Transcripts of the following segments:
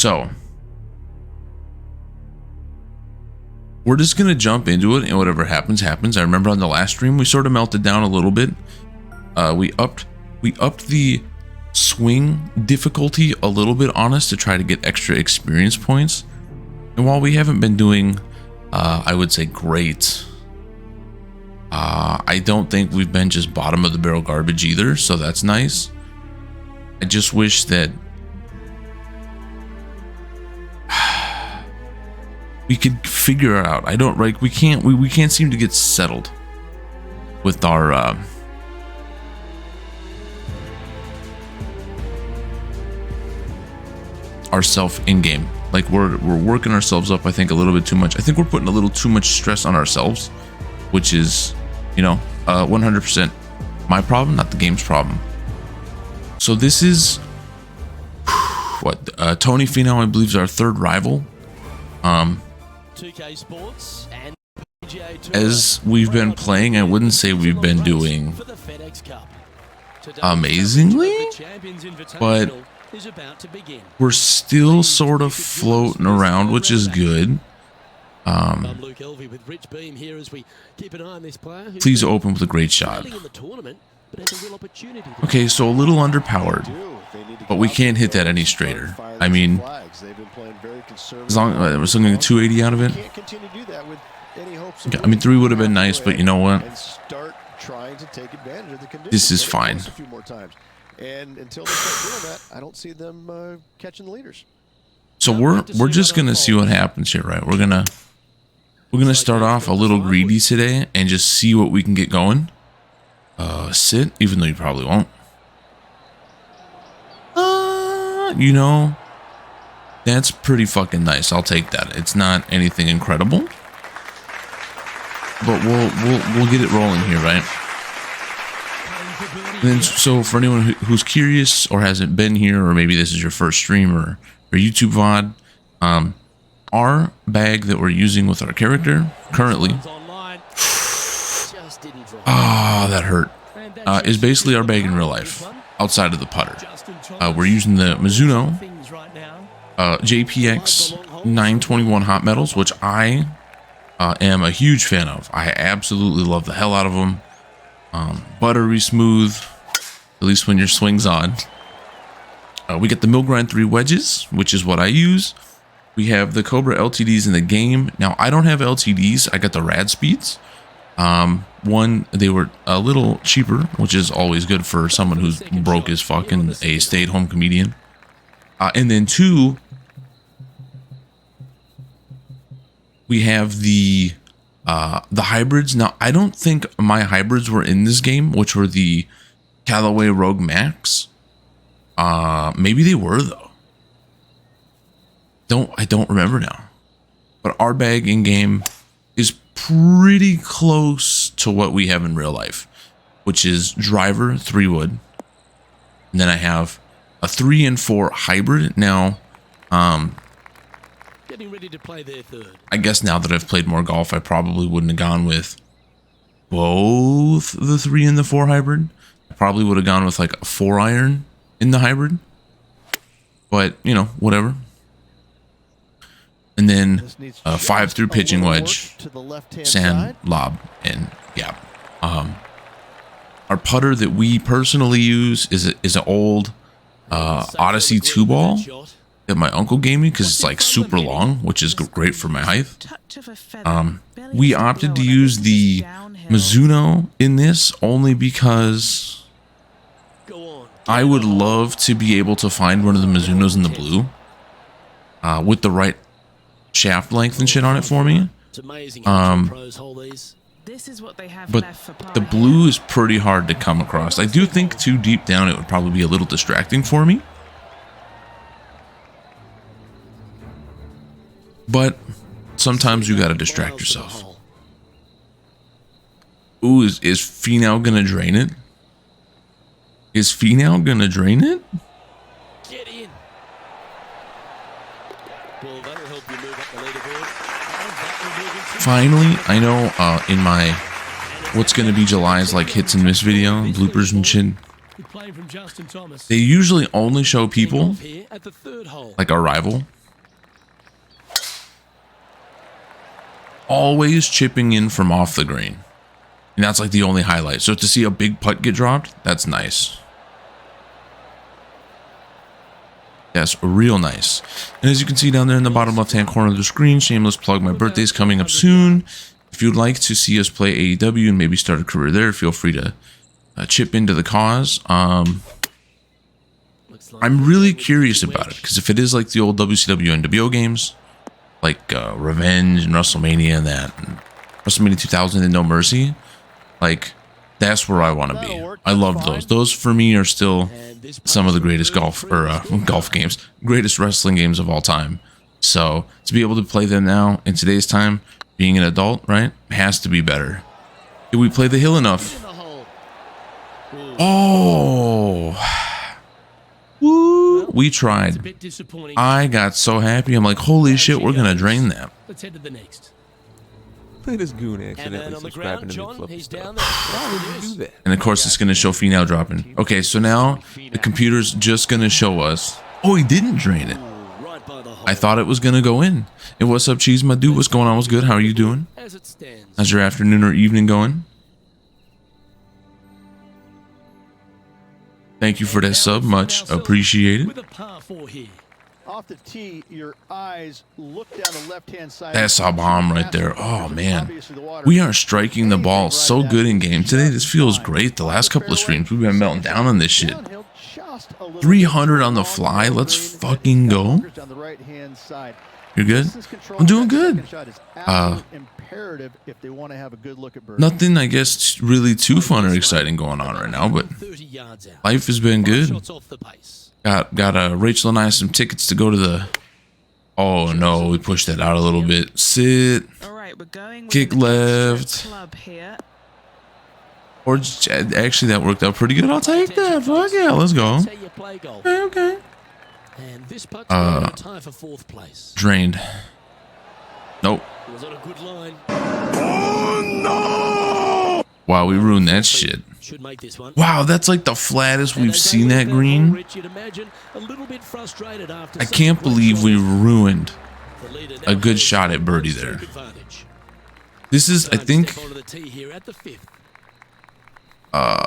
So we're just gonna jump into it, and whatever happens, happens. I remember on the last stream we sort of melted down a little bit. We upped the swing difficulty a little bit on us to try to get extra experience points. And while we haven't been doing, I would say, great, I don't think we've been just bottom of the barrel garbage either. So that's nice. I just wish that we could figure it out. I don't like. We can't seem to get settled with our ourself in game. Like we're working ourselves up, I think, a little bit too much. I think we're putting a little too much stress on ourselves, which is, 100% my problem, not the game's problem. So this is what Tony Finau, I believe, is our third rival. 2K Sports and PGA Tour. As we've been playing, I wouldn't say we've been doing amazingly, but we're still sort of floating around, which is good. Please open with a great shot. Okay, so a little underpowered, but we can't hit that any straighter. I mean, as long as we're still going to get 280 out of it. Okay, I mean, 3 would have been nice, but you know what? This is fine. And until they start doing that, I don't see them catching the leaders. So we're just gonna see what happens here, right? We're gonna start off a little greedy today and just see what we can get going. Sit, even though you probably won't. That's pretty fucking nice. I'll take that. It's not anything incredible, but we'll get it rolling here, right? And then, so for anyone who's curious or hasn't been here, or maybe this is your first stream or YouTube VOD, our bag that we're using with our character currently, that hurt, is basically our bag in real life, outside of the putter. We're using the Mizuno JPX 921 hot metals, which I am a huge fan of. I absolutely love the hell out of them. Buttery smooth, at least when your swing's on. We get the Milgrind 3 wedges, which is what I use. We have the Cobra LTDs in the game. Now, I don't have LTDs. I got the Rad Speeds. They were a little cheaper, which is always good for someone who's broke as fuck and a stay-at-home comedian. And then 2, we have the hybrids. Now, I don't think my hybrids were in this game, which were the Callaway Rogue Max. Maybe they were, though. I don't remember now. But our bag in game is pretty close to what we have in real life, which is driver 3 wood. And then I have a 3 and 4 hybrid. Now, getting ready to play their third. I guess now that I've played more golf, I probably wouldn't have gone with both the 3 and the 4 hybrid. I probably would have gone with like a 4 iron in the hybrid. But, whatever. And then 5 through pitching wedge, sand, lob, and gap. Our putter that we personally use is an old Odyssey 2 ball that my uncle gave me because it's like super long, which is great for my height. We opted to use the Mizuno in this only because I would love to be able to find one of the Mizunos in the blue with the right shaft length and shit on it for me. But the blue is pretty hard to come across. I do think too deep down it would probably be a little distracting for me. But sometimes you gotta distract yourself. Ooh, is Finau gonna drain it? Is Finau gonna drain it? Get in. Well, that'll help you move up the leaderboard. Finally, I know in my what's gonna be July's like hits and miss video, bloopers and shit, Good playing from Justin Thomas. They usually only show people Off here at the third hole. like our rival always chipping in from off the green, and that's like the only highlight. So to see a big putt get dropped, that's nice. That's real nice. And as you can see down there in the bottom left hand corner of the screen, shameless plug, my birthday's coming up soon. If you'd like to see us play AEW and maybe start a career there, feel free to chip into the cause. I'm really curious about it, because if it is like the old WCW NWO games, like Revenge and WrestleMania and that, and WrestleMania 2000 and No Mercy, like that's where I want to be. I love those. Those for me are still some of the greatest golf games, greatest wrestling games of all time. So to be able to play them now in today's time, being an adult, right, has to be better. Did we play the hill enough? Oh, woo! We tried. I got so happy. I'm like, holy shit, we're gonna drain that. Let's head to the next. Look at this goon accidentally subscribing to McFluffy Stuff. Why would you do that? And of course, it's gonna show Finau dropping. Okay, so now the computer's just gonna show us. Oh, he didn't drain it. I thought it was gonna go in. Hey, what's up, Cheese? My dude, what's going on? What's good? How are you doing? As it stands. How's your afternoon or evening going? Thank you for that sub, much appreciated. With a par 4 here. Off the tee, your eyes look down the left-hand side. That's a bomb right there. Oh man, we are striking the ball so good in game today. This feels great. The last couple of streams we've been melting down on this shit. 300 on the fly. Let's fucking go. You're good? I'm doing good. Nothing, I guess, really too fun or exciting going on right now, but life has been good. Got Rachel and I some tickets to go to the. Oh no, we pushed that out a little bit. Sit. All right, we're going with Kick left. club here. Or actually, that worked out pretty good. I'll take that. Fuck yeah, let's go. Okay. And this putt's a tie for 4th place. Drained. Nope. It was on a good line. Wow, we ruined that shit. Should make this one. Wow, that's like the flattest we've seen that green. I can't believe we ruined a good shot at birdie there. This is, I think, uh-oh.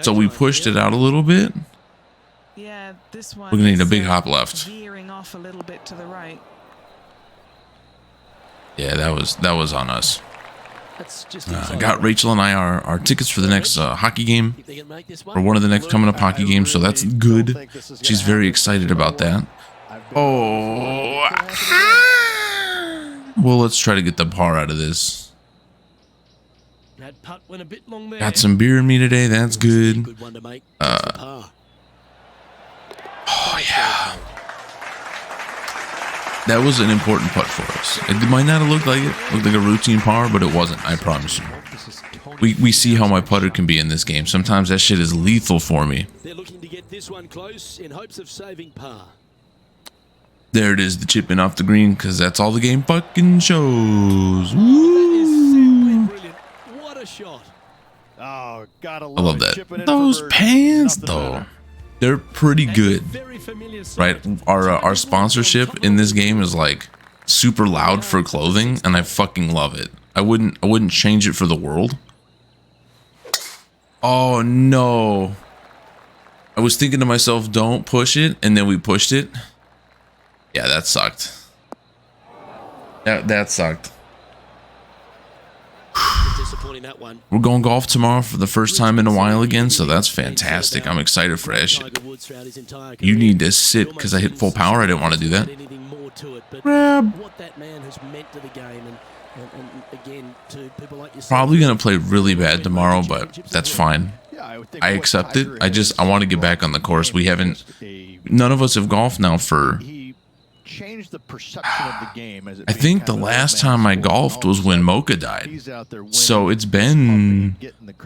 So we pushed it out a little bit. Yeah, this one. We're gonna need a is, big hop left. Veering off a little bit to the right. Yeah, that was on us. Got Rachel and I our tickets for the next hockey game, or one of the next coming up hockey games, so that's good. She's very excited about that. Oh, well, let's try to get the par out of this. Got some beer in me today. That's good. Oh yeah, that was an important putt for us. It might not have looked like a routine par, but it wasn't. I promise you. We see how my putter can be in this game. Sometimes that shit is lethal for me. They're looking to get this one close in hopes of saving par. There it is, the chipping off the green, because that's all the game fucking shows. Woo! Brilliant. What a shot. Oh, gotta I love that. Those pants, though, they're pretty good, right? Our sponsorship in this game is like super loud for clothing, and I fucking love it. I wouldn't change it for the world. Oh no! I was thinking to myself, don't push it, and then we pushed it. Yeah, that sucked. That sucked. Disappointing that one. We're going golf tomorrow for the first time in a while again, so that's fantastic. I'm excited for that shit. You need to sit because I hit full power. I didn't want to do that. Grab. Probably gonna play really bad tomorrow, but that's fine. I accept it. I want to get back on the course. We haven't. None of us have golfed now for. Change the perception of the game as I think the last time I golfed was when Mocha died. So it's been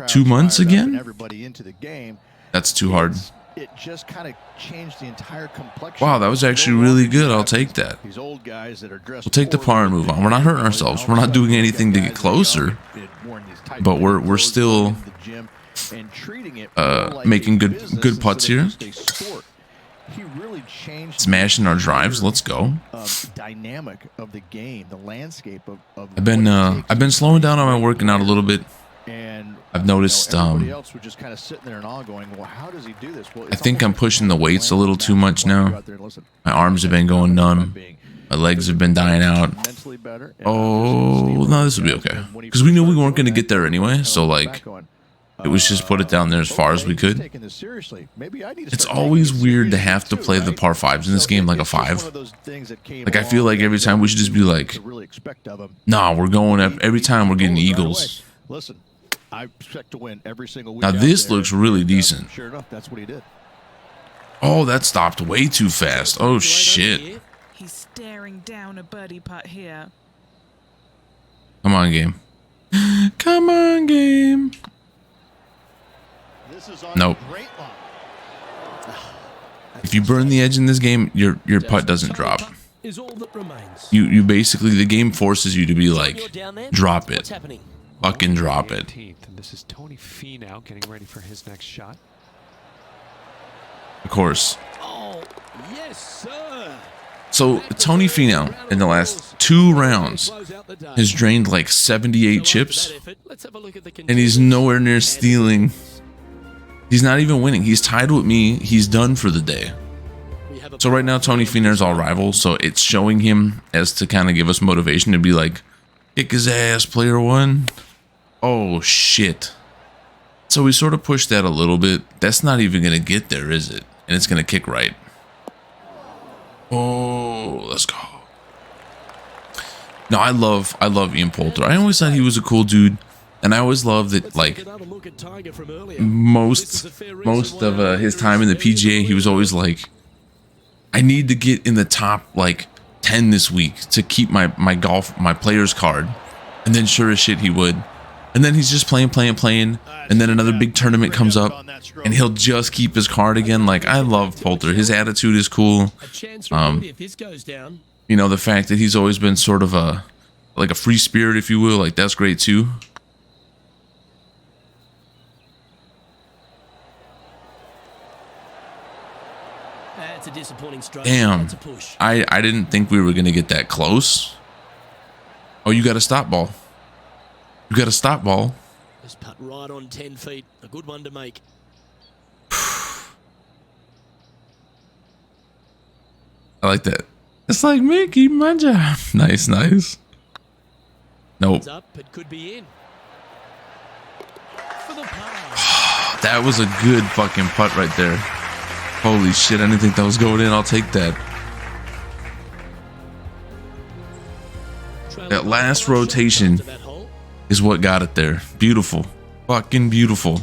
2 months again. That's too hard. It just kind of changed the entire complexion. Wow, that was actually really good. I'll take that. We'll take the par and move on. We're not hurting ourselves. We're not doing anything to get closer. But we're still and treating it like making a good business putts instead here. of just a sport. He really changed Smashing our drives. Let's go. Dynamic of the game, the landscape of I've been slowing down on my working out a little bit. and I've noticed everybody else was just kind of sitting there and all going, well, how does he do this? Well, I think I'm pushing the weights a little too much now. My arms have been going numb. My legs have been dying out. Oh, no, this will be okay. Because we knew we weren't going to get there anyway. So, like, it was just put it down there as far as we could. It's always weird to have to play the par 5s in this game like a 5. Like, I feel like every time we should just be like, nah, we're going up. Every time we're getting eagles. Listen, I expect to win every single week. Now, this looks really decent. Sure enough, that's what he did. Oh, that stopped way too fast. Oh, shit. He's staring down a birdie putt here. Come on, game. Come on, game. Nope. If you burn the edge in this game, your putt doesn't drop. You basically, the game forces you to be like, drop it. Fucking drop it. And this is Tony Finau getting ready for his next shot. Of course. Oh, yes, sir. So Tony Finau in the last 2 rounds has drained like 78 chips, and he's nowhere near stealing. He's not even winning. He's tied with me. He's done for the day. So right now Tony Finau's all rivals, so it's showing him as to kind of give us motivation to be like, kick his ass, player 1. Oh shit. So we sort of pushed that a little bit. That's not even gonna get there, is it? And it's gonna kick right. Oh, let's go. No, I love Ian Poulter. I always thought he was a cool dude, and I always loved that, like, most of his time in the PGA, he was always like, I need to get in the top like 10 this week to keep my player's card. And then sure as shit he would. And then he's just playing, and then another big tournament comes up, and he'll just keep his card again. Like, I love Poulter. His attitude is cool. You know, the fact that he's always been sort of a free spirit, if you will, like, that's great too. That's a disappointing stroke. Damn, That's a push. I didn't think we were gonna get that close. Oh, you got a stop ball. You got a stop ball. This putt right on 10 feet. A good one to make. I like that. It's like me, keep my job. Nice. Nope. It's up, it could be in. For the par. That was a good fucking putt right there. Holy shit, I didn't think that was going in. I'll take that. That last rotation is what got it there. Beautiful. Fucking beautiful.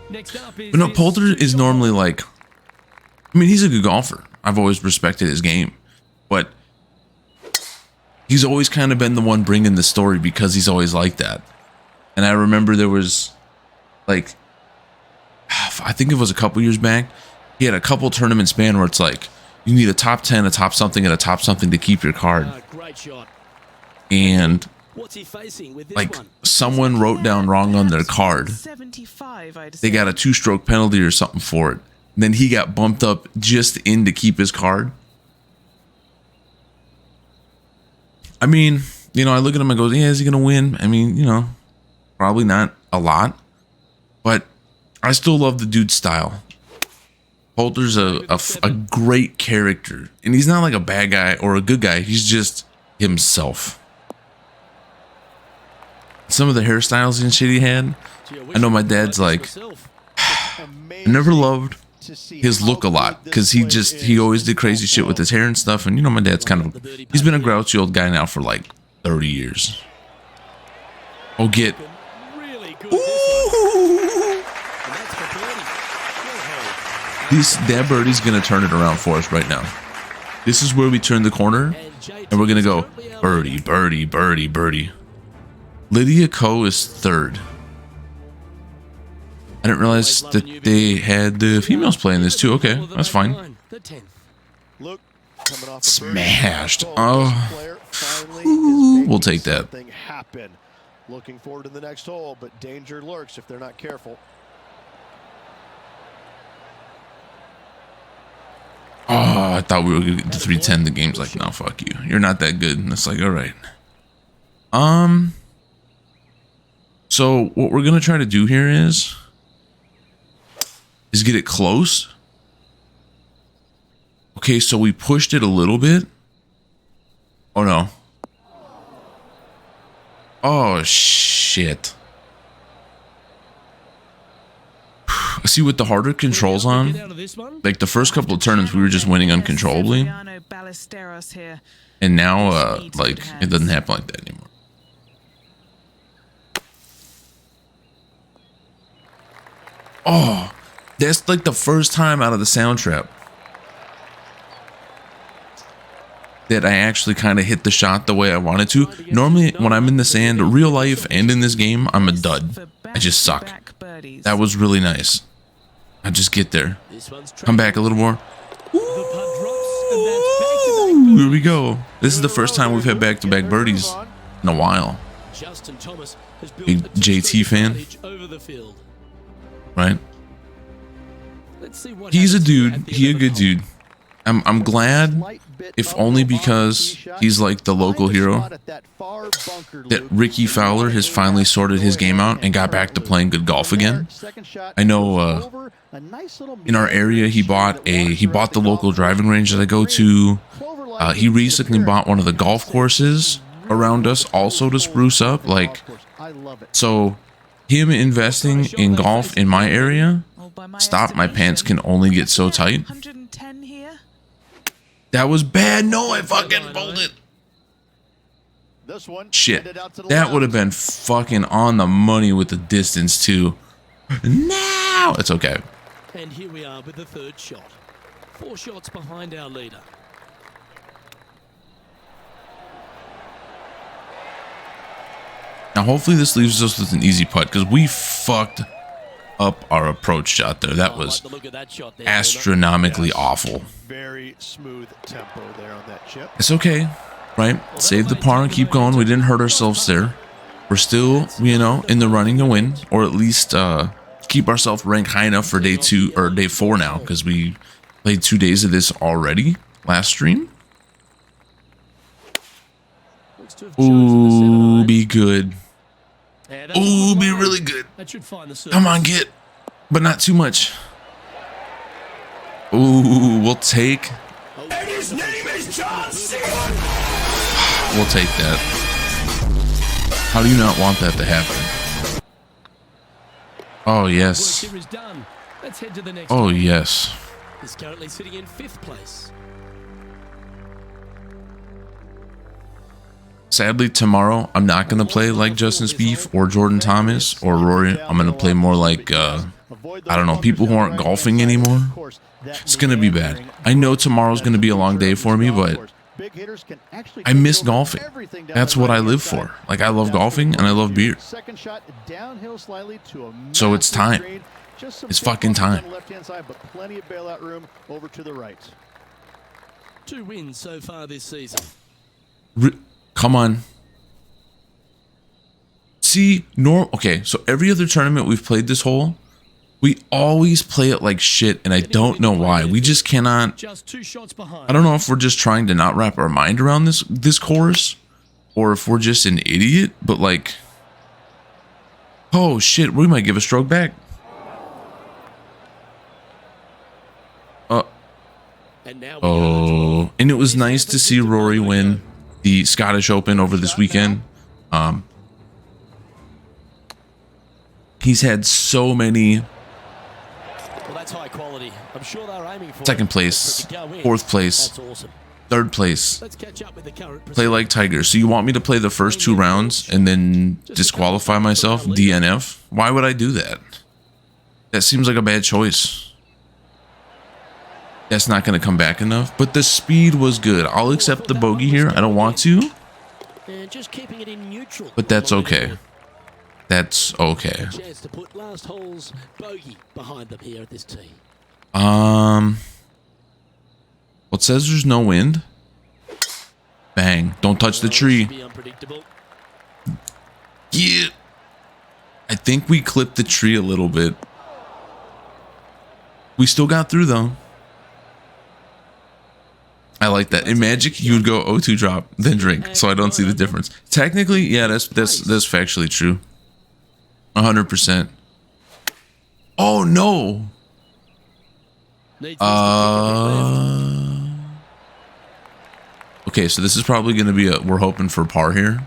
Next up is But no, Poulter is normally like, I mean, he's a good golfer. I've always respected his game. But he's always kind of been the one bringing the story because he's always like that. And I remember there was, like, I think it was a couple years back, he had a couple tournament span where it's like, you need a top 10, a top something, and a top something to keep your card. Great shot. And What's he facing with this like one? someone wrote down wrong on their card. 75, I'd They say. got a 2-stroke penalty or something for it. Then he got bumped up just in to keep his card. I mean, you know, I look at him and go, yeah, is he going to win? I mean, you know, probably not a lot. But I still love the dude's style. Poulter's a great character. And he's not like a bad guy or a good guy. He's just himself. Some of the hairstyles and shit he had, I know my dad's like, I never loved his look a lot because he always did crazy shit with his hair and stuff. And you know, my dad's kind of, he's been a grouchy old guy now for like 30 years. Oh, get. Really good. Ooh. That birdie's going to turn it around for us right now. This is where we turn the corner and we're going to go birdie, birdie, birdie, birdie. Lydia Ko is 3rd. I didn't realize that they had the females playing this too. Okay, that's fine. Look, coming off Smashed. Oh, ooh, we'll take that. Looking forward to the next hole, but danger lurks if they're not careful. Oh, I thought we were gonna get to 310. The game's like, no, fuck you. You're not that good. And it's like, all right. So what we're gonna try to do here is get it close. Okay, so we pushed it a little bit. Oh no. Oh shit. See, with the harder controls on, like the first couple of tournaments, we were just winning uncontrollably. And now, like, it doesn't happen like that anymore. Oh, that's like the first time out of the sound trap that I actually kind of hit the shot the way I wanted to. Normally, when I'm in the sand, real life and in this game, I'm a dud. I just suck. That was really nice. I just get there. Come back a little more. Ooh, here we go. This is the first time we've had back-to-back birdies in a while. Big JT fan. Right? He's a dude. He a good dude. I'm glad, if only because he's like the local hero, that Ricky Fowler has finally sorted his game out and got back to playing good golf again. I know in our area he bought the local driving range that I go to. He recently bought one of the golf courses around us also to spruce up. Like, so him investing in golf in my area, stop, my pants can only get so tight. That was bad. No, I fucking bowled it. Shit. That would have been fucking on the money with the distance too. Now it's okay. And here we are with the third shot. 4 shots behind our leader. Now hopefully this leaves us with an easy putt, because we fucked up our approach shot there. That was astronomically awful. Very smooth tempo there on that chip. It's okay, right? Save the par and keep going. We didn't hurt ourselves there. We're still, you know, in the running to win, or at least keep ourselves ranked high enough for day 2 or day 4 now, because we played 2 days of this already last stream. Ooh, be good. Ooh, be really good. Come on, get, but not too much. Ooh, we'll take. And his name is John C. We'll take that. How do you not want that to happen? Oh yes. Oh yes. He's currently sitting in 5th place. Sadly, tomorrow I'm not gonna play like Justin Spieth or Jordan Thomas or Rory. I'm gonna play more like I don't know, people who aren't golfing anymore. It's gonna be bad. I know tomorrow's gonna be a long day for me, but I miss golfing. That's what I live for. Like, I love golfing and I love beer. So it's time. It's fucking time. 2 wins so far this season. Come on. See, okay, so every other tournament we've played this hole, we always play it like shit, and I don't know why. We just cannot. Just 2 shots behind. I don't know if we're just trying to not wrap our mind around this course, or if we're just an idiot, but like, oh shit, we might give a stroke back. Oh, and it was nice to see Rory win the Scottish Open over this weekend. He's had so many. Well, that's high quality. I'm sure they're aiming for 2nd place, 4th place, That's awesome. 3rd place. Let's catch up with the current Play like Tiger. So you want me to play the first 2 rounds and then disqualify myself, DNF? Why would I do that? That seems like a bad choice. That's not going to come back enough. But the speed was good. I'll accept the bogey here. I don't want to. And just keeping it in neutral. But that's okay. That's okay. Chance to put last hole's bogey behind them here at this tee. Well, it says there's no wind. Bang. Don't touch the tree. Be unpredictable. Yeah. I think we clipped the tree a little bit. We still got through though. I like that. In Magic, you would go O2 drop, then drink. So I don't see the difference. Technically, yeah, that's factually true. 100%. Oh no. Okay, so this is probably going to be we're hoping for par here.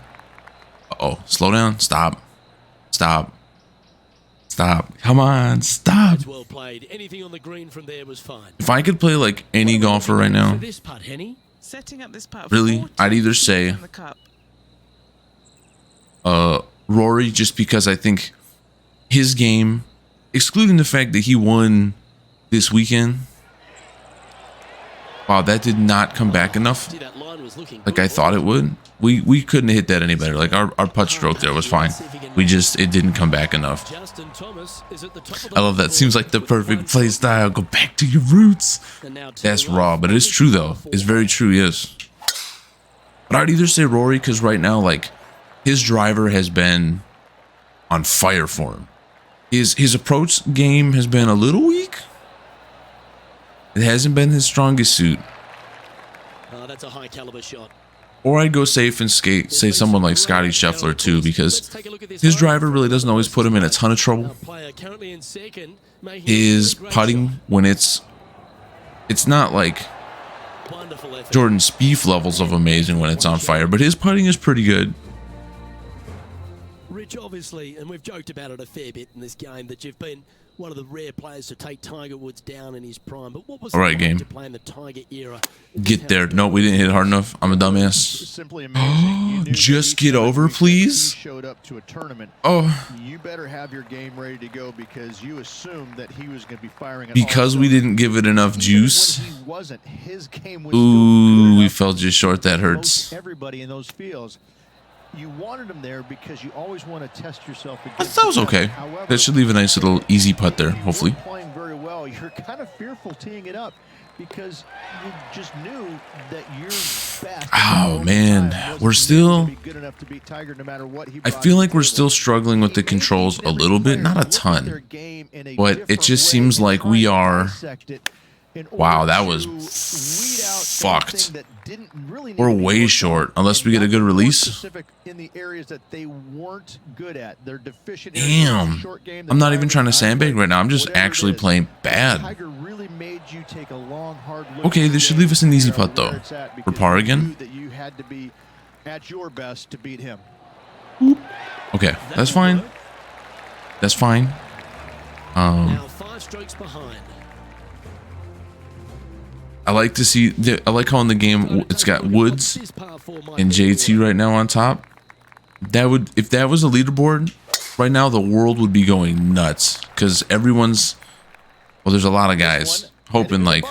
Uh-oh, slow down. Stop. Come on, stop. Well played. Anything on the green from there was fine. If I could play like any golfer right now, This putt, Henny. Setting up this putt. really, I'd either say Rory, just because I think his game, excluding the fact that he won this weekend. Wow, that did not come back enough like I thought it would. We couldn't hit that any better. Like our putt stroke there was fine. It didn't come back enough. I love that. Seems like the perfect play style. Go back to your roots. That's raw, but it is true though. It's very true, yes. But I'd either say Rory because right now, like, his driver has been on fire for him. His approach game has been a little weak. It hasn't been his strongest suit. Oh, that's a high caliber shot. Or I'd go safe and say someone like Scotty Scheffler too, because his driver really doesn't always put him in a ton of trouble. His putting, when it's not like Jordan Spieth levels of amazing when it's on fire, but his putting is pretty good. Rich, obviously, and we've joked about it a fair bit in this game, that you've been one of the rare players to take Tiger Woods down in his prime. But what was it like to play in the Tiger era? Get there. No, we didn't hit hard enough. I'm a dumbass. Simply amazing. Just get over, please. Showed up to a tournament. Oh. You better have your game ready to go because you assumed that he was going to be firing. Because we didn't give it enough juice. He wasn't. His game was Ooh, we fell just short. That hurts. Everybody in those fields. You wanted him there because you always want to test yourself against. I thought it was okay. However, that should leave a nice little easy putt there, hopefully. You're playing very well. You're kind of fearful teeing it up because you just knew that you're best. Oh man, we're still. I feel like we're still struggling with the controls a little bit, not a ton, but it just seems like we are. Wow, that was fucked. We're way short unless we get a good release. Damn. I'm not even trying to sandbag right now. I'm just actually playing bad. Okay, this should leave us an easy putt though. For par again. Okay, that's fine. That's fine. Now 5 strokes behind. I like to see. I like how in the game it's got Woods and JT right now on top. That would, if that was a leaderboard right now, the world would be going nuts because everyone's. Well, there's a lot of guys hoping like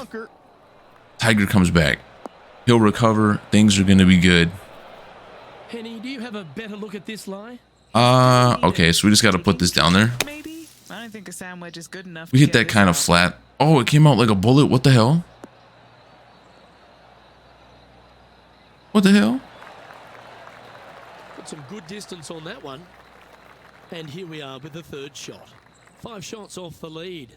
Tiger comes back, he'll recover, things are gonna be good. Henny, do you have a better look at this lie? Okay, so we just got to put this down there. Maybe. I don't think a sand wedge is good enough. We hit that kind of flat. Oh, it came out like a bullet. What the hell? What the hell? Got some good distance on that one. And here we are with the 3rd shot. 5 shots off the lead.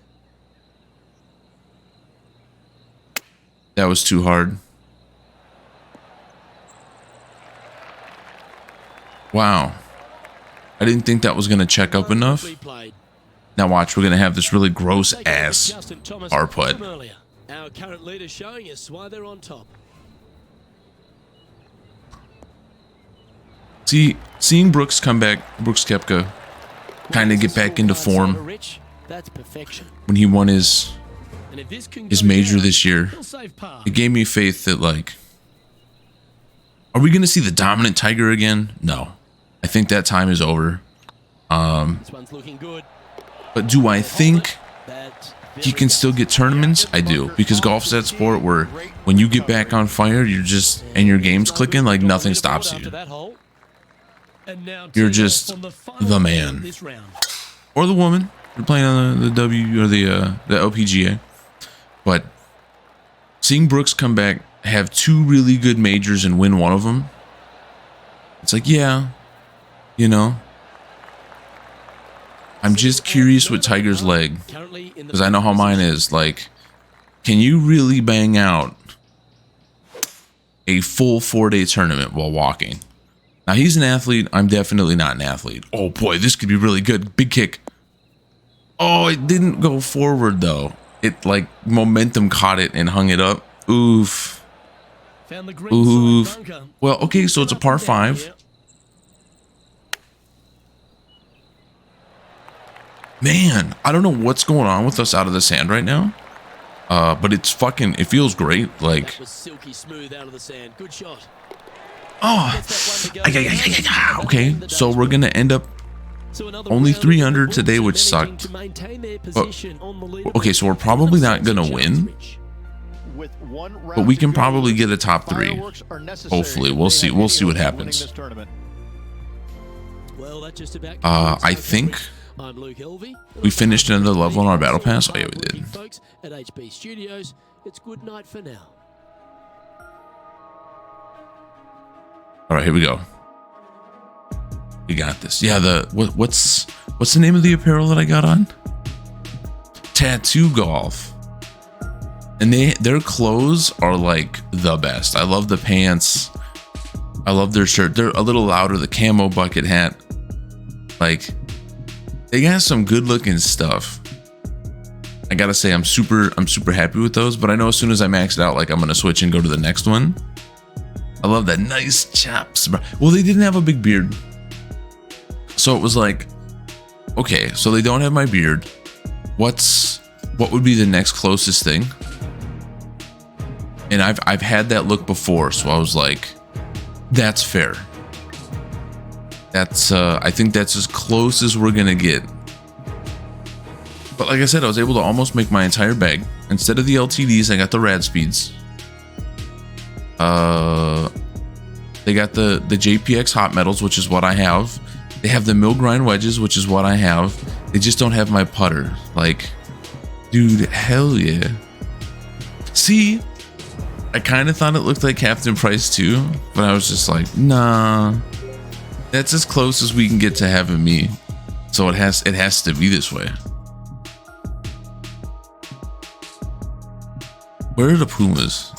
That was too hard. Wow. I didn't think that was going to check up enough. Now watch, we're going to have this really gross ass par putt. Our current leader showing us why they're on top. Seeing Brooks come back, Brooks Koepka kind of get back into form when he won his major this year, it gave me faith that, like, are we going to see the dominant Tiger again? No. I think that time is over. But do I think he can still get tournaments? I do, because golf's that sport where when you get back on fire, you're just, and your game's clicking, like nothing stops you. You're just the man. Or the woman. You're playing on the W or the LPGA. But seeing Brooks come back, have 2 really good majors and win one of them, it's like, yeah, you know, I'm just curious with Tiger's leg, because I know how mine is. Like, can you really bang out a full 4-day tournament while walking? Now, he's an athlete. I'm definitely not an athlete. Oh, boy, this could be really good. Big kick. Oh, it didn't go forward, though. It, like, momentum caught it and hung it up. Oof. Oof. Well, okay, so it's a par 5. Man, I don't know what's going on with us out of the sand right now. But it's fucking, it feels great. Like, oh, okay, so we're going to end up only 3 under today, which sucked. But, okay, so we're probably not going to win. But we can probably get a top 3. Hopefully, we'll see. We'll see what happens. I think we finished another level on our battle pass. Oh yeah, we did. At HB Studios, it's good night for now. All right, here we go. We got this. Yeah, what's the name of the apparel that I got on? Tattoo Golf. And their clothes are like the best. I love the pants. I love their shirt. They're a little louder. The camo bucket hat. Like, they got some good looking stuff. I gotta say, I'm super happy with those. But I know as soon as I max it out, like, I'm gonna switch and go to the next one. I love that nice chaps. Well, they didn't have a big beard, so it was like, okay, so they don't have my beard. What would be the next closest thing? And I've had that look before, so I was like, that's fair. That's I think that's as close as we're gonna get. But like I said, I was able to almost make my entire bag. Instead of the LTDs, I got the rad speeds. They got the JPX hot metals, which is what I have. They have the mill grind wedges, which is what I have. They just don't have my putter. Like, dude, hell yeah. See, I kind of thought it looked like Captain Price too, but I was just like, nah, that's as close as we can get to having me. So it has to be this way. Where are the Pumas?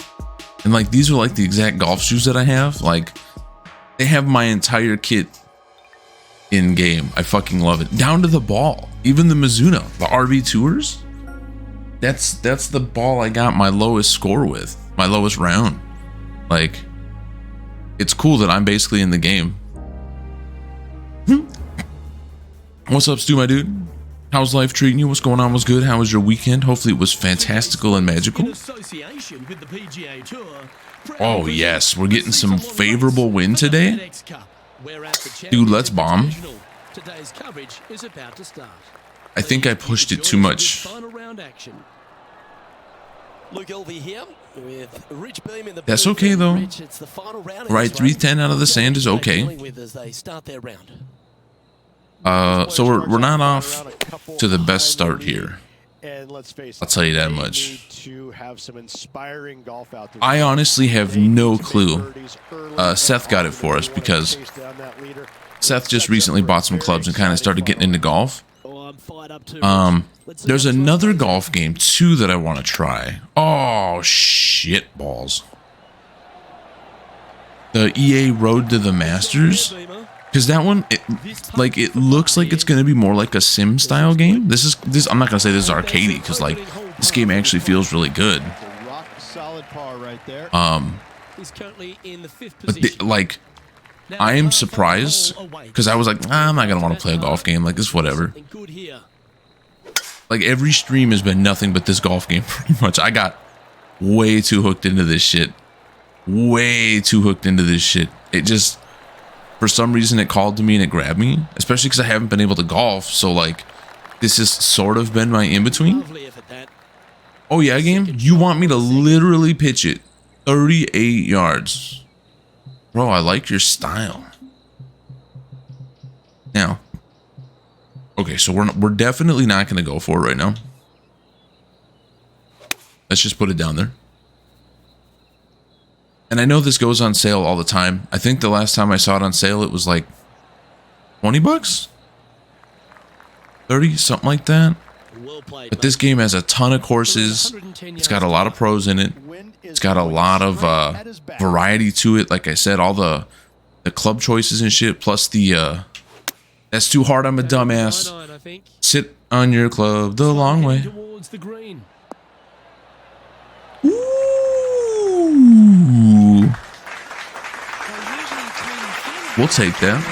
And like, these are like the exact golf shoes that I have. Like, they have my entire kit in game. I fucking love it. Down to the ball. Even the Mizuno, the RB Tours. That's the ball I got my lowest score with. My lowest round. Like, it's cool that I'm basically in the game. What's up, Stu, my dude? How's life treating you? What's going on? What's good? How was your weekend? Hopefully it was fantastical and magical. Oh yes, we're getting some favorable win today. Dude, let's bomb. I think I pushed it too much. That's okay though. Right, 310 out of the sand is okay. So we're not off to the best start here. I'll tell you that much. I honestly have no clue. Seth got it for us because Seth just recently bought some clubs and kind of started getting into golf. There's another golf game too that I want to try. Oh shit balls. The EA Road to the Masters. Because that one, it looks like it's gonna be more like a sim style game. This I'm not gonna say this is arcadey because like this game actually feels really good. But like, I am surprised because I was like, I'm not gonna want to play a golf game like this. Whatever. Like every stream has been nothing but this golf game pretty much. I got way too hooked into this shit. Way too hooked into this shit. It just. For some reason, it called to me and it grabbed me, especially because I haven't been able to golf. So, like, this has sort of been my in-between. Oh, yeah, game? You want me to literally pitch it 38 yards. Bro, I like your style. Now, okay, so we're definitely not going to go for it right now. Let's just put it down there. And I know this goes on sale all the time. I think the last time I saw it on sale, it was like 20 bucks. 30, something like that. But this game has a ton of courses. It's got a lot of pros in it. It's got a lot of variety to it. Like I said, all the club choices and shit, plus the that's too hard, I'm a dumbass. Sit on your club the long way. Ooh. We'll take that.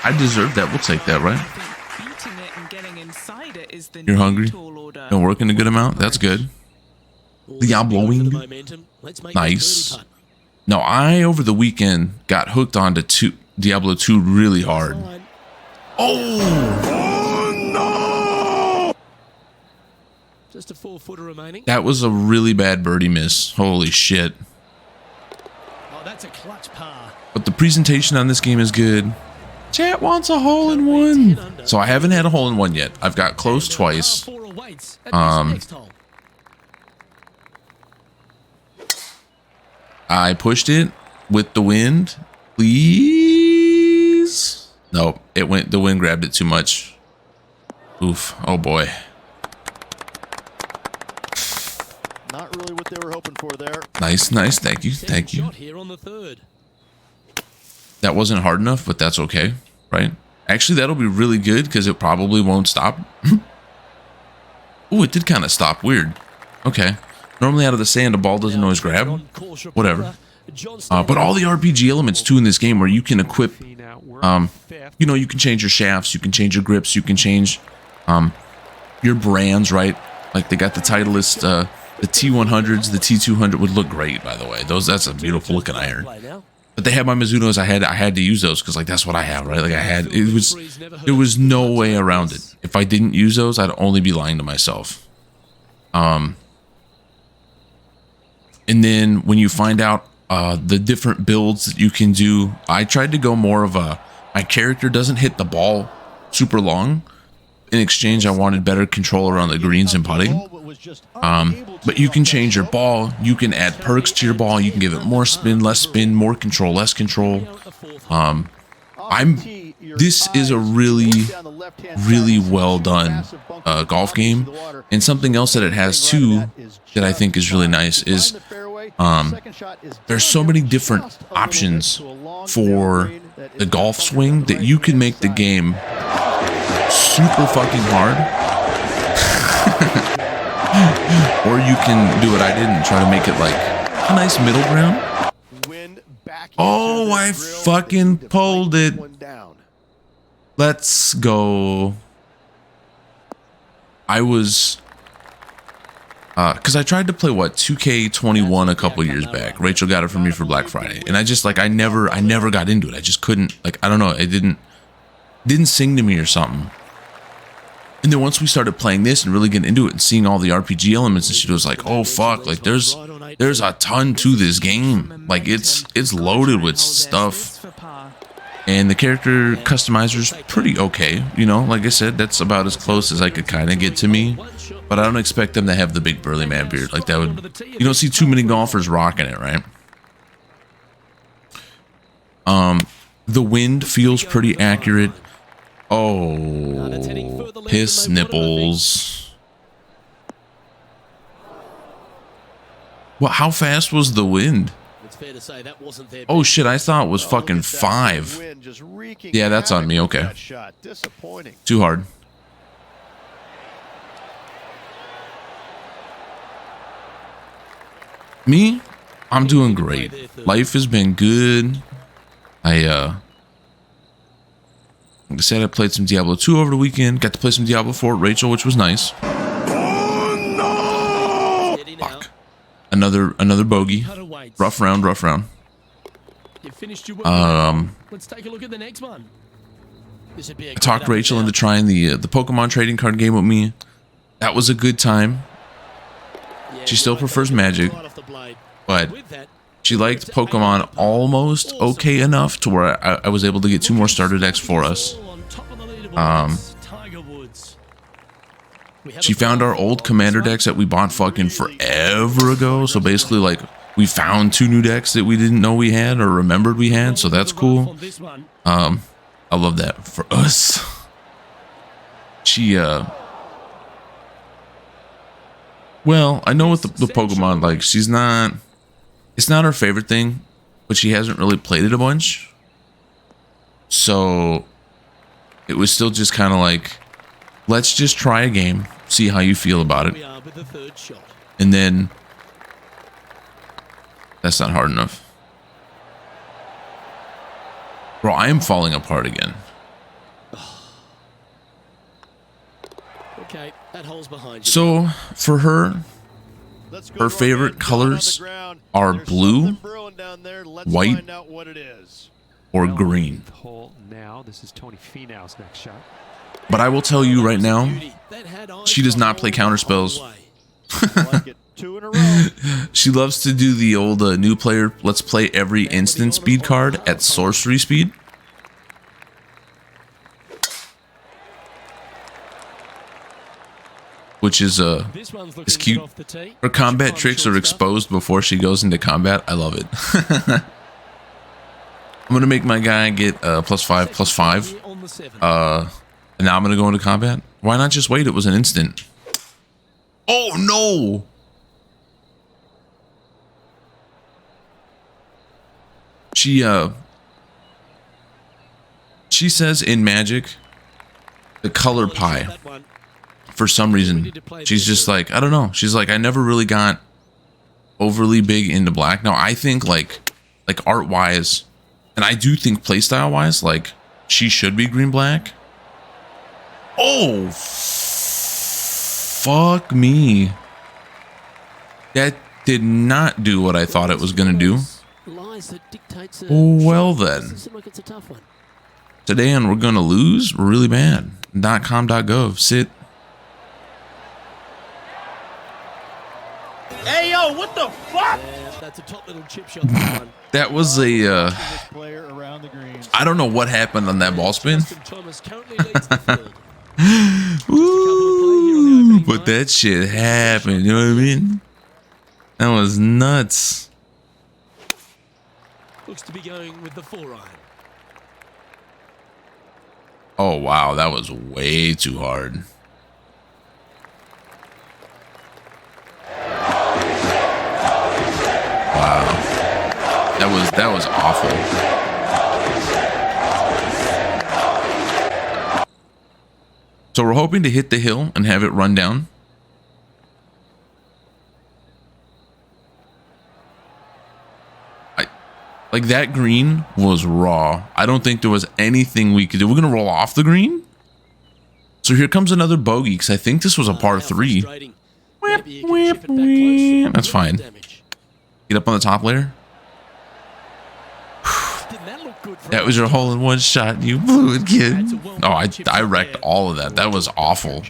I deserve that. We'll take that, right? You're hungry? Been working a good amount? That's good. Diabloing. Nice. No, I, over the weekend, got hooked onto Diablo 2 really hard. Oh no! Just a 4-footer remaining. That was a really bad birdie miss. Holy shit. Oh, that's a clutch par. But the presentation on this game is good. Chat wants a hole-in-one. So I haven't had a hole-in-one yet. I've got close twice. I pushed it with the wind. Please. Nope. It went. The wind grabbed it too much. Oof. Oh boy. Not really what they were hoping for there. Nice, nice. Thank you. Thank you. That wasn't hard enough, but that's okay, right? Actually, that'll be really good because it probably won't stop. Ooh, it did kind of stop. Weird. Okay. Normally out of the sand, a ball doesn't always grab. Whatever. But all the RPG elements, too, in this game where you can equip, you know, you can change your shafts, you can change your grips, you can change your brands, right? Like they got the Titleist, the T100s, the T200 would look great, by the way. That's a beautiful looking iron. But they had my Mizunos. I had to use those because like that's what I have, right? Like there was no way around it. If I didn't use those, I'd only be lying to myself. And then when you find out the different builds that you can do, I tried to go more of my character doesn't hit the ball super long. In exchange, I wanted better control around the greens and putting. But you can change your ball. You can add perks to your ball. You can give it more spin, less spin, more control, less control. This is a really, really well done golf game. And something else that it has too that I think is really nice is there's so many different options for the golf swing that you can make the game super fucking hard. Or you can do what I did and try to make it like a nice middle ground. Oh, I fucking pulled it. Let's go. I was because I tried to play 2K21 a couple years back. Rachel got it for me for Black Friday, and I just like I never got into it. I just couldn't, like, I don't know, it didn't sing to me or something. And then once we started playing this and really getting into it and seeing all the RPG elements and shit, it was like, oh fuck, like there's a ton to this game. Like it's loaded with stuff. And the character customizer's pretty okay, you know. Like I said, that's about as close as I could kind of get to me. But I don't expect them to have the big burly man beard. Like that would, you don't see too many golfers rocking it, right? The wind feels pretty accurate. Oh, piss nipples. Well, how fast was the wind? Oh shit, I thought it was fucking 5. Yeah, that's on me. Okay. Too hard. Me? I'm doing great. Life has been good. Like I said, I played some Diablo 2 over the weekend. Got to play some Diablo 4 with Rachel, which was nice. Oh, no! Fuck. Another bogey. Rough round. Let's take a look at the next one. I talked Rachel into trying the Pokemon trading card game with me. That was a good time. She still prefers Magic, but she liked Pokemon almost okay enough to where I was able to get 2 more starter decks for us. She found our old commander decks that we bought fucking forever ago. So basically, like, we found 2 new decks that we didn't know we had or remembered we had. So that's cool. I love that for us. she well, I know with the Pokemon, like it's not her favorite thing, but she hasn't really played it a bunch. So it was still just kind of like, let's just try a game, see how you feel about it. And then that's not hard enough. Bro, I am falling apart again. Okay, that hole's behind you. So for her favorite colors are blue, white, or green. But I will tell you right now, she does not play counter spells. She loves to do the old new player, let's play every instant speed card at sorcery speed. Which is cute. Her combat tricks are exposed before she goes into combat. I love it. I'm gonna make my guy get +5/+5. And now I'm gonna go into combat. Why not just wait? It was an instant. Oh no! She says in Magic, the color pie. For some reason, she's just like, I don't know. She's like, I never really got overly big into black. Now, I think like art-wise, and I do think playstyle-wise, like, she should be green-black. Oh, fuck me. That did not do what I thought it was going to do. Well, then. Today, and we're going to lose really bad. .com.gov. Sit. Hey, yo, what the fuck? That's a top little chip shot. That was a, I don't know what happened on that ball spin. Ooh, but that shit happened, you know what I mean? That was nuts. Looks to be going with the 4-iron. Oh, wow, that was way too hard. Wow, that was awful. So we're hoping to hit the hill and have it run down. Like that green was raw. I don't think there was anything we could do. We're gonna roll off the green. So here comes another bogey because I think this was a par 3. That's fine. Get up on the top layer. That was your hole-in-one shot, you blew it, kid. Oh, I wrecked all of that. That was awful.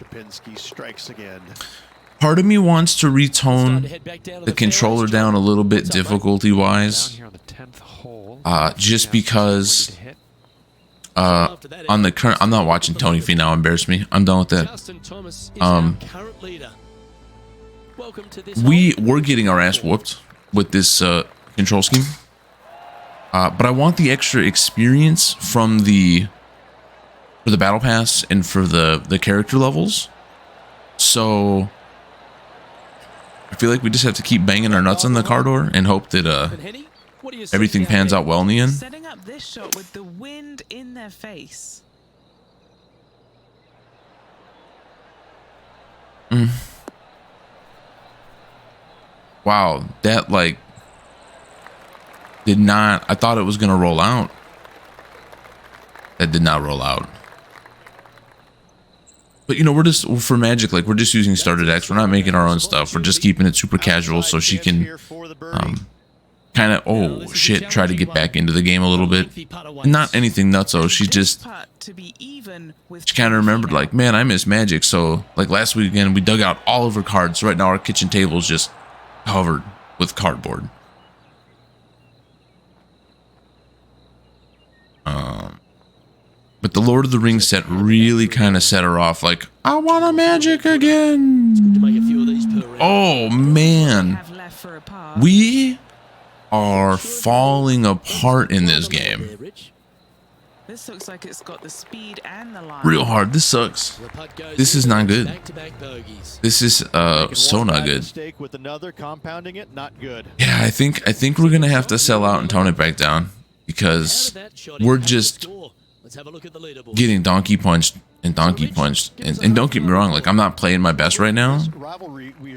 Part of me wants to retone the controller down a little bit difficulty-wise. Just because on the current... I'm not watching Tony Fee now. Embarrass me. I'm done with that. We're getting our ass whooped with this control scheme. But I want the extra experience from for the battle pass and for the character levels. So I feel like we just have to keep banging our nuts on the car door and hope that everything pans out well in the end. Setting up this shot with the wind in their face. Wow, that like did not. I thought it was gonna roll out. That did not roll out. But you know, we're for Magic, like we're just using starter decks. We're not making our own stuff. We're just keeping it super casual so she can kind of, oh shit, try to get back into the game a little bit. Not anything nutso. She kind of remembered like, man, I miss Magic. So like last weekend we dug out all of her cards. So right now our kitchen table is just covered with cardboard. But the Lord of the Rings set really kind of set her off like, I want a Magic again. Oh man, we are falling apart in this game. This looks like it's got the speed and the line. Real hard. This sucks. This is not good. This is so not good. With another, compounding it, not good. Yeah, I think we're gonna have to sell out and tone it back down because we're just getting donkey punched and donkey punched. And don't get me wrong, like I'm not playing my best right now,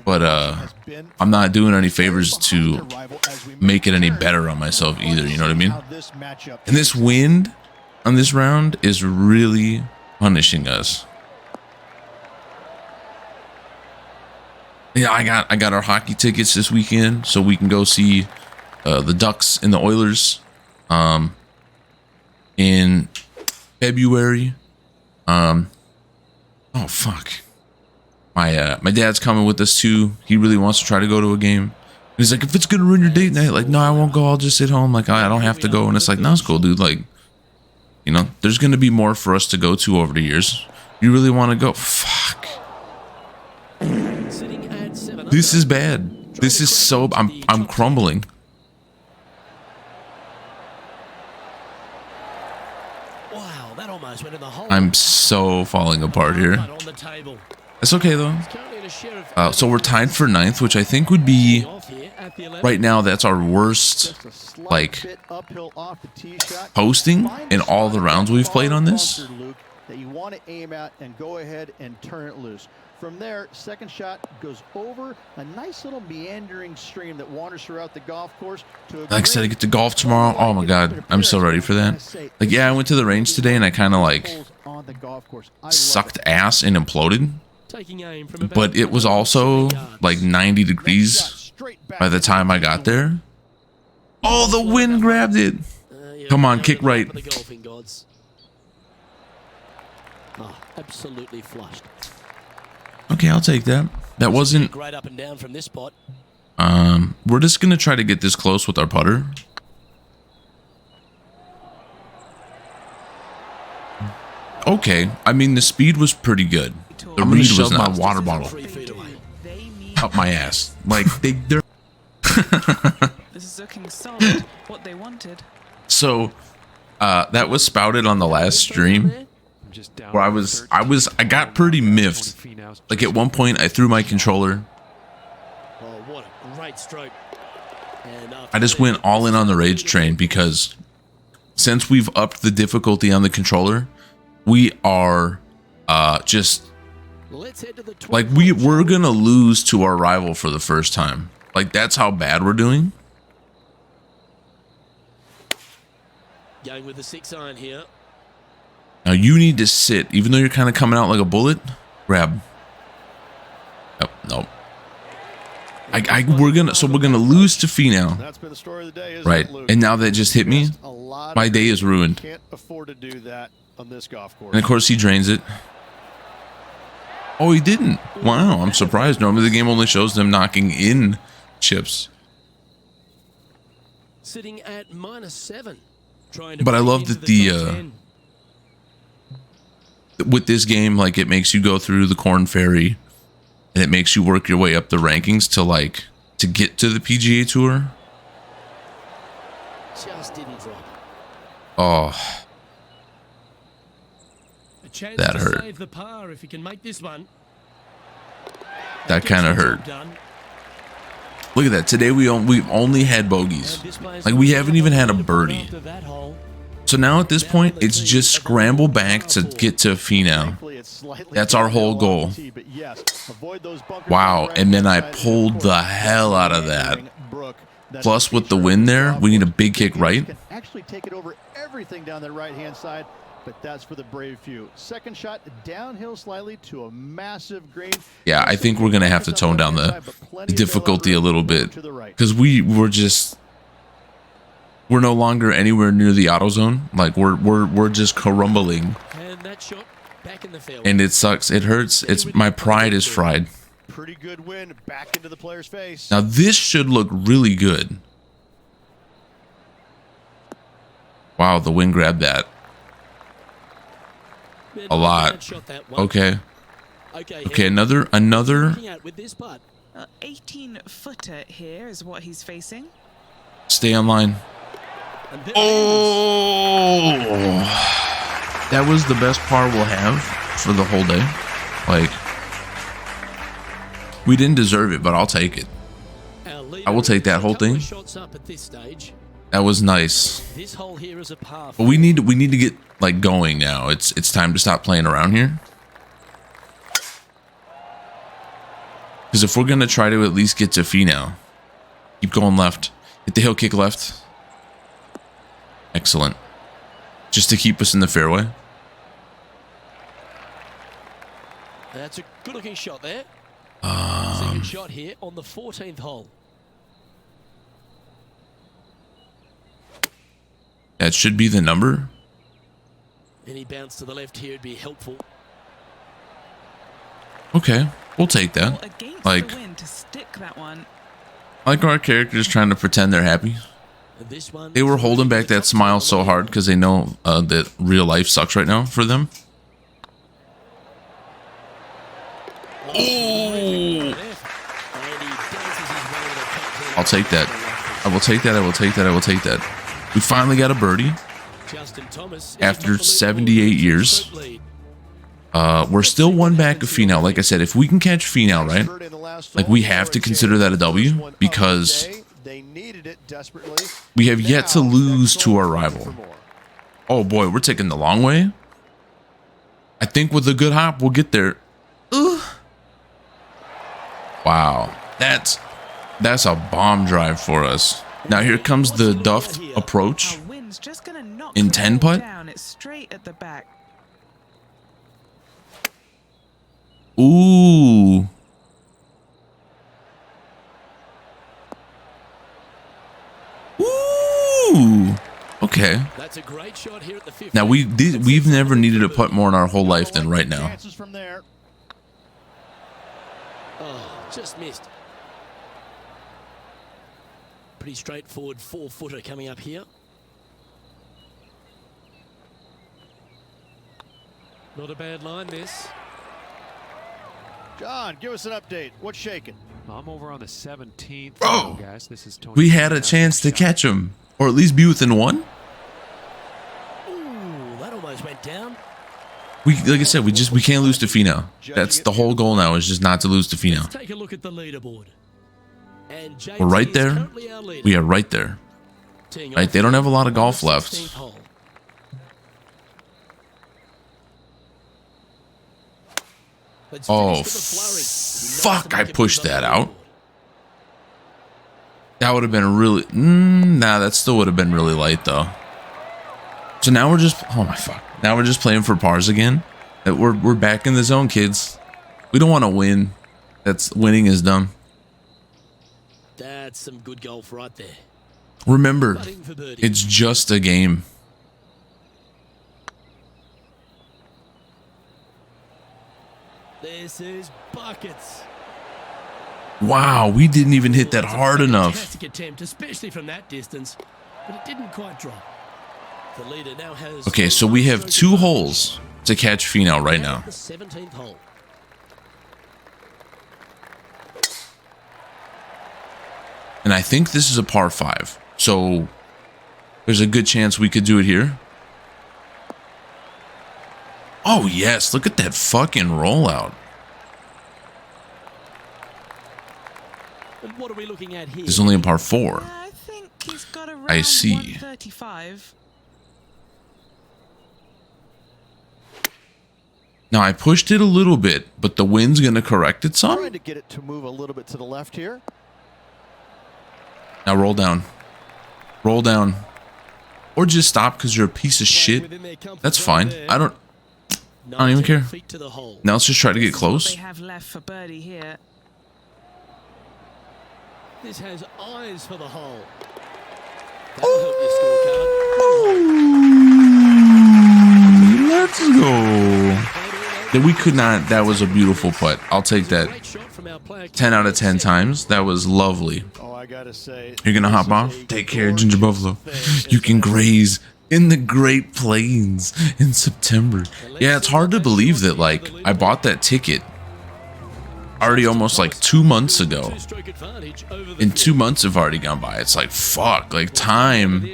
but I'm not doing any favors to make it any better on myself either. You know what I mean? And this wind on this round is really punishing us. Yeah, I got our hockey tickets this weekend, so we can go see the Ducks and the Oilers in February. Oh fuck. My dad's coming with us too. He really wants to try to go to a game. And he's like, if it's gonna ruin your date night, like, no, I won't go. I'll just sit home. Like, I don't have to go. And it's like, no, it's cool, dude. Like, you know, there's gonna be more for us to go to over the years. You really want to go? Fuck. This is bad. This is so. I'm crumbling. Wow, that almost went in the hole. I'm so falling apart here. It's okay though. So we're tied for 9th, which I think would be right now. That's our worst like posting in all the rounds we've played on this. That you want to aim at and go ahead and turn it loose. From there, second shot goes over a nice little meandering stream that wanders throughout the golf course. Like I said, I get to golf tomorrow. Oh my god, I'm so ready for that. Like, yeah, I went to the range today and I kind of like sucked ass and imploded. But it was also like 90 degrees by the time I got there. Oh, the wind grabbed it. Come on, kick right. Oh, absolutely flushed. Okay, I'll take that. That wasn't great up and down from this spot. We're just gonna try to get this close with our putter. Okay, I mean the speed was pretty good. The read was not. My water bottle up my ass. Like they're. This is looking solid. What they wanted. So, that was spouted on the last stream, where I got pretty miffed. Like at one point, I threw my controller. Oh, what a great stroke! I just went all in on the rage train because since we've upped the difficulty on the controller, we are just like we're gonna lose to our rival for the first time. Like that's how bad we're doing. Going with the 6-iron here. Now you need to sit, even though you're kind of coming out like a bullet. Grab. Nope. Nope. We're gonna lose to Finau. That's been the story of the day, right? And now that just hit me. My day is ruined. Can't afford to do that on this golf course. And of course he drains it. Oh, he didn't. Wow, I'm surprised. Normally the game only shows them knocking in chips. Sitting at -7. But I love that the with this game, like it makes you go through the Corn Ferry, and it makes you work your way up the rankings to get to the PGA Tour. Just didn't drop. Oh, that hurt. Save the par if you can make this one. That kind of hurt. Look at that. Today we've only had bogeys. Like we haven't even had a birdie. So now at this point, it's just scramble back to get to Finau. That's our whole goal. Wow, and then I pulled the hell out of that. Plus with the wind there, we need a big kick right. Actually take it over everything down the right-hand side, but that's for the brave few. Second shot downhill slightly to a massive green. Yeah, I think we're going to have to tone down the difficulty a little bit because we're no longer anywhere near the auto zone. Like we're just crumbling. And that shot back in the field. And it sucks. It hurts. It's my pride is fried. Pretty good win back into the player's face. Now this should look really good. Wow, the wind grabbed that. A lot. Okay. Okay, another 18-footer here is what he's facing. Stay on line. Oh! That was the best par we'll have for the whole day. Like, we didn't deserve it, but I'll take it. I will take that whole thing. That was nice. But we need to get like going now. It's time to stop playing around here. Because if we're gonna try to at least get to Finau, keep going left. Hit the heel kick left. Excellent. Just to keep us in the fairway. That's a good-looking shot there. Second shot here on the 14th hole. That should be the number. Any bounce to the left here would be helpful. Okay, we'll take that. Like, the wind to stick that one. like our characters trying to pretend they're happy. They were holding back that smile so hard because they know that real life sucks right now for them. Oh! I'll take that. I will take that. I will take that. I will take that. We finally got a birdie after 78 years. We're still one back of Finau. Like I said, if we can catch Finau, right? Like, we have to consider that a W because we have yet to lose to our rival. Oh boy, we're taking the long way. I think with a good hop, we'll get there. Ugh. Wow, that's a bomb drive for us. Now here comes the duffed approach in 10 putt. It's straight at the back. Ooh. Ooh. Okay. That's a great shot here at the 50. Now we've never needed a putt more in our whole life than right now. Oh, just missed. Pretty straightforward 4-footer coming up here. Not a bad line, this. John, give us an update. What's shaking? I'm over on the 17th. Bro, guys, this is Tony. We had a chance to catch him, or at least be within one. Ooh, that almost went down. Like I said, we can't lose to Finau. That's the whole goal now, is just not to lose to Finau. Let's take a look at the leaderboard. And We're right there. We are right there. Right, they don't have a lot of golf left. Oh, fuck, I pushed that out. That would have been really... nah, that still would have been really light, though. So now we're just... oh, my fuck. Now we're just playing for pars again. We're back in the zone, kids. We don't want to win. Winning is dumb. That's some good golf right there. Remember, it's just a game. This is buckets. Wow, we didn't even hit that hard enough. Fantastic attempt, especially from that distance, but it didn't quite drop. The leader now has... okay, so we have 2 holes to catch Finau right now. The 17th hole. And I think this is a par 5. So there's a good chance we could do it here. Oh, yes. Look at that fucking rollout. And what are we looking at here? This is only a par 4. I think he's got around I see. 135. Now, I pushed it a little bit, but the wind's going to correct it some. Trying to get it to move a little bit to the left here. Now roll down. Roll down. Or just stop because you're a piece of shit. That's fine. I don't even care. Now let's just try to get close. They have left for birdie here. This has eyes for the hole. That'll help your scorecard. Let's go. That we could not. That was a beautiful putt. I'll take that. 10 out of 10 times. That was lovely. Oh, I gotta say, you're gonna hop off. Take care, Ginger Buffalo. You can graze in the Great Plains in September. Yeah, it's hard to believe that, like, I bought that ticket already almost like 2 months ago, and 2 months have already gone by. It's like, fuck, like time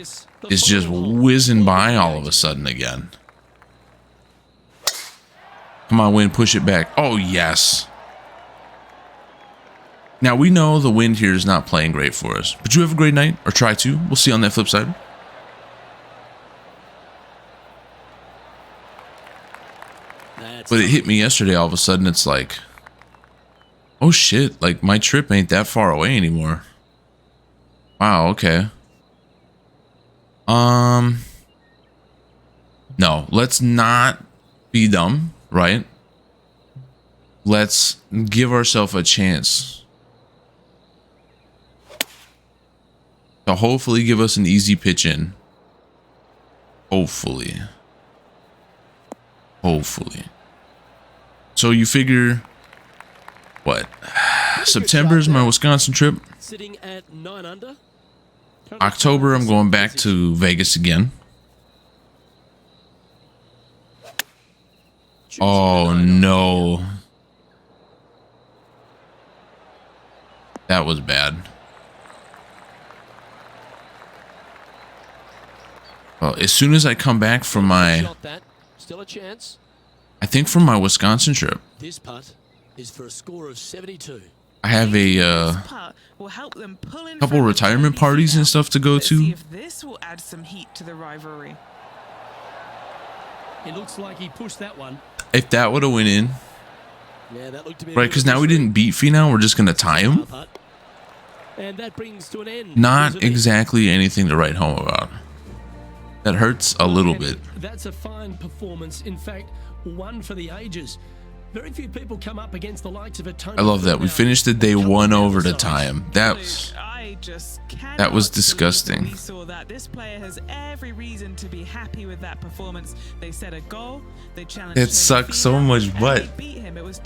is just whizzing by all of a sudden again. Come on, wind, push it back. Oh, yes. Now, we know the wind here is not playing great for us, but you have a great night, or try to. We'll see on that flip side. But it hit me yesterday. All of a sudden, it's like, oh shit, like my trip ain't that far away anymore. Wow, okay. No, let's not be dumb, right? Let's give ourselves a chance to hopefully give us an easy pitch in. Hopefully. So you figure, what? September is my Wisconsin trip. Sitting at 9 under. October, I'm going back to Vegas again. Oh no. That was bad. Well, as soon as I come back from my, Still a chance. I think from my Wisconsin trip, This putt is for a score of 72. I have a couple retirement parties and stuff to go to. See if this will add some heat to the rivalry. It looks like he pushed that one. If that would have went in, Yeah, that looked to be right? Because now we didn't beat Finau, we're just gonna tie him. And that brings to an end. Not exactly anything to write home about. That hurts a little bit. That's a fine performance. In fact, one for the ages. Very few people come up against the likes of a Tony. I love that we finished the day 1 over to tie him. That was disgusting. We saw that this player has every reason to be happy with that performance. They set a goal. They challenged. It sucked so much, but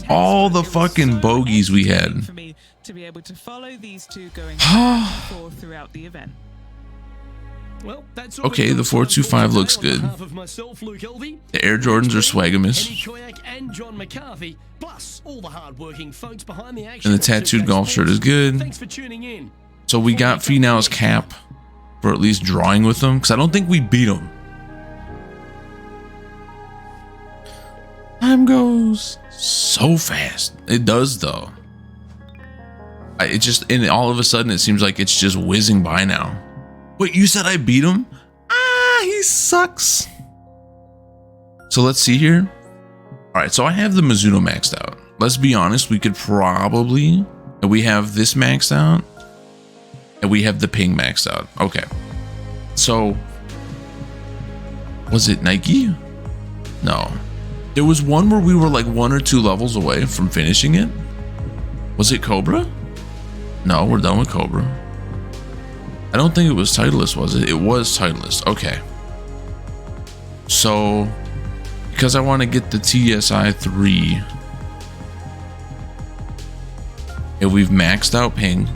all the fucking bogeys we had. For me to be able to follow these two going throughout the event. Well, that's okay, the 425 looks good. The Air Jordans are swagamus. And the tattooed golf shirt is good. Thanks for tuning in. So we got Finau's cap for at least drawing with them, because I don't think we beat him. Time goes so fast. It does though. It just, and all of a sudden it seems like it's just whizzing by now. Wait, you said I beat him? Ah, he sucks. So let's see here. All right, so I have the Mizuno maxed out. Let's be honest, we could probably, and we have this maxed out, and we have the Ping maxed out. Okay. So, was it Nike? No. There was one where we were like 1 or 2 levels away from finishing it. Was it Cobra? No, we're done with Cobra. I don't think it was Titleist, was it? It was Titleist. Okay. So, because I want to get the TSI 3, and we've maxed out Ping.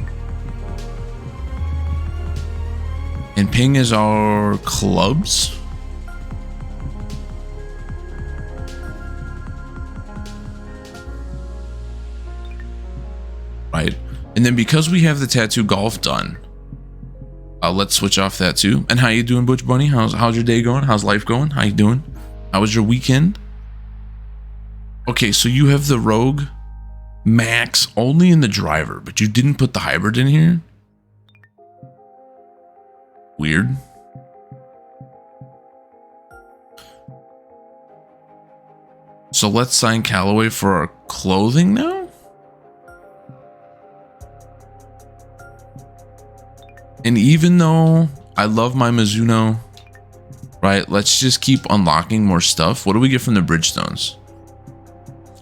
And Ping is our clubs. Right. And then because we have the tattoo golf done, let's switch off that too. And how you doing, Butch Bunny? How's your day going? How's life going? How you doing? How was your weekend? Okay, so you have the Rogue Max only in the driver, but you didn't put the hybrid in here. Weird. So let's sign Callaway for our clothing now. And even though I love my Mizuno, right? Let's just keep unlocking more stuff. What do we get from the Bridgestones?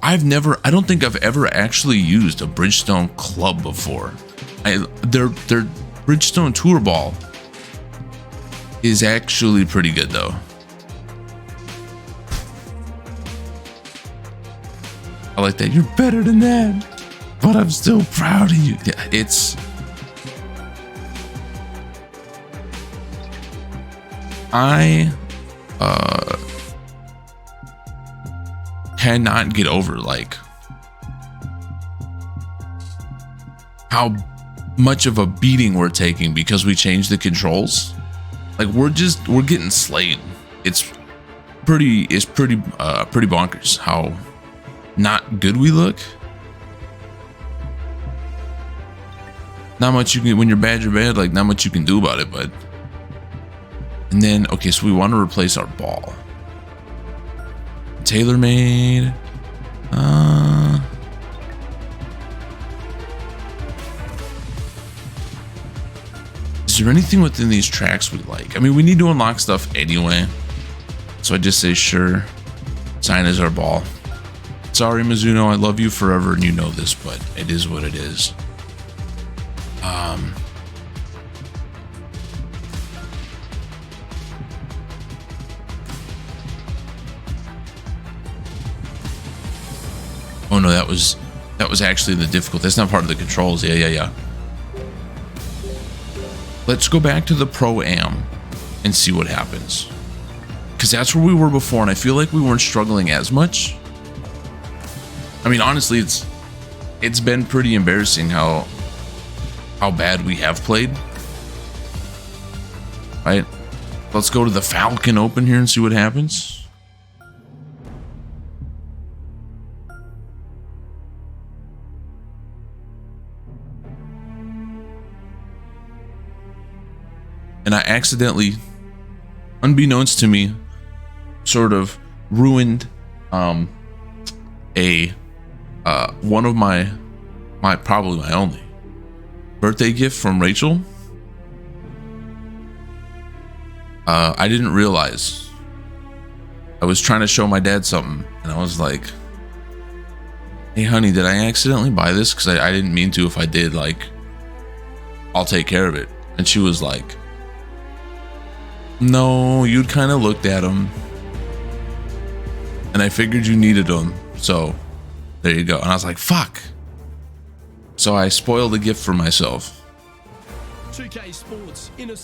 I don't think I've ever actually used a Bridgestone club before. Their Bridgestone Tour Ball is actually pretty good though. I like that. You're better than that, but I'm still proud of you. Yeah, it's... I cannot get over like how much of a beating we're taking because we changed the controls. Like we're getting slayed. It's pretty bonkers how not good we look. Not much you can, when you're bad, like not much you can do about it, but. And then, okay, so we want to replace our ball. TaylorMade. Is there anything within these tracks we like? I mean, we need to unlock stuff anyway. So I just say sure. Sign as our ball. Sorry, Mizuno, I love you forever and you know this, but it is what it is. Oh no, that was actually the difficult. That's not part of the controls. Yeah. Let's go back to the Pro-Am and see what happens. Because that's where we were before, and I feel like we weren't struggling as much. I mean, honestly, it's been pretty embarrassing how bad we have played. Right? Let's go to the Falcon Open here and see what happens. And I accidentally, unbeknownst to me, sort of ruined one of my probably my only birthday gift from Rachel. I didn't realize. I was trying to show my dad something, and I was like, "Hey, honey, did I accidentally buy this? Because I didn't mean to. If I did, like, I'll take care of it." And she was like, "No, you'd kind of looked at them, and I figured you needed them, so there you go." And I was like, "Fuck!" So I spoiled a gift for myself.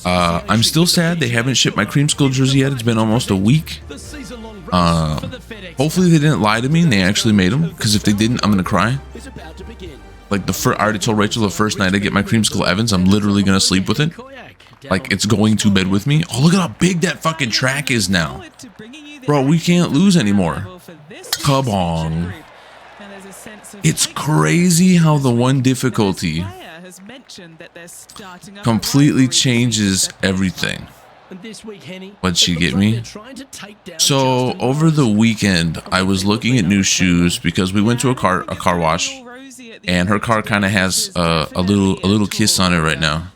I'm still sad they haven't shipped my Creamsicle jersey yet. It's been almost a week. Hopefully they didn't lie to me and they actually made them, because if they didn't, I'm gonna cry. Like I already told Rachel the first night I get my Creamsicle Evans, I'm literally gonna sleep with it. Like, it's going to bed with me. Oh, look at how big that fucking track is now. Bro, we can't lose anymore. Come on. It's crazy how the one difficulty completely changes everything. What'd she get me? So, over the weekend, I was looking at new shoes because we went to a car wash, and her car kind of has a little kiss on it right now.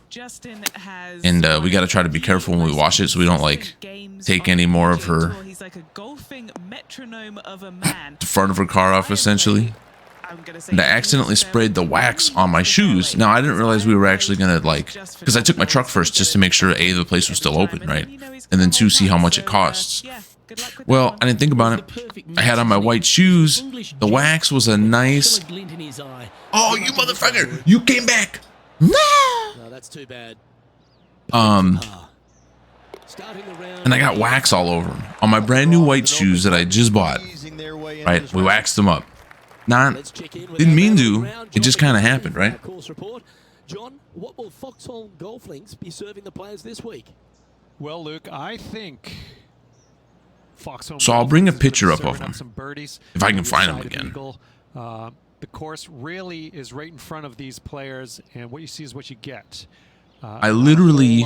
And we got to try to be careful when we wash it so we don't like take any more of her the front of her car off, essentially. And I accidentally sprayed the wax on my shoes. Now, I didn't realize we were actually gonna, like, because I took my truck first just to make sure A, the place was still open, right, and then 2, see how much it costs. Well, I didn't think about it. I had on my white shoes. The wax was a nice. Oh, you motherfucker! You came back. No, that's too bad. And I got wax all over them on my brand new white shoes that I just bought. Right, we waxed them up. Didn't mean to. It just kind of happened, right? John, what will Foxhole Golf Links be serving the players this week? Well, Luke, I think Foxhole. So I'll bring a picture up of them if I can find them again. The course really is right in front of these players, and what you see is what you get. I literally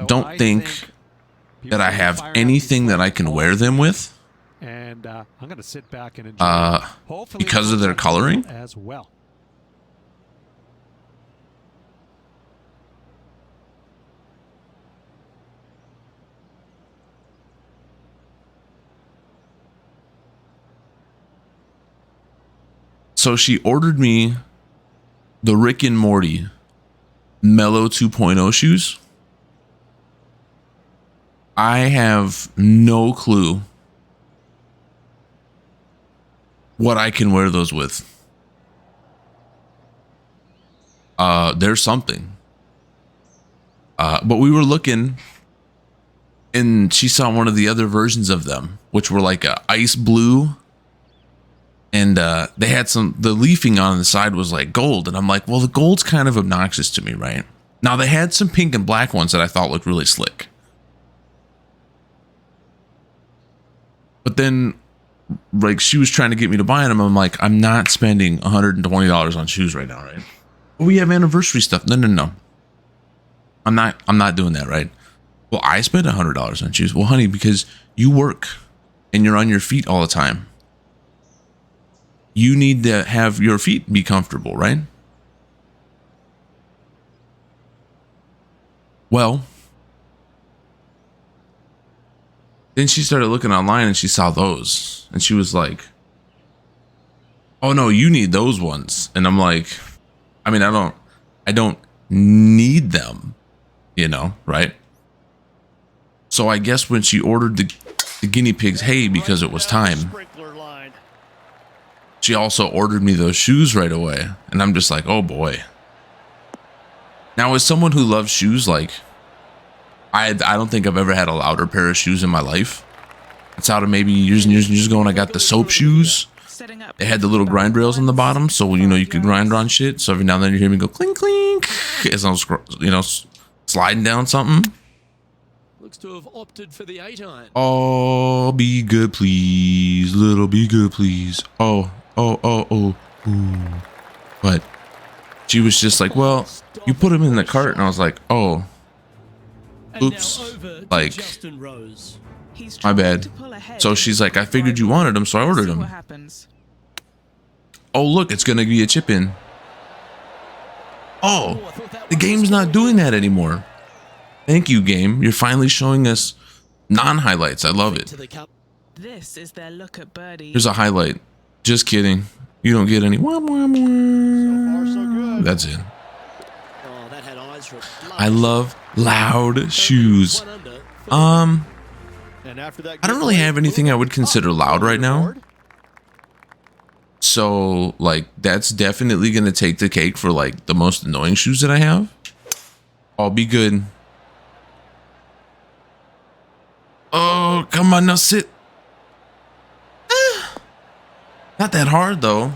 don't think that I have anything that I can wear them with. And I'm going to sit back and enjoy because of their coloring as well. So she ordered me the Rick and Morty Mellow 2.0 shoes. I have no clue what I can wear those with. There's something. But we were looking, and she saw one of the other versions of them, which were like a ice blue, and they had the leafing on the side was like gold, and I'm like, well, the gold's kind of obnoxious to me, right? Now they had some pink and black ones that I thought looked really slick. But then like she was trying to get me to buy them. I'm like, I'm not spending $120 on shoes right now, right? We have anniversary stuff. No. I'm not doing that, right? Well, I spent $100 on shoes. Well, honey, because you work and you're on your feet all the time. You need to have your feet be comfortable, right? Well, then she started looking online and she saw those and she was like, oh no, you need those ones. And I'm like, I mean, I don't need them, you know, right? So I guess when she ordered the guinea pig's hay because it was time, she also ordered me those shoes right away. And I'm just like, oh boy. Now, as someone who loves shoes, like, I don't think I've ever had a louder pair of shoes in my life. It's out of maybe years and years and years ago when I got the soap shoes. They had the little grind rails on the bottom, so, you know, you could grind on shit. So every now and then you hear me go clink, clink, as I'm, you know, sliding down something. Looks to have opted for the 8-iron. Oh, be good, please. Little be good, please. Oh. Ooh. But she was just like, well, you put them in the cart. And I was like, oh, oops. Like, my bad. So she's like, I figured you wanted them, so I ordered them. Oh, look, it's going to be a chip in. Oh, the game's not doing that anymore. Thank you, game. You're finally showing us non-highlights. I love it. This is their look at birdie. Here's a highlight. Just kidding. You don't get any. So far, so good. That's it. Oh, that had eyes for I love loud shoes. And after that, I don't really have anything I would consider loud right now. So, like, that's definitely going to take the cake for, like, the most annoying shoes that I have. I'll be good. Oh, come on, now sit. Not that hard, though.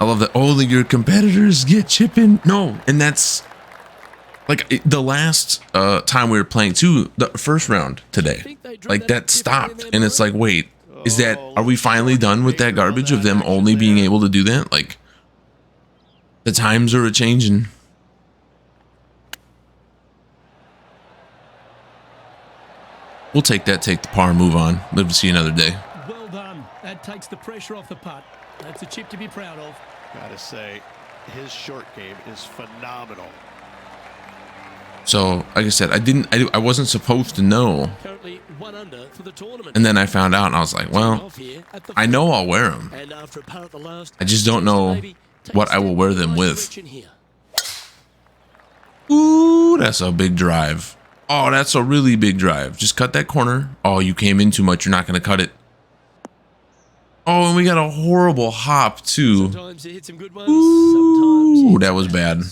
I love that only your competitors get chipping. No, and that's like the last time we were playing too, the first round today. Like that stopped, and it's like, wait, is that, are we finally done with that garbage of them only being able to do that? Like, the times are a-changing. We'll take that, take the par, move on. Live to see another day. Well done. That takes the pressure off the putt. That's a chip to be proud of. Gotta say, his short game is phenomenal. So, like I said, I wasn't supposed to know. currently 1 under for the tournament. And then I found out and I was like, well, I know I'll wear them. And after a putt at the last, I just don't know what I will wear them with. Ooh, that's a big drive. Oh, that's a really big drive. Just cut that corner. Oh, you came in too much. You're not going to cut it. Oh, and we got a horrible hop, too. Sometimes it hits some good ones. Ooh, that was bad.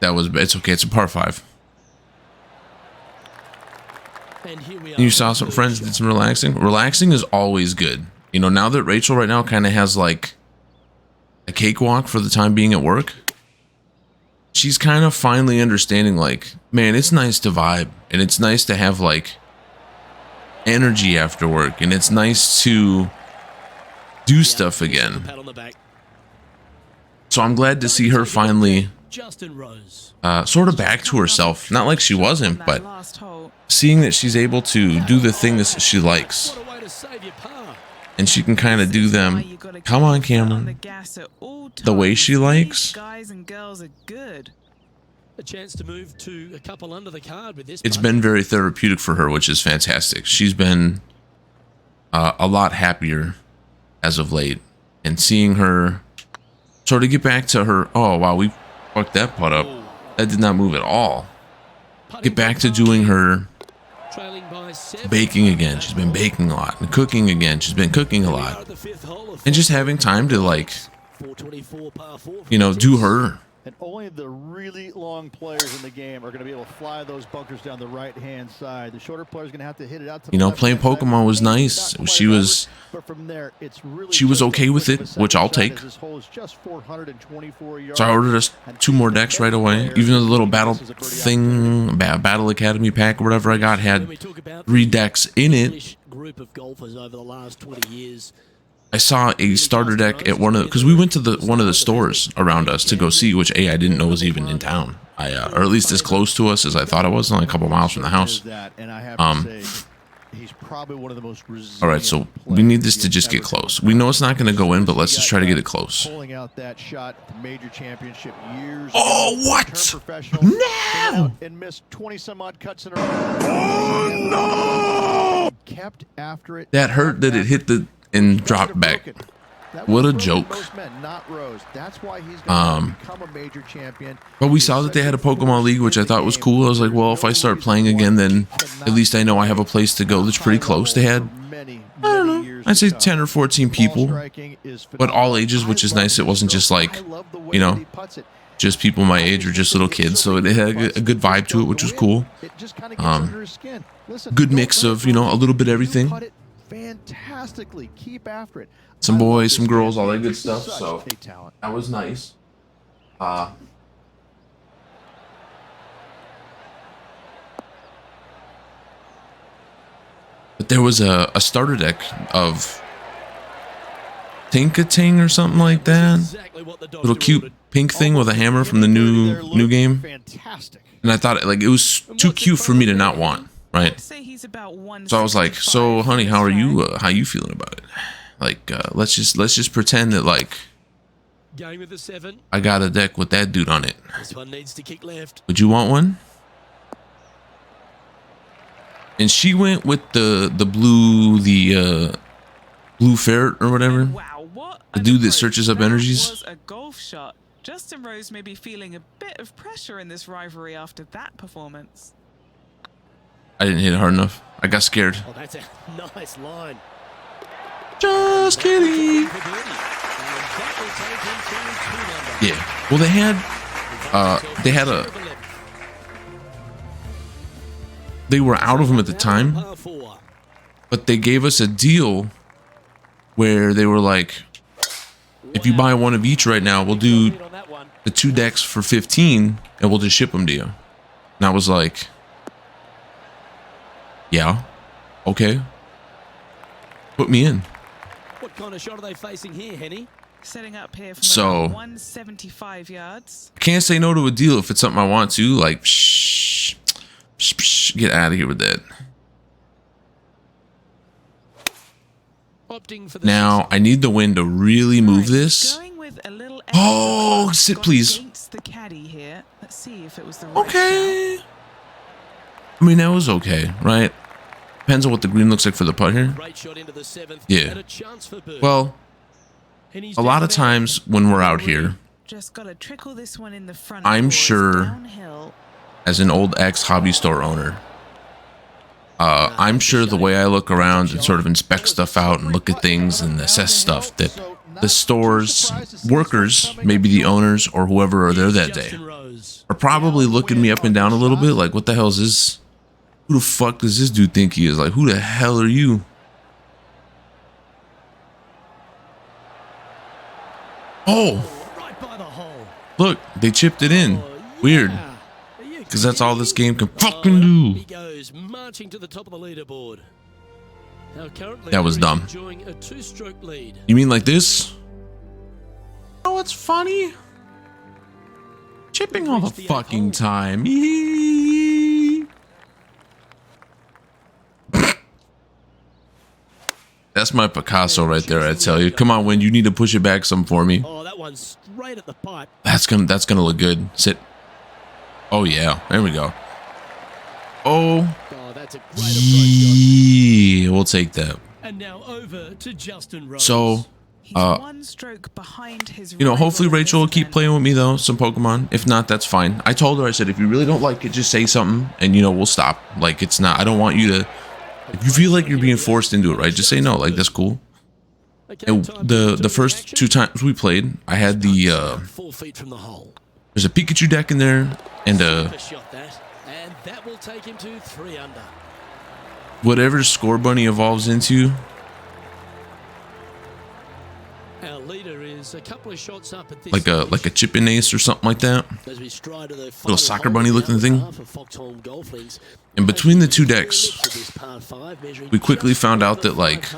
That was bad. It's okay. It's a par 5. And here we are. You saw some friends did some relaxing. Relaxing is always good. You know, now that Rachel right now kind of has like a cakewalk for the time being at work, she's kind of finally understanding, like, man, it's nice to vibe and it's nice to have like energy after work and it's nice to do stuff again. So I'm glad to see her finally sort of back to herself. Not like she wasn't, but seeing that she's able to do the things she likes. And she can kind of do them, come on, Cameron, the way she likes. Guys and girls are good. A chance to move to a couple under the card with this. It's been very therapeutic for her, which is fantastic. She's been a lot happier as of late. And seeing her sort of get back to her, oh, wow, we fucked that putt up. That did not move at all. Get back to doing her baking again. She's been baking a lot. And cooking again. She's been cooking a lot. And just having time to, like, you know, do her And only the really long players in the game are going to be able to fly those bunkers down the right-hand side. The shorter players are going to have to hit it out to You know, playing Pokemon was nice. She was okay with it, which I'll take. So I ordered us 2 more decks right away. Even though the little battle thing, Battle Academy pack or whatever I got had 3 decks in it. Group of golfers over the last 20 years. I saw a starter deck at one of because we went to one of the stores around us to go see, which I didn't know was even in town. Or at least as close to us as I thought it was, only a couple miles from the house. All right, so we need this to just get close. We know it's not going to go in, but let's just try to get it close. Oh, what? No! Oh, no! That hurt that it hit the and dropped back. What a joke. But we saw that they had a Pokemon League, which I thought was cool. I was like, well, if I start playing again, then at least I know I have a place to go that's pretty close. They had, I don't know, I'd say 10 or 14 people, but all ages, which is nice. It wasn't just like, you know, just people my age or just little kids. So it had a good vibe to it, which was cool. Good mix of, you know, a little bit of everything. Fantastically, keep after it. Some boys, some girls, all that good stuff. So that was nice. But there was a starter deck of Tinkating or something like that. Little cute pink thing with a hammer from the new game. And I thought it was too cute for me to not want. Right. So I was like, so honey, how are you? How you feeling about it? Like, let's just pretend that like I got a deck with that dude on it. This one needs to kick left. Would you want one? And she went with the blue ferret or whatever. Wow, what the dude that searches up energies. Was a golf shot. Justin Rose may be feeling a bit of pressure in this rivalry after that performance. I didn't hit it hard enough. I got scared. Oh, that's a nice line. Just kidding. Yeah. Well, they were out of them at the time, but they gave us a deal where they were like, if you buy one of each right now, we'll do the 2 decks for 15 and we'll just ship them to you. And I was like, yeah, okay. Put me in. What kind of shot are they facing here, Henny? Setting up here from 175 yards. I can't say no to a deal if it's something I want to. Like, get out of here with that. Now I need the wind to really move this. Oh, sit please. Let's see if it was the okay. I mean, that was okay, right? Depends on what the green looks like for the putt here. Yeah. Well, a lot of times when we're out here, I'm sure, as an old ex-hobby store owner, I'm sure the way I look around and sort of inspect stuff out and look at things and assess stuff, that the store's workers, maybe the owners or whoever are there that day, are probably looking me up and down a little bit like, what the hell is this? Who the fuck does this dude think he is? Like, who the hell are you? Oh! Look, they chipped it in. Weird. Because that's all this game can fucking do. He goes marching to the top of the leaderboard. Now currently that was dumb. Enjoying a 2-stroke lead. You mean like this? Oh, it's funny. Chipping all the fucking time. That's my Picasso right there, I tell you. Come on, Win, you need to push it back some for me. Oh, that one's straight at the pipe. That's gonna look good. Sit. Oh yeah, there we go. Oh, that's a great yeah, we'll take that. And now over to Justin Rose. So, one stroke behind his you know, hopefully Rachel will keep playing with me though, some Pokemon. If not, that's fine. I told her, I said, if you really don't like it, just say something, and you know, we'll stop. Like, it's not. I don't want you to. If you feel like you're being forced into it, right? Just say no. Like, that's cool. And the first 2 times we played, I had the There's a Pikachu deck in there, and that will take him to 3 under. Whatever Score Bunny evolves into. Our leader is a couple of shots up at this like a chip and ace or something like that. As we stride to the Little soccer bunny looking thing. And between the two decks, we quickly found out that like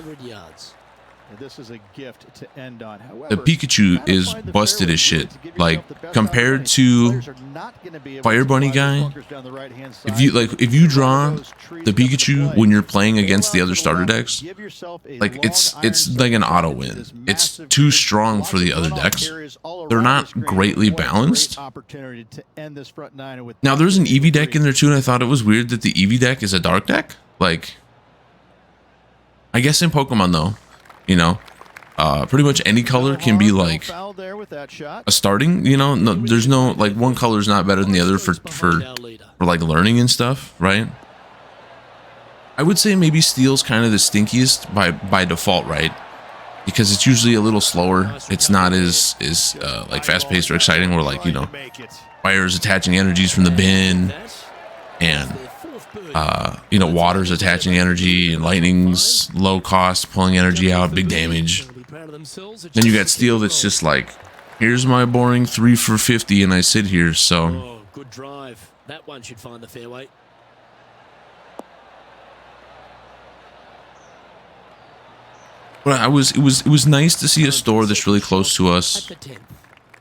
this is a gift to end on. the Pikachu is busted as shit. Like compared to Fire Bunny guy, if you draw the Pikachu when you're playing against the other starter decks, like it's like an auto win. It's too strong for the other decks. They're not greatly balanced. Now there's an Eevee deck in there too, and I thought it was weird that the Eevee deck is a dark deck. Like, I guess in Pokemon though, you know, pretty much any color can be like a starting, you know, no, there's no, like one color is not better than the other for like learning and stuff, right? I would say maybe Steel's kind of the stinkiest by default, right? Because it's usually a little slower. It's not as like fast-paced or exciting, where like, you know, Fire is attaching energies from the bin, and you know, Water's attaching energy, and Lightning's low cost, pulling energy out, big damage. Then you got Steel that's just like, here's my boring 3 for 50 and I sit here, so. Oh, good drive. That one should find the fairway. But it was nice to see a store that's really close to us.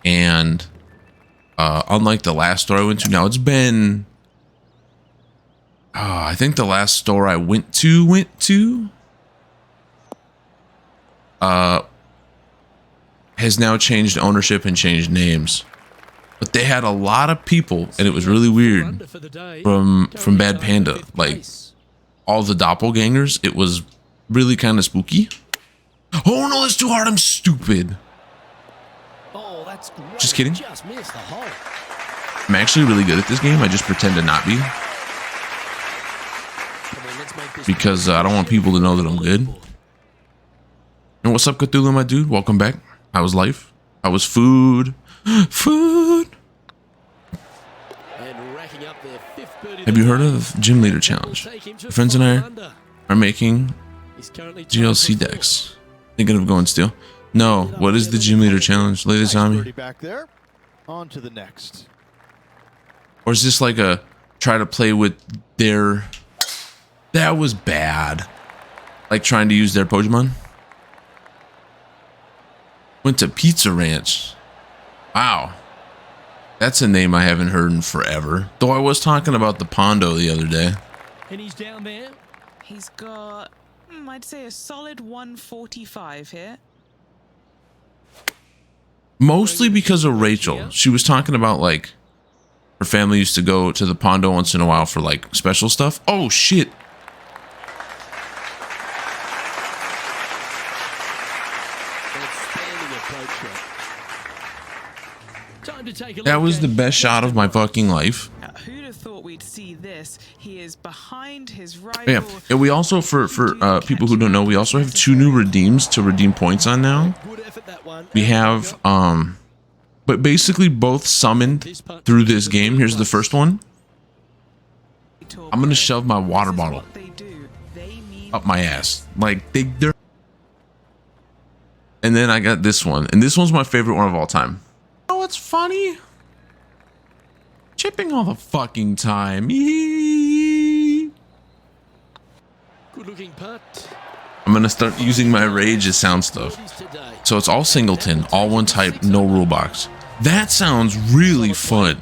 And unlike the last store I went to, now it's been I think the last store I went to has now changed ownership and changed names. But they had a lot of people, and it was really weird from Bad Panda. Like all the doppelgangers, it was really kind of spooky. Oh no, that's too hard. I'm stupid. Oh, that's just kidding. Just missed the hole. I'm actually really good at this game. I just pretend to not be. Because I don't want people to know that I'm good. And what's up, Cthulhu, my dude? Welcome back. How was life? How was food? Food! Have you heard of Gym Leader Challenge? My friends and I are making GLC decks. Thinking of going Steel. No, what is the Gym Leader Challenge? Lay this on me. On to the next. Or is this like a try to play with their... That was bad. Like trying to use their Pokemon. Went to Pizza Ranch. Wow. That's a name I haven't heard in forever. Though I was talking about the Pondo the other day. And he's down there. He's got, I'd say a solid 145 here. Mostly because of Rachel. She was talking about like her family used to go to the Pondo once in a while for like special stuff. Oh shit. That was the best shot of my fucking life. Who'd have thought we'd see this? He is behind his rival. Yeah, and we also, for people who don't know, we also have 2 new redeems to redeem points on now. We have, but basically both summoned through this game. Here's the first one. I'm gonna shove my water bottle up my ass, like they're. And then I got this one, and this one's my favorite one of all time. Oh, it's funny. Chipping all the fucking time. Good looking putt. I'm gonna start using my rage as sound stuff. So it's all singleton, all one type, no rule box. That sounds really fun.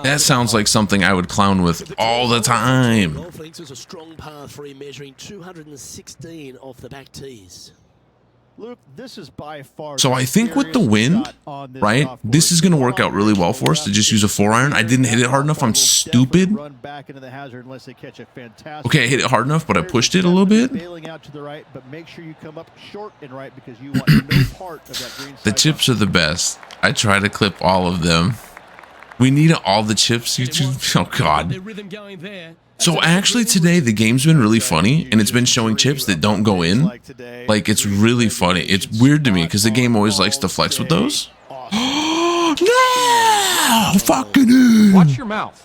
That sounds like something I would clown with all the time. Golf links was a strong par 3 measuring 216 off the back tees. Luke, this is by far. So I think with the wind, right, this is going to work out really well for us to just use a 4-iron. I didn't hit it hard enough. I'm stupid. Okay, I hit it hard enough, but I pushed it a little bit. The chips are the best. I try to clip all of them. We need all the chips, YouTube. Oh, God. So actually today, the game's been really funny, and it's been showing chips that don't go in. Like, it's really funny. It's weird to me, because the game always likes to flex with those. Yeah! Fucking Watch your mouth.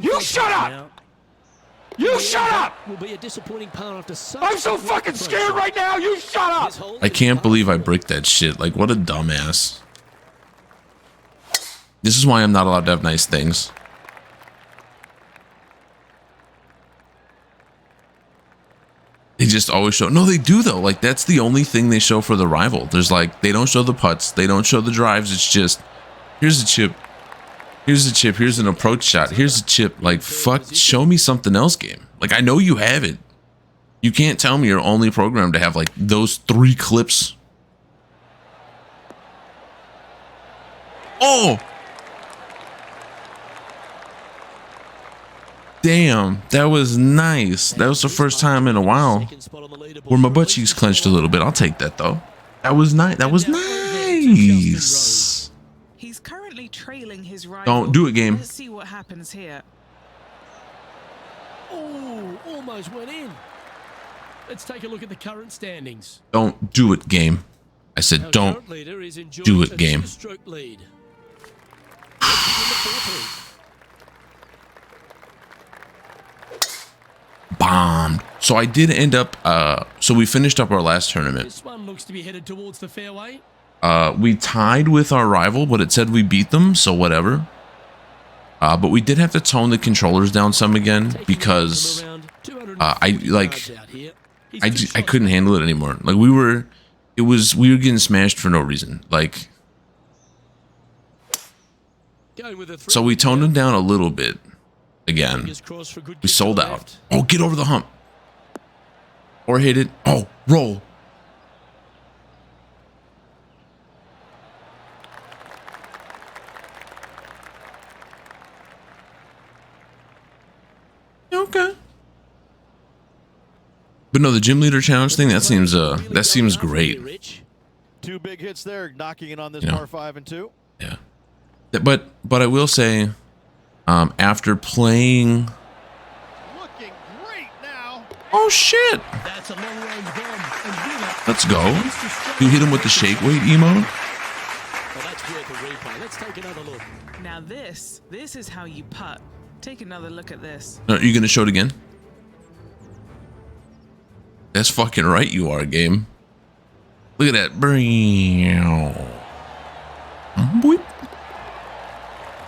You shut up! You shut up! Will be a disappointing part after such I'm so fucking scared right now. You shut up! I can't believe I bricked that shit. Like, what a dumbass. This is why I'm not allowed to have nice things. They just always show. No, they do though. Like, that's the only thing they show for the rival. There's like, they don't show the putts. They don't show the drives. It's just, here's a chip. Here's a chip. Here's an approach shot. Here's a chip. Like, fuck, show me something else, game. Like, I know you have it. You can't tell me you're only programmed to have like those 3 clips. Oh! Damn, that was nice. That was the first time in a while where my butt cheeks clenched a little bit. I'll take that though. That was nice. That was nice. He's currently trailing his rival. Don't do it, game. Let's see what happens here. Oh, almost went in. Let's take a look at the current standings. Don't do it, game. I said don't do it, game. Bombed. So I did end up, so we finished up our last tournament. This one looks to be headed towards the fairway. We tied with our rival, but it said we beat them, so whatever. But we did have to tone the controllers down some again because I couldn't handle it anymore. Like we were getting smashed for no reason. Like, so we toned them down a little bit again. We sold out. Oh, get over the hump. Or hit it. Oh, roll. Okay. But no, the gym leader challenge thing, that seems great. 2 big hits there, knocking it on this par 5 and 2. Yeah. But I will say, after playing, looking great now. Oh shit. That's a long-range bomb. Let's go. You hit him with the shake weight emote. Well, that's worth a replay. Let's take another look. Now this is how you putt. Take another look at this. Are you gonna show it again? That's fucking right, you are, game. Look at that.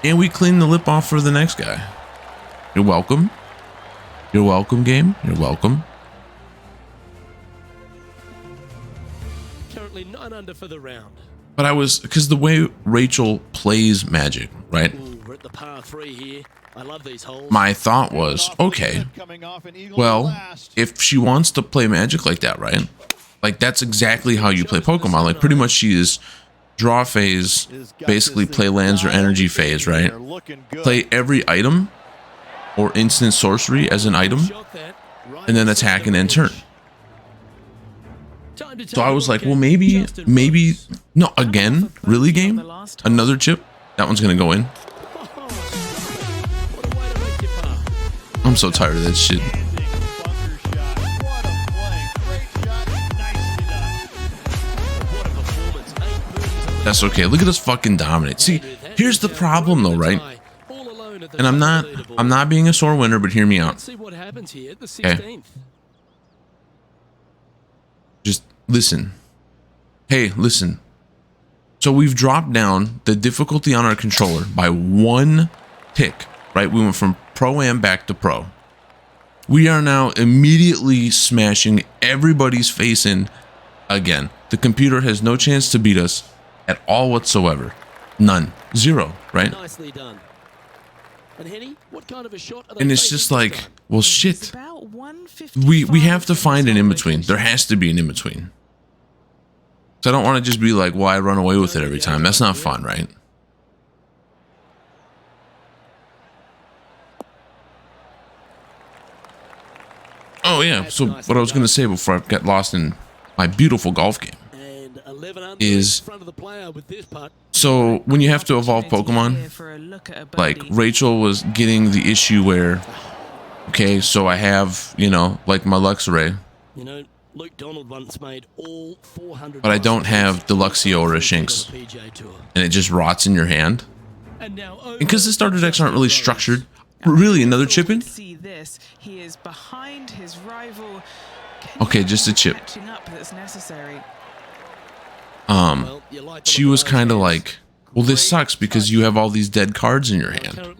And we clean the lip off for the next guy. You're welcome. You're welcome, game. You're welcome. Currently 9 under for the round. But because the way Rachel plays Magic, right? Ooh, we're at the par 3 here. I love these holes. My thought was, okay, well, if she wants to play Magic like that, right? Like, that's exactly how you play Pokemon. Like, pretty much she is draw phase, basically play lands or energy phase, right? Play every item or instant sorcery as an item, and then attack and then turn. So I was like, well, maybe, no, again, really, game? Another chip? That one's gonna go in. I'm so tired of that shit. That's okay. Look at us fucking dominate. See, here's the problem though, right? And I'm not being a sore winner, but hear me out. Okay. Just listen. Hey, listen. So we've dropped down the difficulty on our controller by 1 tick, right? We went from Pro-Am back to Pro. We are now immediately smashing everybody's face in again. The computer has no chance to beat us at all whatsoever. None. 0, right? Nicely done. And Henny, what kind of a shot are they? And it's just like, well, shit. It's about 155. We have to find an in-between. There has to be an in-between. So I don't want to just be like, well, I run away with it every time. That's not fun, right? Oh, yeah. So what I was going to say before I got lost in my beautiful golf game is, so when you have to evolve Pokemon, like Rachel was getting the issue where, okay, so I have, you know, like my Luxray, Luke Donald once made all 400. But I don't have Deluxio or a Shinx, and it just rots in your hand. And because the starter decks aren't really structured, really another chip in? See this, he is behind his rival. Okay, just a chip. Up that's necessary. She was kind of like, well, this sucks because you have all these dead cards in your hand.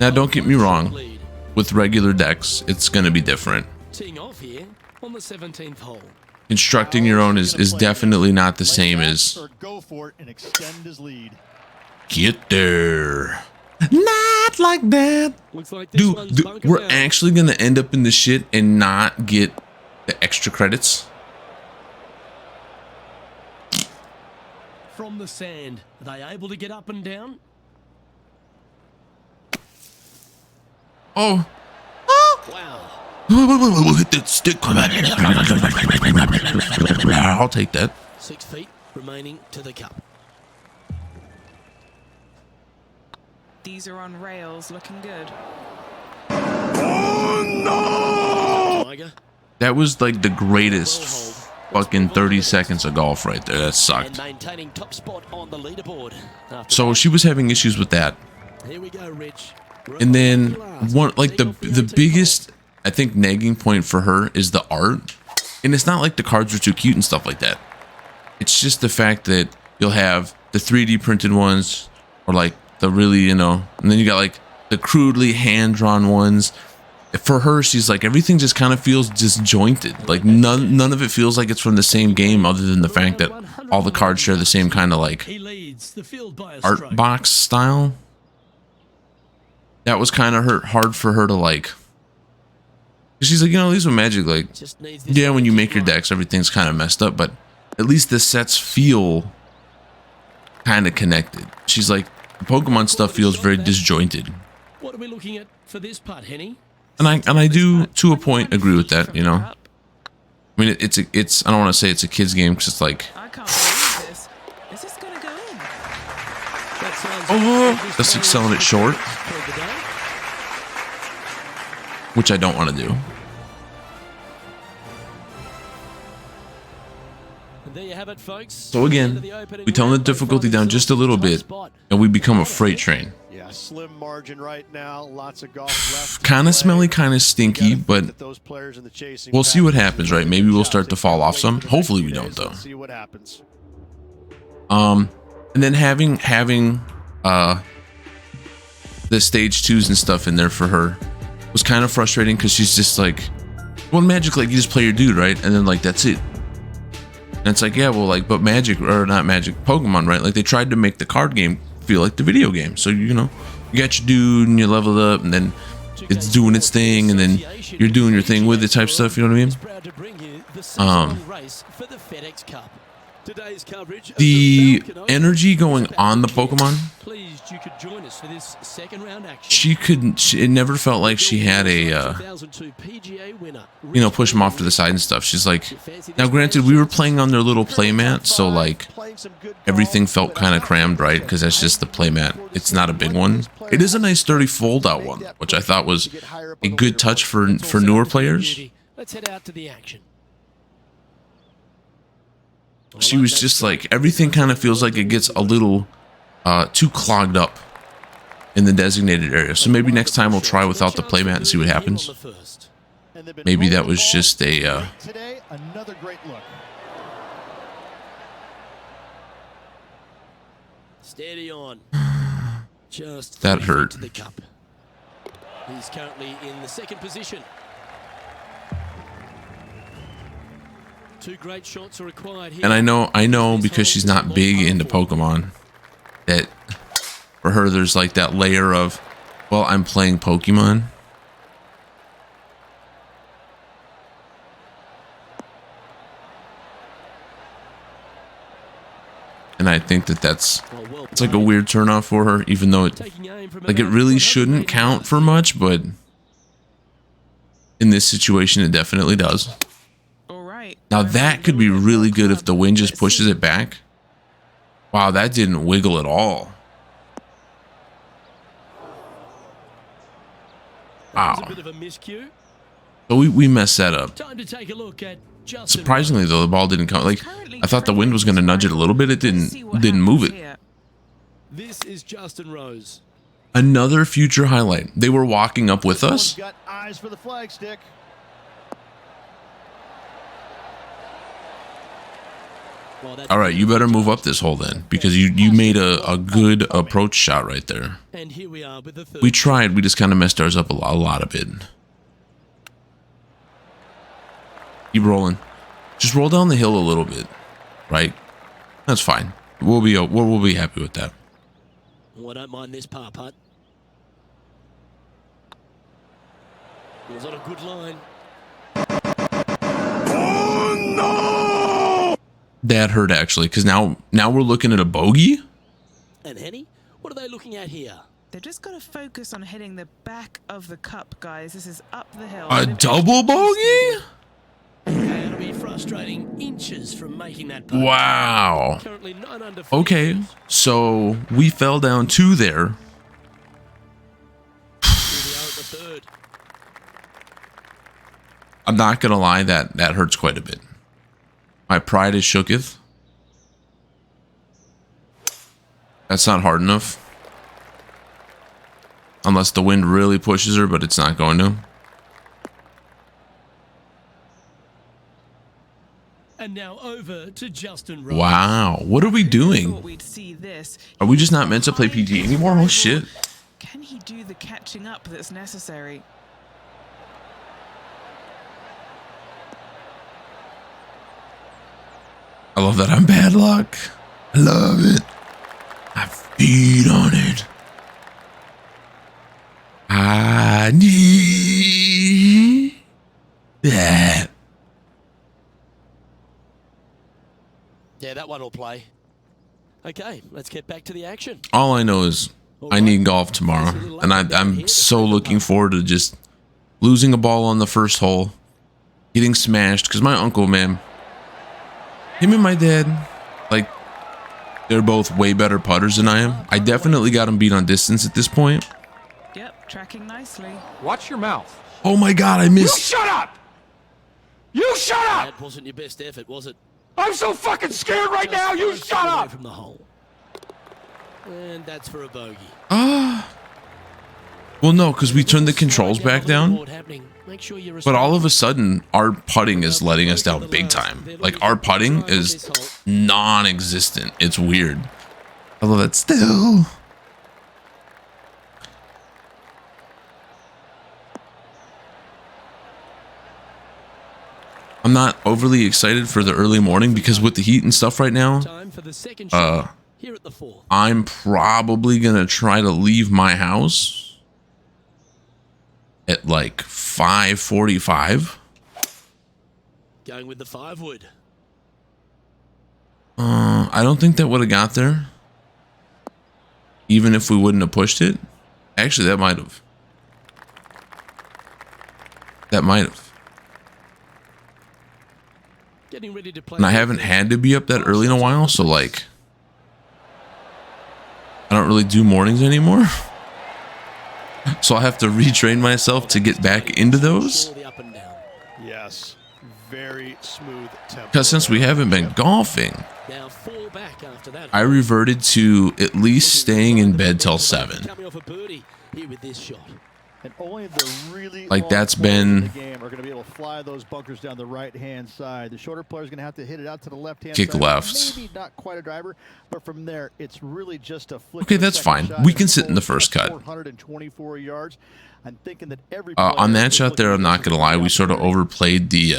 Now, don't get me wrong. With regular decks, it's going to be different. On the 17th hole. Constructing your own is definitely not the same as get there. Not like that. Dude, we're actually going to end up in the shit and not get the extra credits. From the sand, are they able to get up and down? Oh. Wow. Hit that stick. I'll take that. 6 feet remaining to the cup. These are on rails, looking good. Oh no! That was like the greatest fucking 30 seconds of golf right there. That sucked. Maintaining top spot on the leaderboard. So she was having issues with that. Here we go, Rich. And then one, like the biggest, I think, nagging point for her is the art. And it's not like the cards are too cute and stuff like that. It's just the fact that you'll have the 3D printed ones, or like the really, you know, and then you got like the crudely hand-drawn ones. For her, she's like, everything just kind of feels disjointed. Like none of it feels like it's from the same game, other than the fact that all the cards share the same kind of like art box style. That was kind of hard for her to like. She's like, you know, at least with Magic, like, yeah, when you make your decks, everything's kind of messed up, but at least the sets feel kind of connected. She's like, the Pokemon stuff feels very disjointed. What are we looking at for this part, Henny? And I do, to a point, agree with that, you know. I mean, it's I don't want to say it's a kid's game, because it's like, I can't believe this. Is this gonna go in? oh, let's selling it short, which I don't want to do. And there you have it, folks. So again, we tone the difficulty down just a little bit, and we become a freight train. Yeah, slim margin right now. Lots of golf left. Kind of smelly, kind of stinky, but we'll see what happens, right? Maybe we'll start to fall off some. Hopefully we don't, though. See what happens. And then having the stage 2s and stuff in there for her was kind of frustrating, because she's just like, well, Magic, like, you just play your dude, right? And then, like, that's it. And it's like, yeah, well, like, but Magic, or not Magic, Pokemon, right? Like, they tried to make the card game feel like the video game. So, you know, you got your dude and you leveled up, and then it's doing its thing, and then you're doing your thing with it type stuff, you know what I mean? The energy going on the Pokemon, it never felt like she had a, you know, push them off to the side and stuff. She's like, now granted, we were playing on their little playmat, so like everything felt kind of crammed, right? Because that's just the playmat. It's not a big one. It is a nice sturdy fold out one, which I thought was a good touch for newer players. Let's head out to the action. She was just like, everything kind of feels like it gets a little too clogged up in the designated area. So maybe next time we'll try without the playmat and see what happens. Maybe that was just a Today, another great look. Steady on. Just that hurt. to the cup. He's currently in the second position. 2 great shots are required here. And I know because she's not big into Pokemon, that for her there's like that layer of, well, I'm playing Pokemon. And I think that's it's like a weird turnoff for her, even though it really shouldn't count for much, but in this situation it definitely does. Now that could be really good if the wind just pushes it back. Wow, that didn't wiggle at all. Wow. So we messed that up. Time to take a look at Surprisingly, though, the ball didn't come. Like, I thought the wind was going to nudge it a little bit. It didn't move it. This is Justin Rose. Another future highlight. They were walking up with us. Got eyes for the flag stick. All right, you better move up this hole then, because you made a good approach shot right there. And here we are with the third. We tried. We just kind of messed ours up a lot of it. Keep rolling. Just roll down the hill a little bit, right? That's fine. We'll be happy with that. Well, I don't mind this par putt. Was on a good line. Oh no! That hurt actually, because now we're looking at a bogey. And Henny, what are they looking at here? They've just got to focus on hitting the back of the cup, guys. This is up the hill. A double bogey? Okay, it'll be frustrating inches from making that putt. Wow. Currently 9 under. Okay, so we fell down 2 there. I'm not gonna lie, that hurts quite a bit. My pride is shooketh. That's not hard enough. Unless the wind really pushes her, but it's not going to. And now over to Justin Rose. Wow, what are we doing? Are we just not meant to play PGA anymore? Oh shit. Can he do the catching up that's necessary? I love that I'm bad luck. I love it. I feed on it. I need that. Yeah, that one will play. Okay, let's get back to the action. All I know is I need golf tomorrow, and I'm so looking forward to just losing a ball on the first hole, getting smashed, because my uncle, man, him and my dad, like, they're both way better putters than I am. I definitely got him beat on distance at this point. Yep, tracking nicely. Watch your mouth. Oh my god, I missed. You shut up! You shut up! That wasn't your best effort, was it? I'm so fucking scared right now. You shut up! From the hole. And that's for a bogey. Well, no, because we turned the controls back down. But all of a sudden, our putting is letting us down big time. Like, our putting is non-existent. It's weird. I love that still. I'm not overly excited for the early morning because with the heat and stuff right now, I'm probably going to try to leave my house at like 5:45. Going with the 5-wood. I don't think that would have got there. Even if we wouldn't have pushed it. Actually, that might have. That might have. Getting ready to play. And I haven't had to be up that early in a while, so like I don't really do mornings anymore. So I'll have to retrain myself to get back into those. Yes, very smooth tempo. Because since we haven't been golfing, Now fall back after that. I reverted to at least staying in bed till 7. Coming off a birdie here with this shot. And only the really Like, that's long players in been the game are going to be able to fly those bunkers down the right-hand side. The shorter player's going to have to hit it out to the left-hand kick side. left. Maybe not quite a driver, but from there, it's really just a flick. Okay, that's fine. We can sit in the first cut. 424 yards. I'm thinking that every On that shot there, I'm not gonna lie, we sort of overplayed the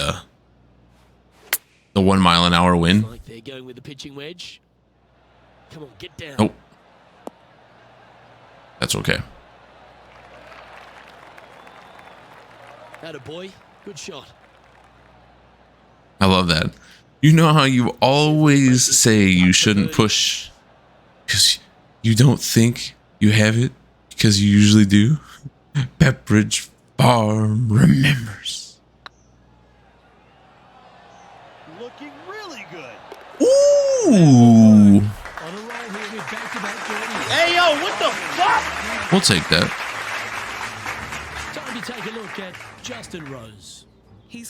1 mile an hour wind. Like they're going with the pitching wedge. Come on, get down. Oh, that's okay. Atta boy, good shot. I love that. You know how you always say you shouldn't push because you don't think you have it, because you usually do? Pepperidge Farm remembers. Looking really good. Ooh. Hey, yo, what the fuck? We'll take that. Time to take a look at Justin Rose.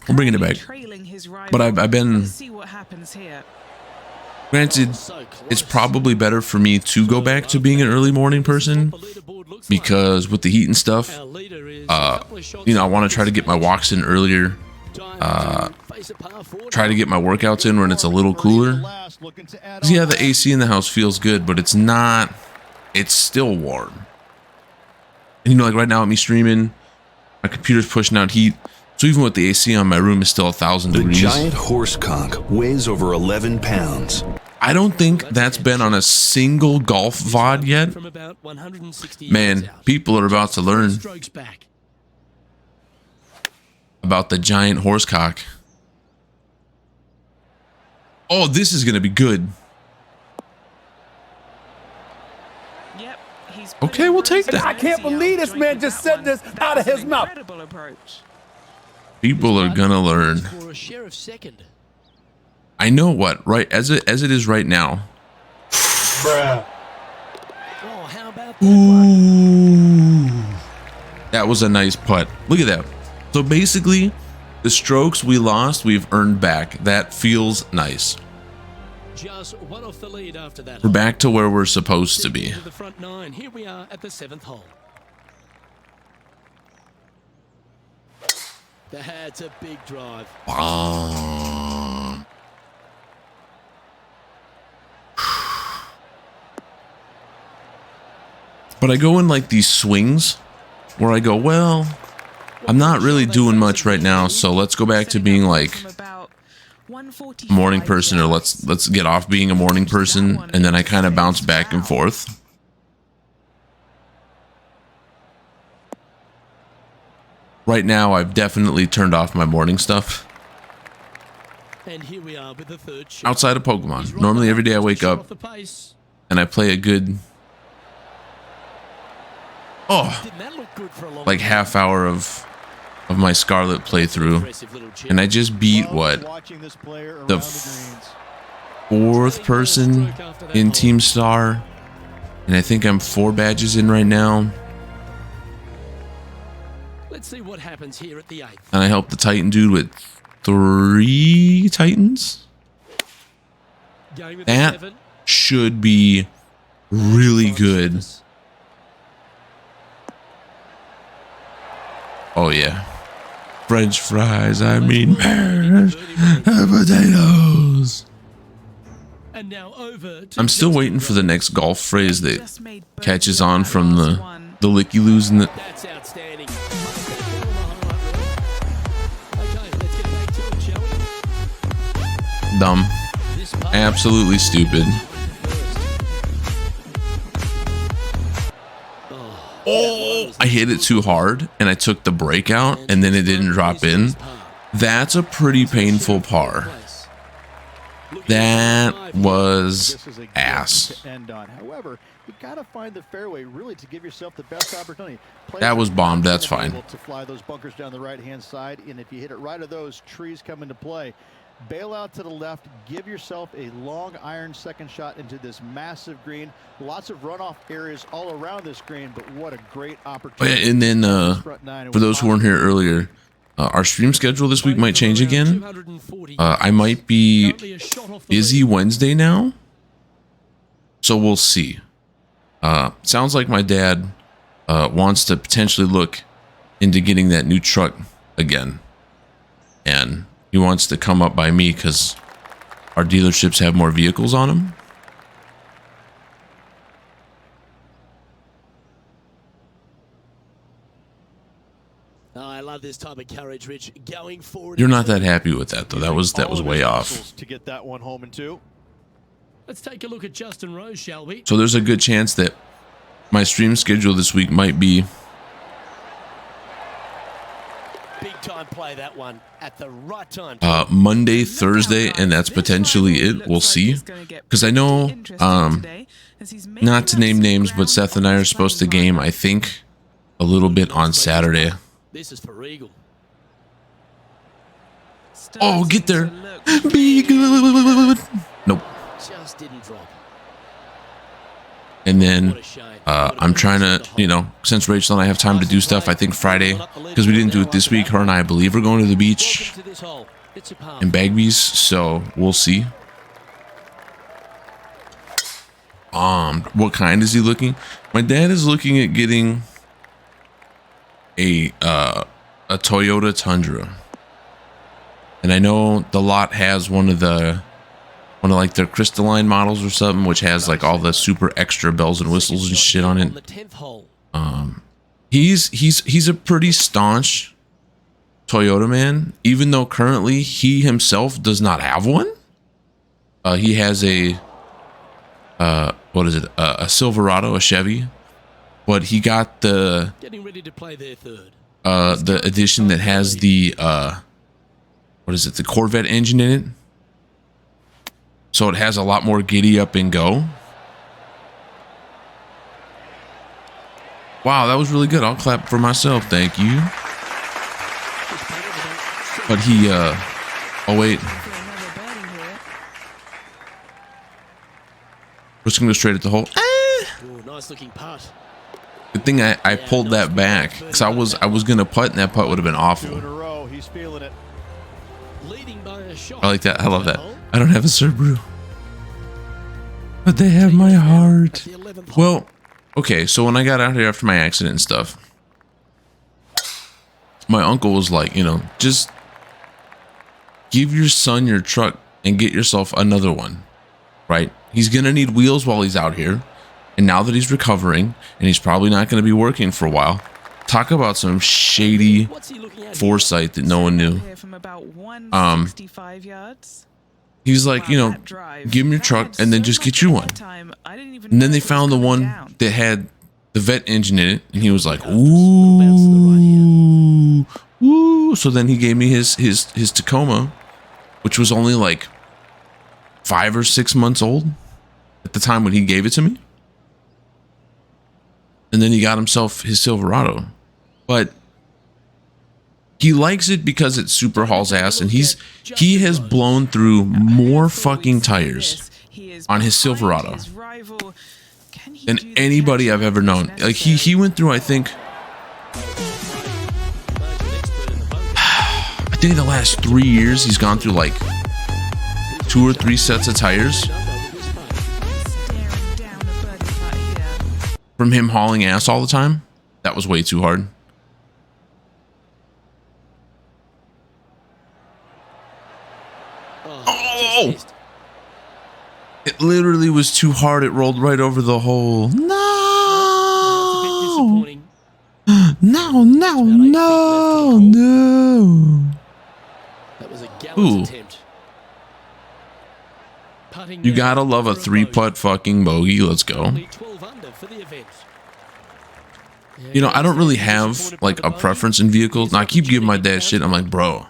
We're bringing it back. But I've been. See what happens here. Granted, it's probably better for me to go back to being an early morning person because with the heat and stuff, you know, I want to try to get my walks in earlier. Try to get my workouts in when it's a little cooler. Yeah, the AC in the house feels good, but it's not. It's still warm. And you know, like right now, at me streaming, my computer's pushing out heat. So even with the AC on, my room is still 1,000 degrees. The giant horse conch weighs over 11 pounds. I don't think that's been on a single golf VOD yet. Man, people are about to learn about the giant horse cock. Oh, this is going to be good. Yep, okay, we'll take that. I can't believe this man just said this out of his mouth. People are going to learn. I know what, right? As it is right now. Bruh. Ooh. That was a nice putt. Look at that. So basically, the strokes we lost, we've earned back. That feels nice. Just one off the lead after that. We're back to where we're supposed to be. The front nine. Here we are at the 7th hole. That's a big drive. Bomb. But I go in like these swings where I go, well, I'm not really doing much right now, so let's go back to being like a morning person, or let's get off being a morning person, and then I kind of bounce back and forth. Right now, I've definitely turned off my morning stuff. And here we are with the third shot. Outside of Pokemon. Normally every day I wake up and I play a good like half hour of my Scarlet playthrough, and I just beat what, the fourth person in Team Star, and I think I'm 4 badges in right now. Let's see what happens here at the 8th. And I helped the Titan dude with 3 Titans. That should be really good. Oh yeah, French fries. I mean, mashed potatoes. And now over to I'm still waiting for the next golf phrase that catches on from the licky loos and the. That's outstanding. Dumb. Absolutely stupid. Oh, I hit it too hard and I took the break out and then it didn't drop in. That's a pretty painful par. That was ass. However, you gotta find the fairway really to give yourself the best opportunity. That was bombed. That's fine. To fly those bunkers down the right-hand side, and if you hit it right of those trees come into play, bail out to the left, give yourself a long iron second shot into this massive green. Lots of runoff areas all around this green, but what a great opportunity. Oh, yeah, and then for those who weren't here earlier, our stream schedule this week might change again. I might be busy Wednesday now, so we'll see. Sounds like my dad wants to potentially look into getting that new truck again, and he wants to come up by me because our dealerships have more vehicles on them. Oh, I love this type of courage, Rich. Going forward. You're not that happy with that though. That was way off. To get that one home in 2. Let's take a look at Justin Rose, shall we? So there's a good chance that my stream schedule this week might be big time play, that one at the right time. Monday, Thursday, and that's potentially it. We'll see. Because I know, not to name names, but Seth and I are supposed to game, I think, a little bit on Saturday. This is for Eagle. Oh, get there. Be good. Nope. Just didn't drop. And then I'm trying to, you know, since Rachel and I have time to do stuff, I think Friday, because we didn't do it this week, her and I believe are going to the beach in Bagby's, so we'll see. What kind is he looking? My dad is looking at getting a Toyota Tundra. And I know the lot has one of like their crystalline models or something, which has like all the super extra bells and whistles and shit on it. He's a pretty staunch Toyota man, even though currently he himself does not have one. He has a what is it? A Silverado, a Chevy, but he got the edition that has the what is it? The Corvette engine in it. So it has a lot more giddy up and go. Wow, that was really good. I'll clap for myself. Thank you. But he, oh wait. We're just gonna go straight at the hole. Ooh, nice looking putt. Good thing I pulled that back, because I was gonna putt and that putt would have been awful. He's feeling it. I like that. I love that. I don't have a Subaru, but they have my heart. Well, okay, so when I got out here after my accident and stuff, my uncle was like, you know, just give your son your truck and get yourself another one, right? He's gonna need wheels while he's out here, and now that he's recovering and he's probably not going to be working for a while, talk about some shady foresight that no one knew. He's like, you know, give him your truck and then just get you one. And then they found the one that had the vet engine in it, and he was like, ooh, ooh. So then he gave me his Tacoma, which was only like 5 or 6 months old at the time when he gave it to me. And then he got himself his Silverado, but he likes it because it super hauls ass, and he has blown through more fucking tires on his Silverado than anybody I've ever known. Like he went through, I think in the last 3 years he's gone through like 2 or 3 sets of tires from him hauling ass all the time. That was way too hard. Oh! It literally was too hard. It rolled right over the hole. No! No, no, no, no. That was a Ooh. attempt. You gotta love a 3-putt fucking bogey. Let's go. You know, I don't really have like a preference in vehicles. Now I keep giving my dad shit. I'm like, bro,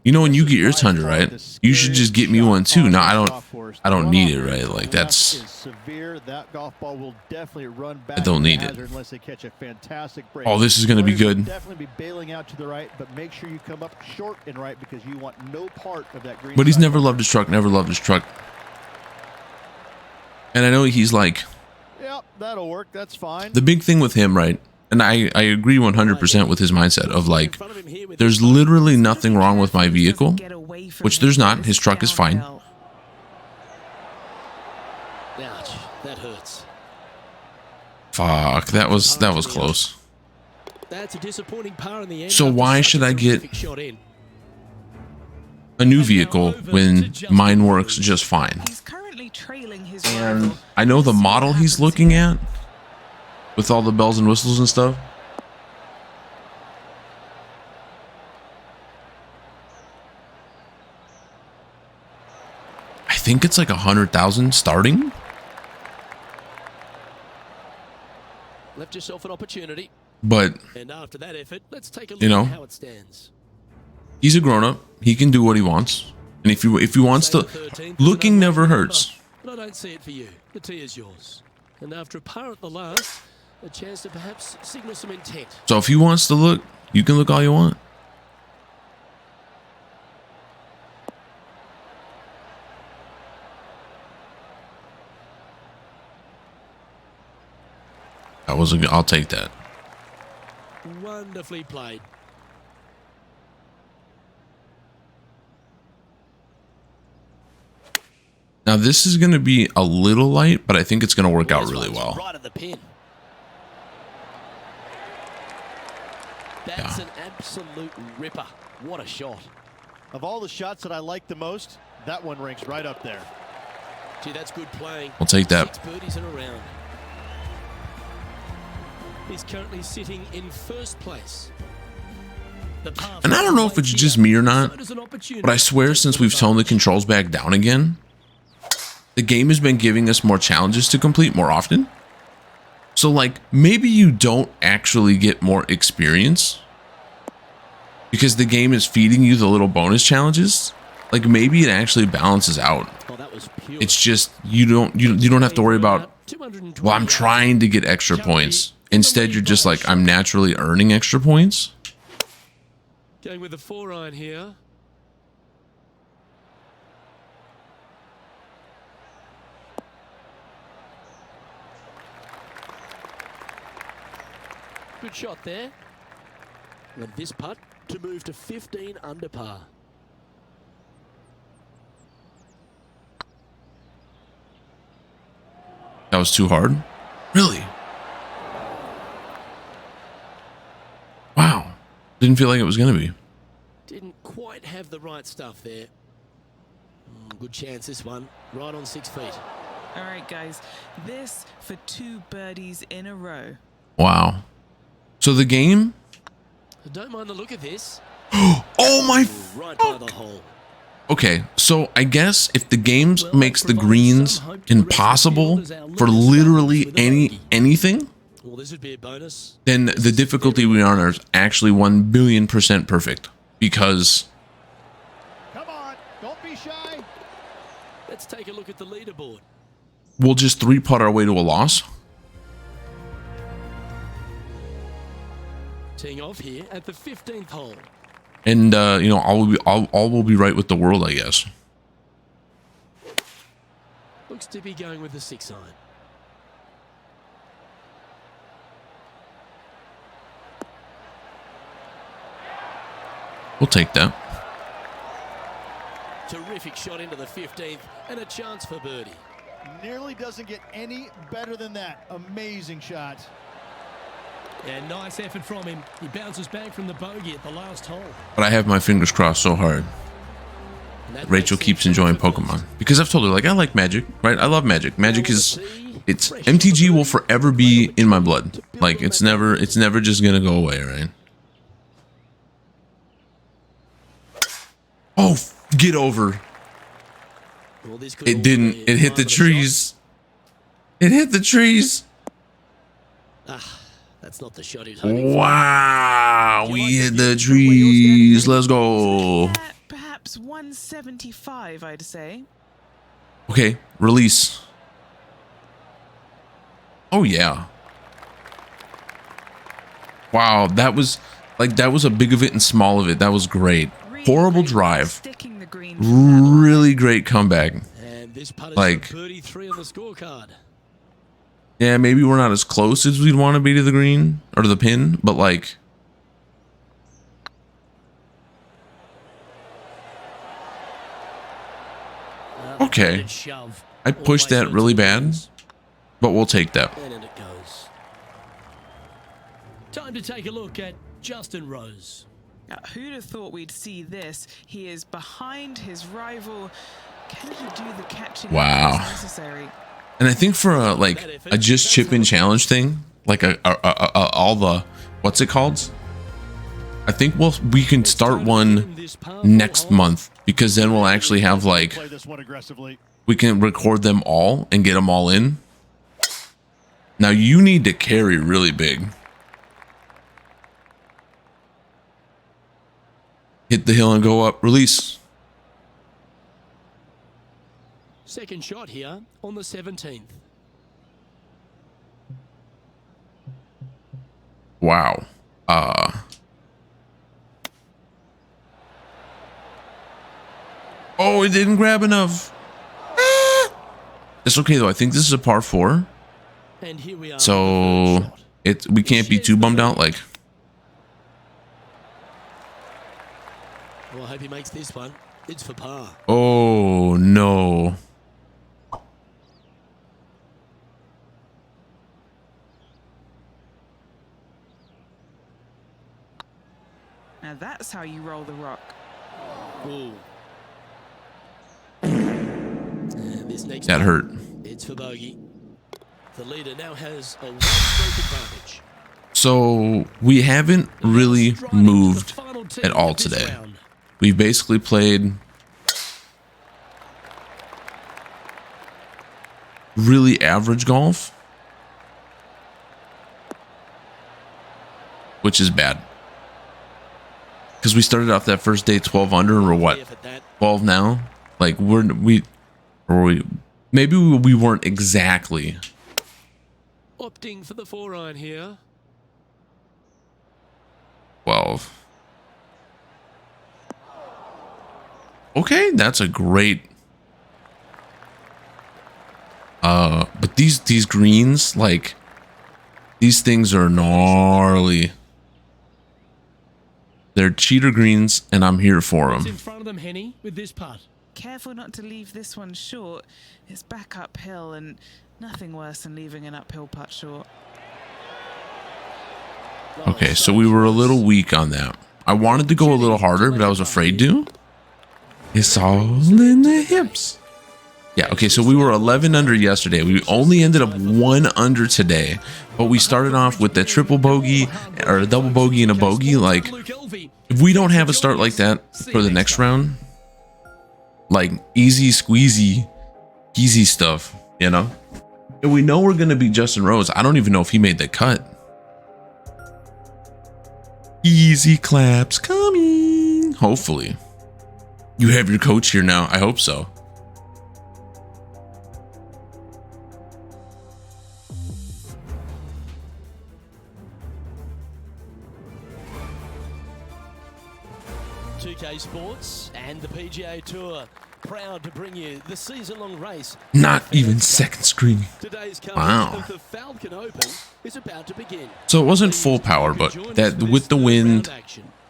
you know, when you get your Tundra, right, you should just get me one too. Now I don't need it, right? Like that's, I don't need it. Oh, this is gonna be good. Definitely be bailing out to the right, but make sure you come up short and right because you want no part of that green. But he's never loved his truck. Never loved his truck. And I know he's like, yep, that'll work. That's fine. The big thing with him, right? And I agree 100% with his mindset of like, there's literally nothing wrong with my vehicle, which there's not. His truck is fine. Ouch, that hurts. Fuck, that was close. That's a disappointing par in the end. So why should I get a new vehicle when mine works just fine? And I know the model he's looking at with all the bells and whistles and stuff. I think it's like 100,000 starting. Left yourself an opportunity. But and after that effort, let's take a look you know, at how it stands. He's a grown-up. He can do what he wants. And if he wants to, looking never hurts. But I don't see it for you. The tee is yours. And after a par at the last, a chance to perhaps signal some intent. So if he wants to look, you can look all you want. That was a good. I'll take that. Wonderfully played. Now this is going to be a little light, but I think it's going to work out really well. Right at the pin. That's an absolute ripper. What a shot. Of all the shots that I like the most, that one ranks right up there. Gee, that's good playing. We'll take that. 6 birdies in a round. He's currently sitting in first place. And I don't know if it's just me or not, but I swear since we've toned the controls back down again, the game has been giving us more challenges to complete more often. So like maybe you don't actually get more experience because the game is feeding you the little bonus challenges. Like maybe it actually balances out. It's just you don't have to worry about, well, I'm trying to get extra points. Instead, you're just like, I'm naturally earning extra points. Going with the 4-iron here. Good shot there. And this putt to move to 15 under par. That was too hard. Really? Wow. Didn't feel like it was going to be. Didn't quite have the right stuff there. Good chance this one. Right on 6 feet. All right, guys. This for 2 birdies in a row. Wow. So the game? I don't mind the look of this. Oh my right by the hole. Okay, so I guess if the game makes the greens impossible for literally anything, well, this would be a bonus. Then the difficulty we are on is actually 1,000,000,000% perfect because. Come on, don't be shy. Let's take a look at the leaderboard. We'll just 3-putt our way to a loss. Teeing off here at the 15th hole. And you know, all will be right with the world, I guess. Looks to be going with the 6-iron. We'll take that. Terrific shot into the 15th and a chance for birdie. Nearly doesn't get any better than that. Amazing shot. And nice effort from him. He bounces back from the bogey at the last hole. But I have my fingers crossed so hard. Rachel keeps enjoying Pokemon because I've told her, like, I like Magic, right? I love Magic. Magic is, it's MTG will forever be in my blood. Like it's never just gonna go away, right? Oh, get over. It didn't. It hit the trees. It hit the trees. That's not the shot he's hoping wow, we hit the trees. Let's go. Perhaps 175, I'd say. Okay, release. Oh yeah. Wow, that was a big of it and small of it. That was great. Horrible drive. Really great comeback. And this putt is like 33 on the scorecard. Yeah, maybe we're not as close as we'd want to be to the green or to the pin, but like okay. I pushed that really bad, but we'll take that. And in it goes. Time to take a look at Justin Rose. Who'd have thought we'd see this? He is behind his rival. Can he do the catching wow. necessary? And I think for a just chip in challenge thing, like all the what's it called? I think we can start one next month because then we'll actually have like we can record them all and get them all in. Now you need to carry really big. Hit the hill and go up. Release. Second shot here on the 17th. Wow. Oh, it didn't grab enough. It's okay though. I think this is a par 4. And here we are. So we can't be too bummed out. Like, well, I hope he makes this one. It's for par. oh no. Now that's how you roll the rock. Ooh. And this next That hurt. It's for bogey. The leader now has a one-stroke advantage. So we haven't really moved at all today. We've basically played really average golf, which is bad. Because we started off that first day 12 under, and we're what, 12 now? Like maybe we weren't exactly. Opting for the 4-iron here. 12. Okay, that's a great. But these greens, like, these things are gnarly. They're cheater greens, and I'm here for them. In front of them, Henny, with this putt. Careful not to leave this one short. It's back uphill, and nothing worse than leaving an uphill putt short. Okay, so we were a little weak on that. I wanted to go a little harder, but I was afraid to. It's all in the hips. Yeah, okay, so we were 11 under yesterday. We only ended up 1 under today, but we started off with that triple bogey or a double bogey and a bogey. Like, if we don't have a start like that for the next round, like easy squeezy, easy stuff, you know? And we know we're going to beat Justin Rose. I don't even know if he made the cut. Easy claps coming. Hopefully. You have your coach here now. I hope so. Sports and the PGA Tour, proud to bring you the season-long race. Not even second screen. Wow. The Falcon Open is about to begin. So it wasn't full power, but that with the wind,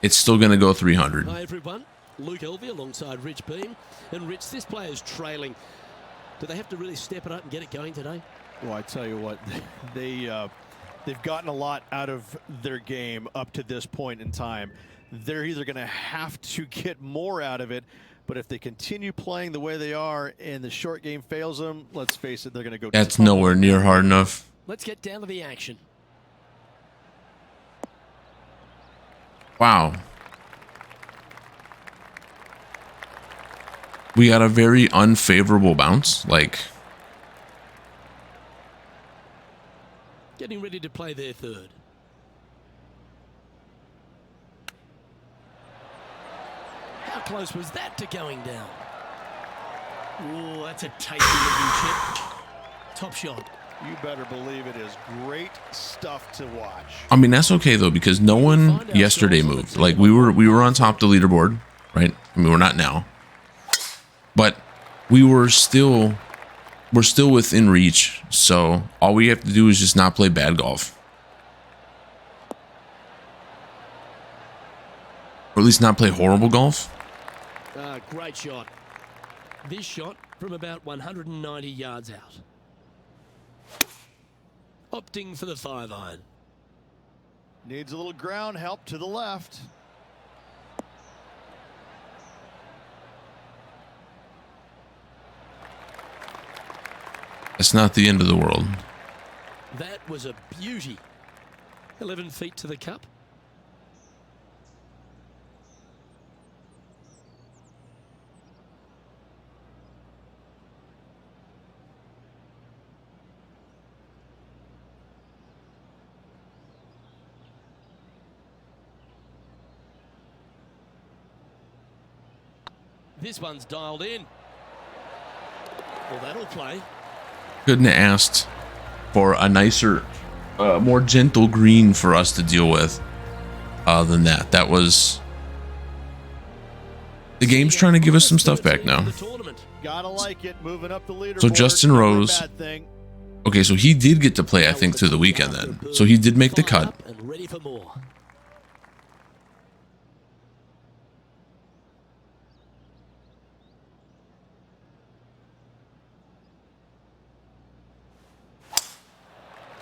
it's still going to go 300. Hi everyone, Luke Elvey alongside Rich Beam, and Rich, this player's trailing. Do they have to really step it up and get it going today? Well, I tell you what, they've gotten a lot out of their game up to this point in time. They're either going to have to get more out of it, but if they continue playing the way they are and the short game fails them, let's face it, they're going to go. That's nowhere near hard enough. Let's get down to the action. Wow. We got a very unfavorable bounce. Like, getting ready to play their third. How close was that to going down? Oh, that's a tasty looking chip. Top shot. You better believe it is great stuff to watch. I mean, that's okay though, because no one yesterday moved. Like, we were on top of the leaderboard, right? I mean, we're not now, but we're still within reach. So all we have to do is just not play bad golf, or at least not play horrible golf. Great shot. This shot from about 190 yards out. Opting for the 5-iron. Needs a little ground help to the left. It's not the end of the world. That was a beauty. 11 feet to the cup. This one's dialed in. Well, that'll play. Couldn't have asked for a nicer, more gentle green for us to deal with. Than that. That was. The game's trying to give us some stuff back now. Gotta like it, moving up the leaderboard. So Justin Rose Okay, so he did get to play, I think, through the weekend then. So he did make the cut. And ready for more.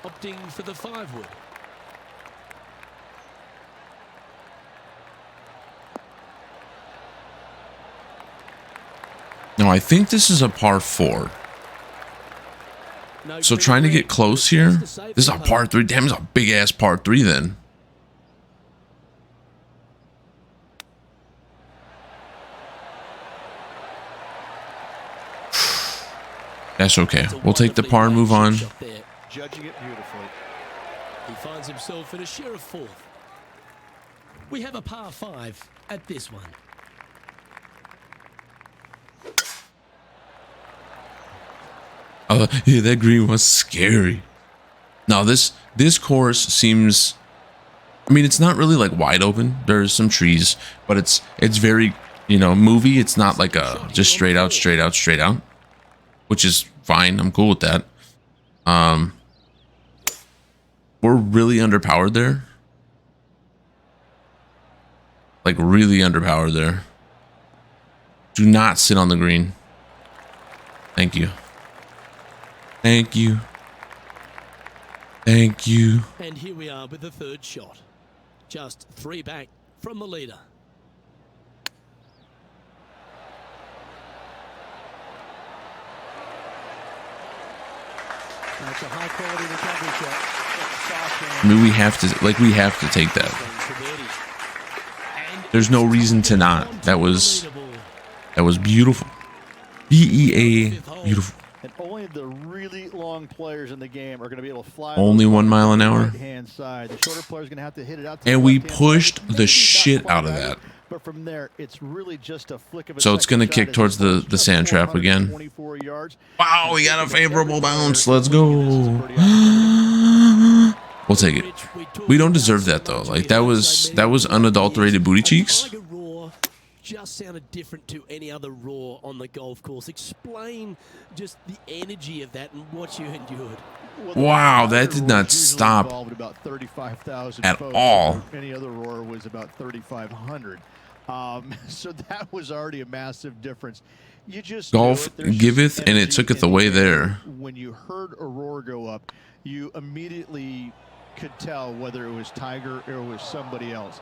Opting for the 5-wood. Now, I think this is a par 4. So trying to get close here. This is a par 3. Damn, it's a big-ass par 3 then. That's okay. We'll take the par and move on. Judging it beautifully. He finds himself in a share of 4th. We have a par 5 at this one. Yeah, that green was scary. Now this course seems, I mean, it's not really like wide open. There's some trees, but it's very, you know, movie. It's not like a just straight out, which is fine. I'm cool with that. We're really underpowered there. Like really underpowered there. Do not sit on the green. Thank you. Thank you. Thank you. And here we are with the 3rd shot. Just 3 back from the leader. That's a high quality recovery shot. I mean, we have to take that. There's no reason to not. That was beautiful. BEA beautiful. And only the really long players in the game are going to be able to fly. Only 1 mile an hour. Right-hand side. The shorter players are going to have to hit it out. And we pushed the shit out of that. But from there, it's really just a flick of a So it's going to kick towards the sand trap again. Wow, we got a favorable bounce. Let's go. We'll take it. We don't deserve that though. Like that was unadulterated booty cheeks. Just sounded different to any other roar on the golf course. Explain just the energy of that and what you endured. Wow, that did not stop at all. Any other roar was about 3,500. So that was already a massive difference. You just golf giveth, and it tooketh away there. When you heard a roar go up, you immediately could tell whether it was Tiger or it was somebody else,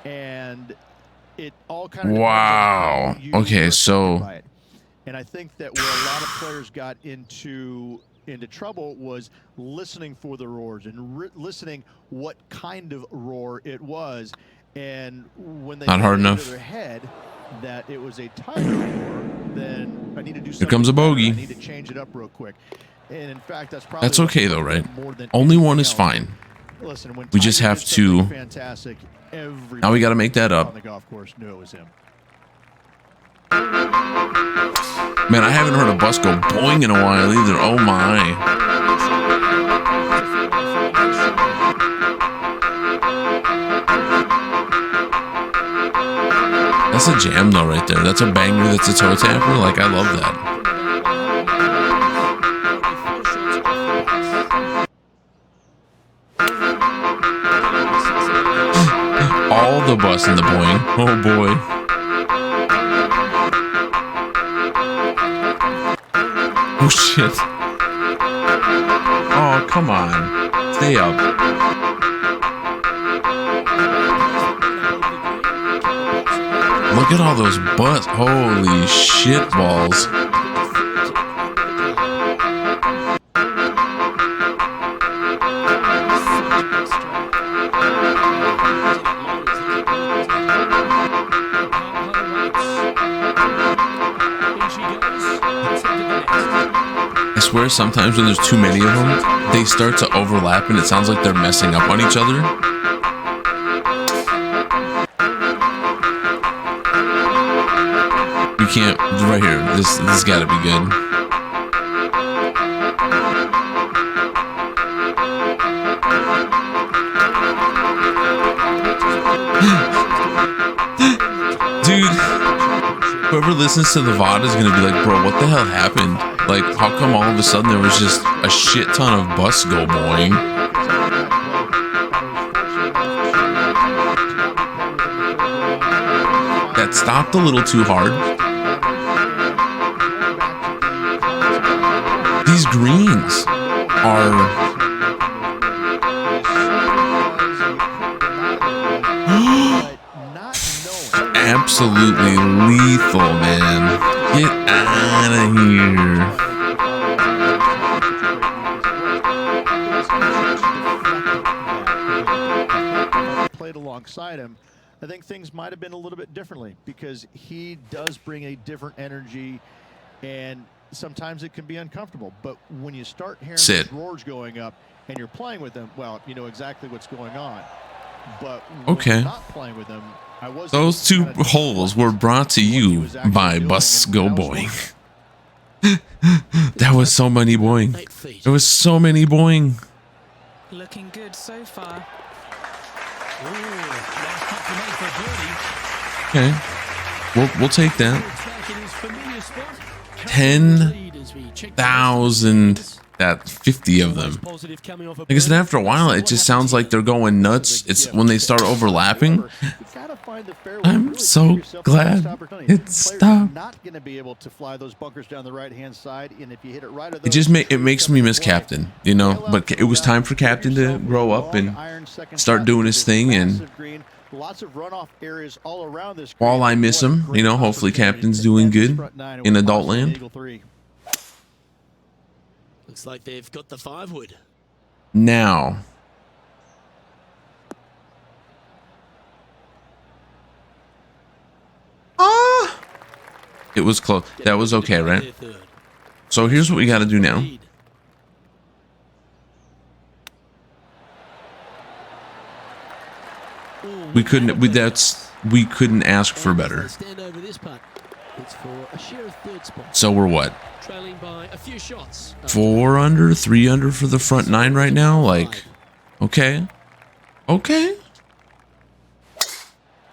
and it all kind of wow. Okay, so and I think that where a lot of players got into trouble was listening for the roars and listening what kind of roar it was, and when they not hard enough their head that it was a Tiger roar, then I need to do something. Here comes a bogey. I need to change it up real quick. And in fact, that's okay though, right? Only one is fine. Listen, when we just have to. Fantastic. Now we got to make that up. On the golf course knew it was him. Man, I haven't heard a bus go boing in a while either. Oh my. That's a jam though right there. That's a banger. That's a toe tapper. Like, I love that. All the bus and the boing. Oh boy. Oh shit. Oh, come on. Stay up. Look at all those butts. Holy shit balls. I swear sometimes when there's too many of them, they start to overlap and it sounds like they're messing up on each other. We can't, right here, this gotta be good. Dude, whoever listens to the VOD is gonna be like, bro, what the hell happened? Like, how come all of a sudden there was just a shit ton of busts go boing? That stopped a little too hard. These greens are absolutely lethal, man. Get out of here. Played alongside him, I think things might have been a little bit differently because he does bring a different energy, and sometimes it can be uncomfortable. But when you start hearing those roars going up and you're playing with them, well, you know exactly what's going on. But when you're not playing with them, those two holes were brought to you by Busts Go Boing. That was so many boing. There was so many boing. Looking good so far. Okay, we'll take that. 10,000. That 50 of them. Like I said, after a while, it just sounds like they're going nuts. It's when they start overlapping. I'm so glad it stopped. It just makes me miss Captain, you know. But it was time for Captain to grow up and start doing his thing. And while I miss him, you know, hopefully Captain's doing good in adult land. Looks like they've got the 5-wood. Now. It was close. That was okay, right? So here's what we got to do now. We couldn't ask for better. So we're what? Trailing by a few shots. 4 under, 3 under for the front 9 right now. Like, okay. Okay.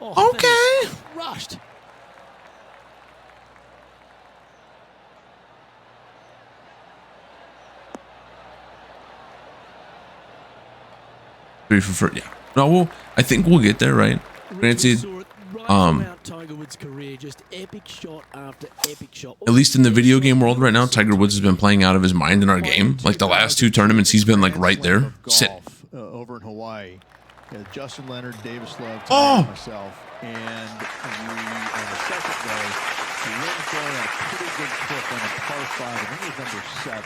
Okay. Rushed. Three for yeah. No, I think we'll get there, right? Granted, at least in the video game world right now, Tiger Woods has been playing out of his mind in our game. Like the last 2 tournaments, he's been like right there. Sit. Over in Hawaii, Justin Leonard, Davis Love, myself, and on the second day, Lynn's going at a pretty good clip on a par 5. I think it was number 7.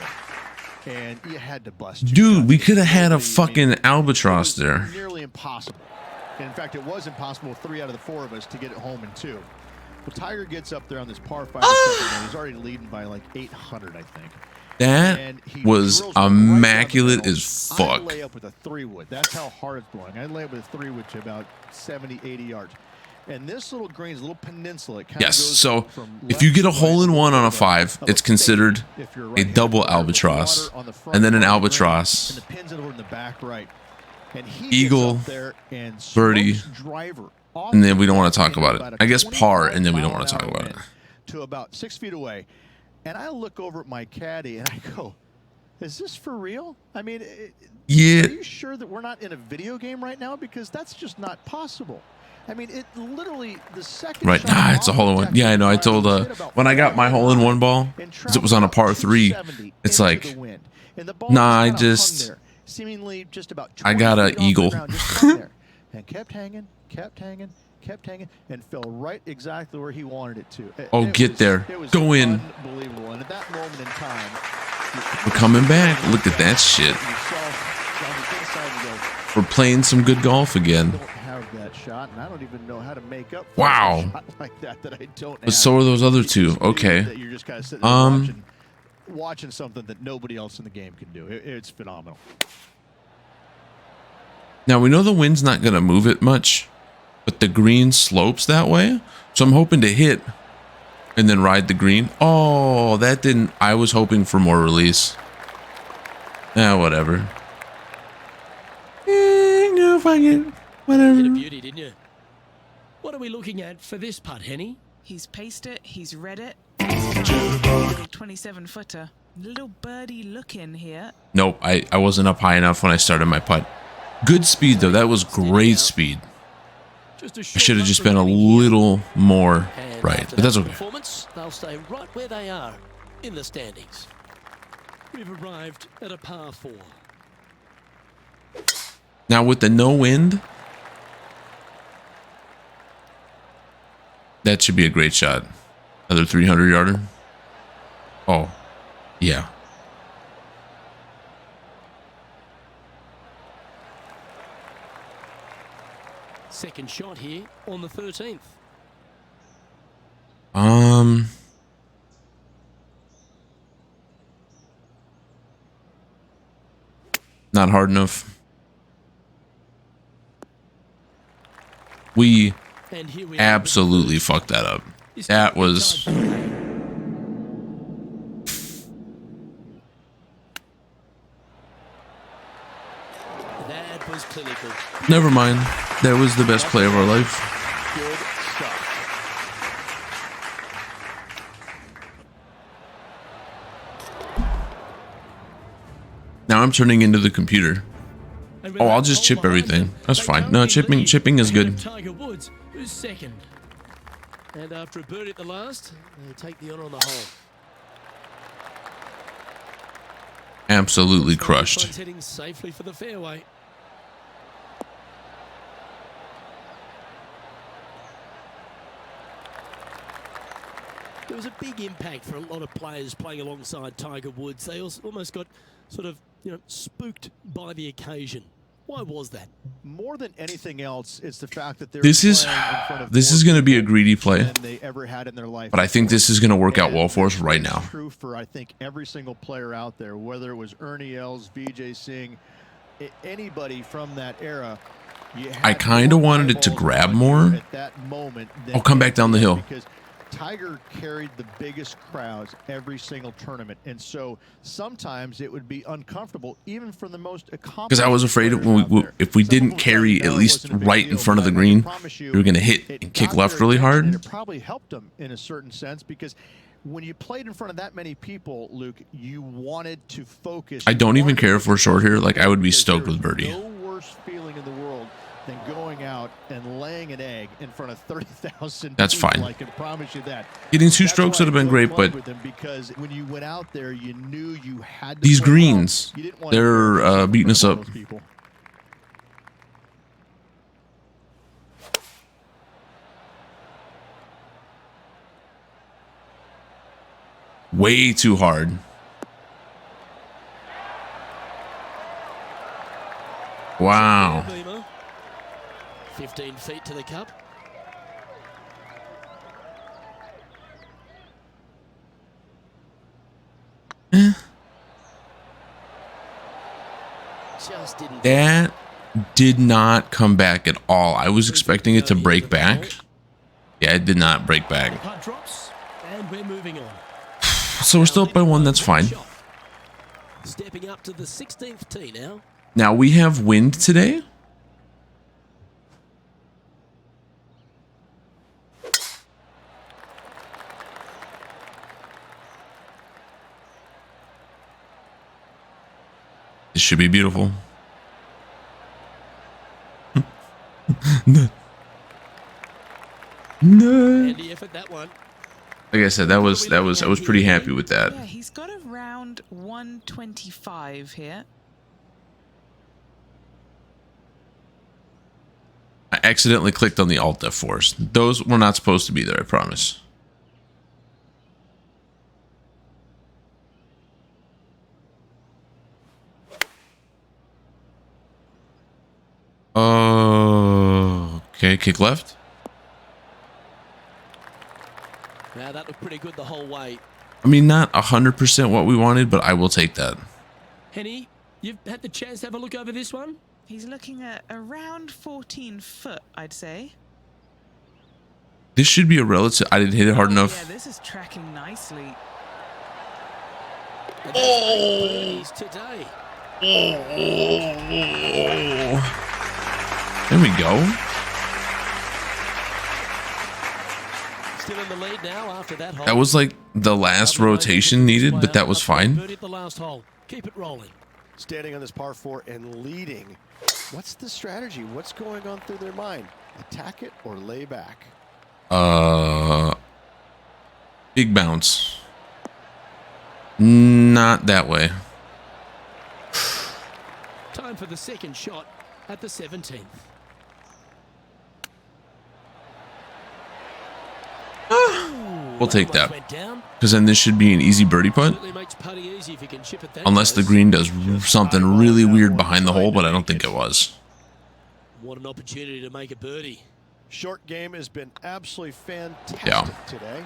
And you had to bust. Dude, we could have had a fucking albatross there. Nearly impossible. In fact, it was impossible with 3 out of the 4 of us to get it home in 2. Well, Tiger gets up there on this par 5. He's already leading by like 800, I think. That was immaculate as fuck. I lay up with a 3-wood. That's how hard it's blowing. I lay up with a 3-wood to about 70, 80 yards. And this little green is a little peninsula. Yes, so if you get a hole-in-one on a 5, it's considered a double albatross, and then an albatross, eagle, birdie, and then we don't want to talk about it. I guess par, and then we don't want to talk about it. To about 6 feet away, and I look over at my caddy and I go, "Is this for real? I mean, yeah. Are you sure that we're not in a video game right now? Because that's just not possible." I mean, it literally the second. Right, nah, it's a hole-in-one. Yeah, I know. I told when I got my hole-in-one ball, because it was on a par 3. It's like, nah, I just I got an eagle. And kept hanging, and fell right exactly where he wanted it to. Oh, get there, go in. Unbelievable. And at that moment in time, we're coming back. Look at that shit. We're playing some good golf again. That shot, and I don't even know how to make up for a shot like that I don't but so are those other 2. Okay. That you're just kind of sitting there watching something that nobody else in the game can do. It's phenomenal. Now we know the wind's not going to move it much, but the green slopes that way, so I'm hoping to hit and then ride the green. Oh, that didn't. I was hoping for more release. Whatever. No, fucking whatever. Hit a beauty, didn't you? What are we looking at for this putt, Henny? He's paced it. He's read it. 27-footer. Little birdie looking here. Nope, I wasn't up high enough when I started my putt. Good speed, though. That was great speed. I should have just been a little more right, but that's okay. They'll stay right where they are in the standings. We've arrived at a par 4. Now with the no wind, that should be a great shot. Another 300-yarder. Oh, yeah. Second shot here on the 13th. Not hard enough. We absolutely fucked that up. That was... That was clinical. Never mind. That was the best play of our life. Good stuff. Now I'm turning into the computer. Oh, I'll just chip everything. That's fine. No, chipping is good. Tiger Woods, who's second. And after a birdie at the last, they take the honor on the hole. Absolutely crushed. Heading safely for the fairway. There was a big impact for a lot of players playing alongside Tiger Woods. They almost got sort of, spooked by the occasion. Why was that? More than anything else, it's the fact that this is going to be a greedy play, they ever had in their life. But I think this is going to work out well for us right now. True for I think every single player out there, whether it was Ernie Els, Vijay Singh, anybody from that era. I kind of wanted it to grab more. At that moment, I'll come back down the hill. Because Tiger carried the biggest crowds every single tournament, and so sometimes it would be uncomfortable even for the most accomplished. Because I was afraid if we didn't carry at least right in front of the green, we were going to hit and kick left really hard. It probably helped him in a certain sense because when you played in front of that many people, Luke, you wanted to focus. I don't even care if we're short here. Like, I would be stoked with birdie. No worse feeling in the world than going out and laying an egg in front of 30,000 That's people. fine. I can promise you that. Getting 2 strokes would have been great, but because when you went out there, you knew you had to these greens, they're beating us up. Way too hard. Wow. 15 feet to the cup. That did not come back at all. I was expecting it to break back. Yeah, it did not break back. And we're moving on. So we're still up by 1. That's fine. Stepping up to the 16th tee now. Now we have wind today. This should be beautiful. No. Handy effort, that one. Like I said, I was pretty happy with that. Yeah, he's got around 125 here. I accidentally clicked on the Alt F4s. Those were not supposed to be there, I promise. Okay, kick left. Now that looked pretty good the whole way. I mean, not 100% what we wanted, but I will take that. Henny, you've had the chance to have a look over this one? He's looking at around 14 foot, I'd say. This should be a relative. I didn't hit it hard enough. Yeah, this is tracking nicely. Oh! Today. There we go. still in the lead now after that hole. That was like the last rotation needed, but that was fine. Birdie at the last hole. Keep it rolling. Standing on this par 4 and leading. What's the strategy? What's going on through their mind? Attack it or lay back? Big bounce. Not that way. Time for the second shot at the 17th. We'll take that, because then this should be an easy birdie putt. Unless the green does something really weird behind the hole, but I don't think it was. What an opportunity to make a birdie. Short game has been absolutely fantastic today.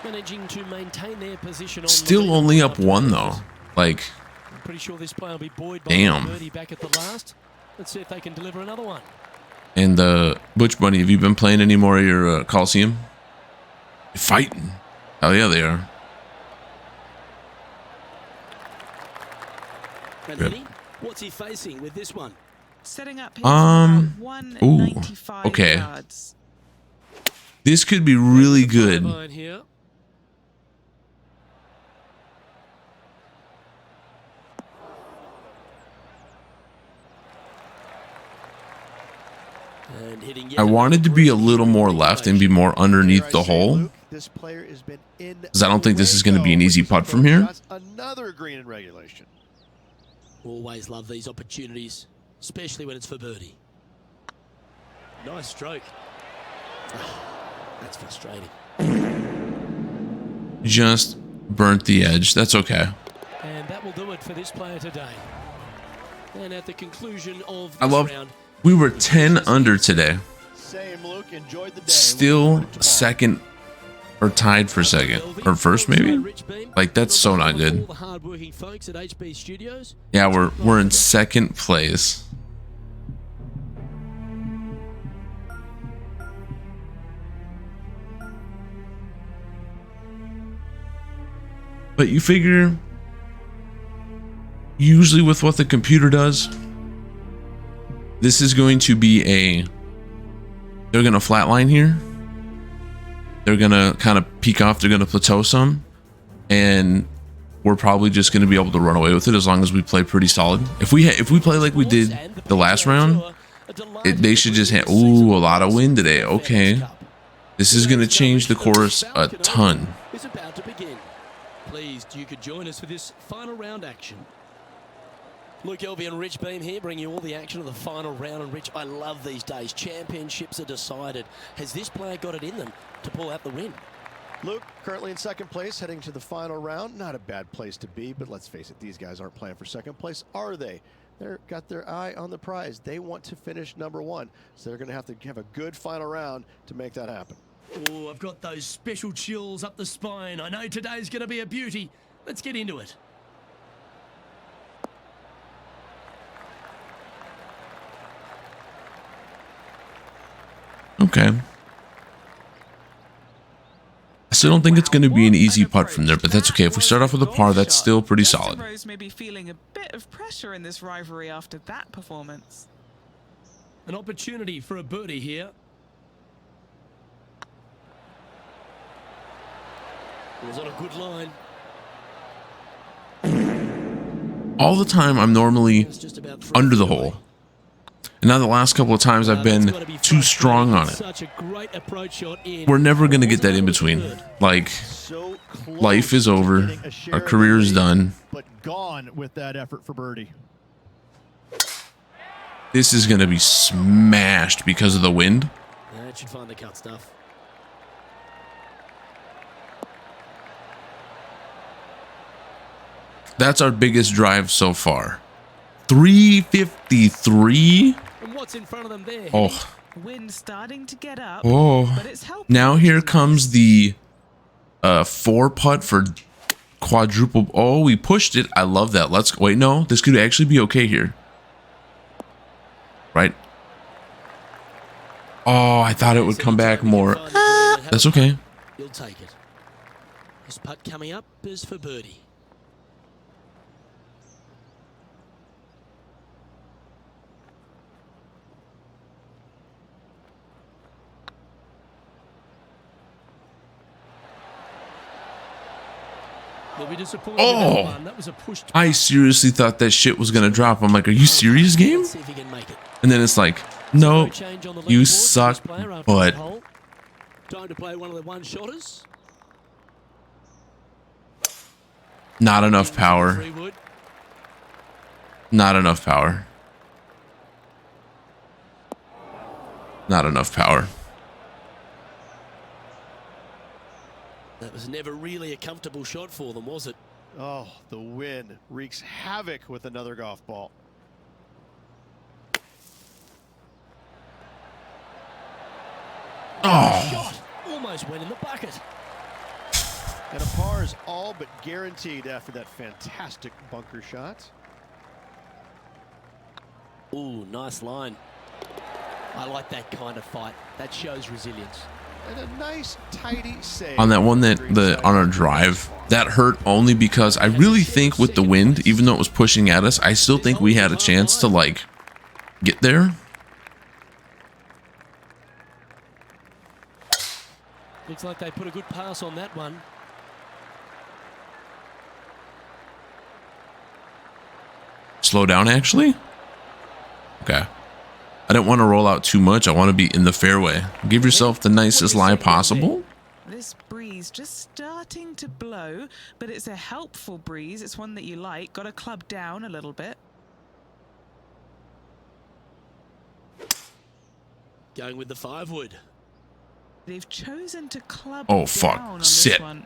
Managing to maintain their position on Still only up one though. Like, I'm pretty sure this play will be buoyed by damn. birdie back at the last. Let's see if they can deliver another one. And Butch Bunny, have you been playing any more of your Coliseum? You're fighting. Hell yeah, they are. And Lenny, what's he facing with this one? Setting up here from about 195 okay. yards. This could be really good. Here. I wanted to be a little more left and be more underneath the hole, because I don't think this is going to be an easy putt from here. Another green in regulation. Always love these opportunities, especially when it's for birdie. Nice stroke. That's frustrating. Just burnt the edge. That's okay. And that will do it for this player today. And at the conclusion of I this love. round, We were 10 under today. Same, Luke. Enjoyed the day. Still second or tied for second or first maybe. Like, that's so not good. Yeah, we're in second place. But you figure, usually with what the computer does, this is going to be they're going to flatline here. They're going to kind of peak off. They're going to plateau some. And we're probably just going to be able to run away with it as long as we play pretty solid. If we play like we did the last round, they should just have, ooh, a lot of wind today. Okay. This is going to change the course a ton. It's about to begin. Pleased you could join us for this final round action. Luke Elvey and Rich Beam here, bringing you all the action of the final round. And Rich, I love these days. Championships are decided. Has this player got it in them to pull out the win? Luke, currently in second place, heading to the final round. Not a bad place to be, but let's face it, these guys aren't playing for second place, are they? They've got their eye on the prize. They want to finish number one, so they're going to have a good final round to make that happen. Oh, I've got those special chills up the spine. I know today's going to be a beauty. Let's get into it. Okay. I still don't think it's going to be an easy putt from there, but that's okay. If we start off with a par, that's still pretty solid. Rose may be feeling a bit of pressure in this rivalry after that performance. An opportunity for a birdie here. It was on a good line. All the time, I'm normally under the hole. And now the last couple of times I've been too strong on it. We're never going to get that in between. Like, life is over. Our career is done. But gone with that effort for birdie. This is going to be smashed because of the wind. That should find the cut stuff. That's our biggest drive so far. 353. And what's in front of them there? Oh. Wind starting to get up. Oh. But it's helping. Now here comes the 4 putt for quadruple. Oh, we pushed it. I love that. Let's wait. No, this could actually be okay here. Right? Oh, I thought it would come back more. That's okay. You'll take it. This putt coming up is for birdie. They'll be disappointed Oh. with that one. That was a push. I seriously thought that shit was gonna drop. I'm like, are you serious, game? Let's see if he can make it. And then it's like, no, change on the you leaderboard for suck, this player after but that hole. Time to play one of the one-shotters. not enough power. Three wood. Not enough power. Not enough power. That was never really a comfortable shot for them, was it? Oh, the wind wreaks havoc with another golf ball. Oh, Shot almost went in the bucket. And a par is all but guaranteed after that fantastic bunker shot. Ooh, nice line. I like that kind of fight. That shows resilience. And a nice, tidy save. on that one that on our drive, that hurt only because I really think with the wind, even though it was pushing at us, I still think we had a chance to like get there. Looks like they put a good pass on that one. Slow down, actually. Okay. I don't want to roll out too much. I want to be in the fairway. Give yourself the nicest lie possible. This breeze just starting to blow, but it's a helpful breeze. It's one that you like. Got to club down a little bit. Going with the 5-wood. They've chosen to club Oh, down fuck. on Sit. this one.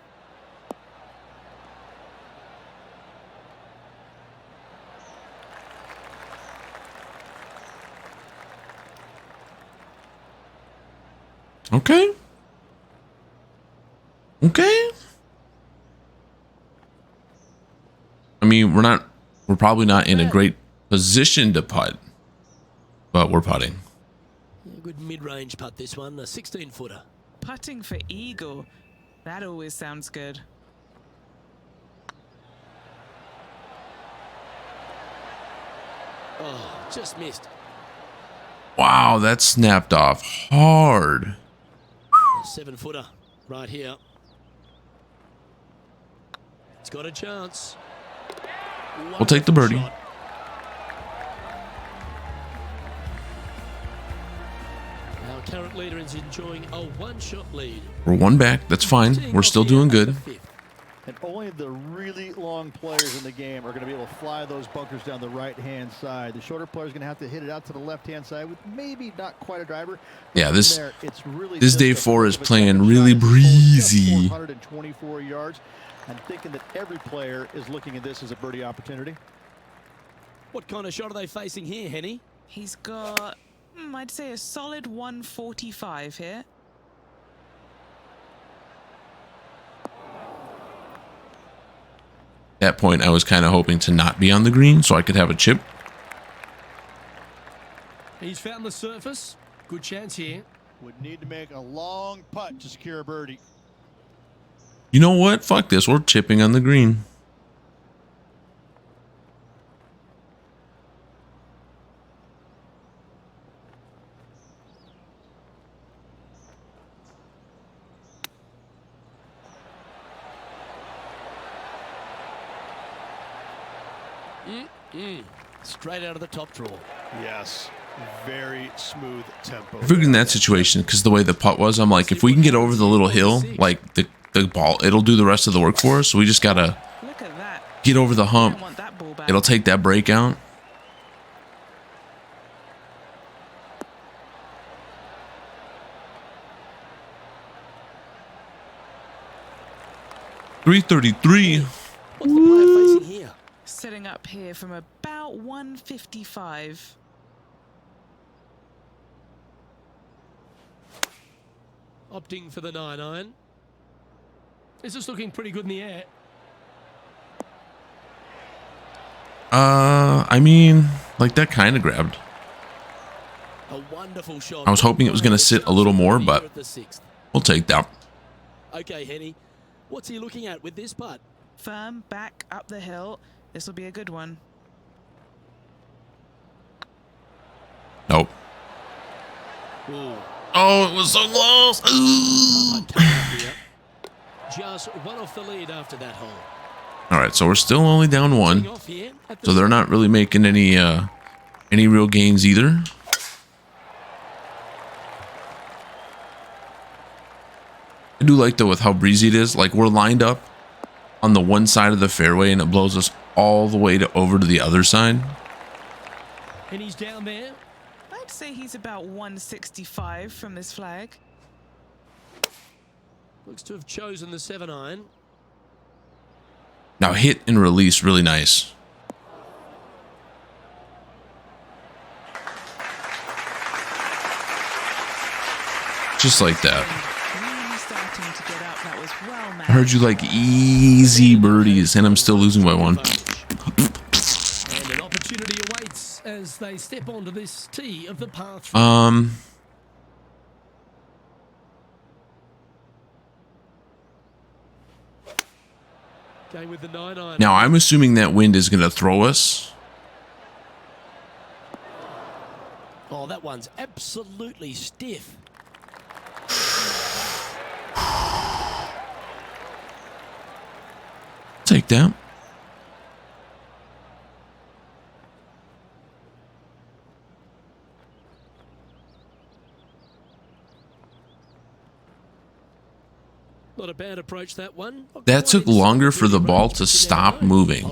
Okay. Okay. I mean, we're probably not in a great position to putt, but we're putting. Yeah, good mid-range putt this one, a 16-footer. Putting for eagle. That always sounds good. Oh, just missed. Wow, that snapped off hard. A 7-footer right here. It's got a chance. We'll take the birdie. Shot. Our current leader is enjoying a one-shot lead. We're one back. That's fine. We're still doing good. And only the really long players in the game are going to be able to fly those bunkers down the right-hand side. The shorter players are going to have to hit it out to the left-hand side with maybe not quite a driver. Yeah, this Really day 4 is playing really breezy. 424 yards. I'm thinking that every player is looking at this as a birdie opportunity. What kind of shot are they facing here, Henny? He's got, I'd say a solid 145 here. At that point, I was kind of hoping to not be on the green so I could have a chip. He's found the surface. Good chance here. Would need to make a long putt to secure a birdie. You know what? Fuck this. We're chipping on the green. Straight out of the top draw. Yes, very smooth tempo. I figured in that situation, because the way the putt was, I'm like, if we can get over the little hill, like the ball, it'll do the rest of the work for us. So we just gotta Look at that. get over the hump. Don't want that ball back. It'll take that break out. .333. What's the player facing here? Setting up here from about 155. Opting for the 9-iron. This is looking pretty good in the air. I mean, like that kind of grabbed. A wonderful shot. I was hoping it was going to sit a little more, but we'll take that. Okay, Henny. What's he looking at with this putt? Firm back up the hill. This will be a good one. Nope. Ooh. Oh, it was so close. Ooh. Just one off the lead after that hole. All right, so we're still only down 1. So they're not really making any real gains either. I do like though with how breezy it is. Like we're lined up on the one side of the fairway and it blows us all the way over to the other side. And he's down there. I'd say he's about 165 from this flag. Looks to have chosen the 7-iron. Now hit and release really nice. Just like that. I heard you like easy birdies, and I'm still losing by 1. And an opportunity awaits as they step onto this tee of the par 3. Going with the 9-iron. Now I'm assuming that wind is going to throw us. Oh, that one's absolutely stiff. Take that. Not a bad approach, that one. That took longer for the ball to stop moving.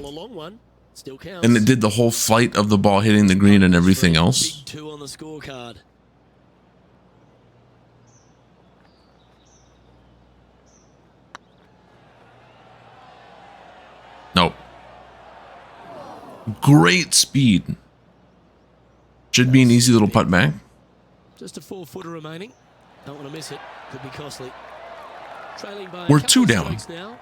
Still counts. And it did the whole flight of the ball hitting the green and everything else. Big 2 on the scorecard. Nope. Great speed. Should be an easy little putt back. Just a 4-footer remaining. Don't want to miss it. Could be costly. Trailing by We're 2 down. Now.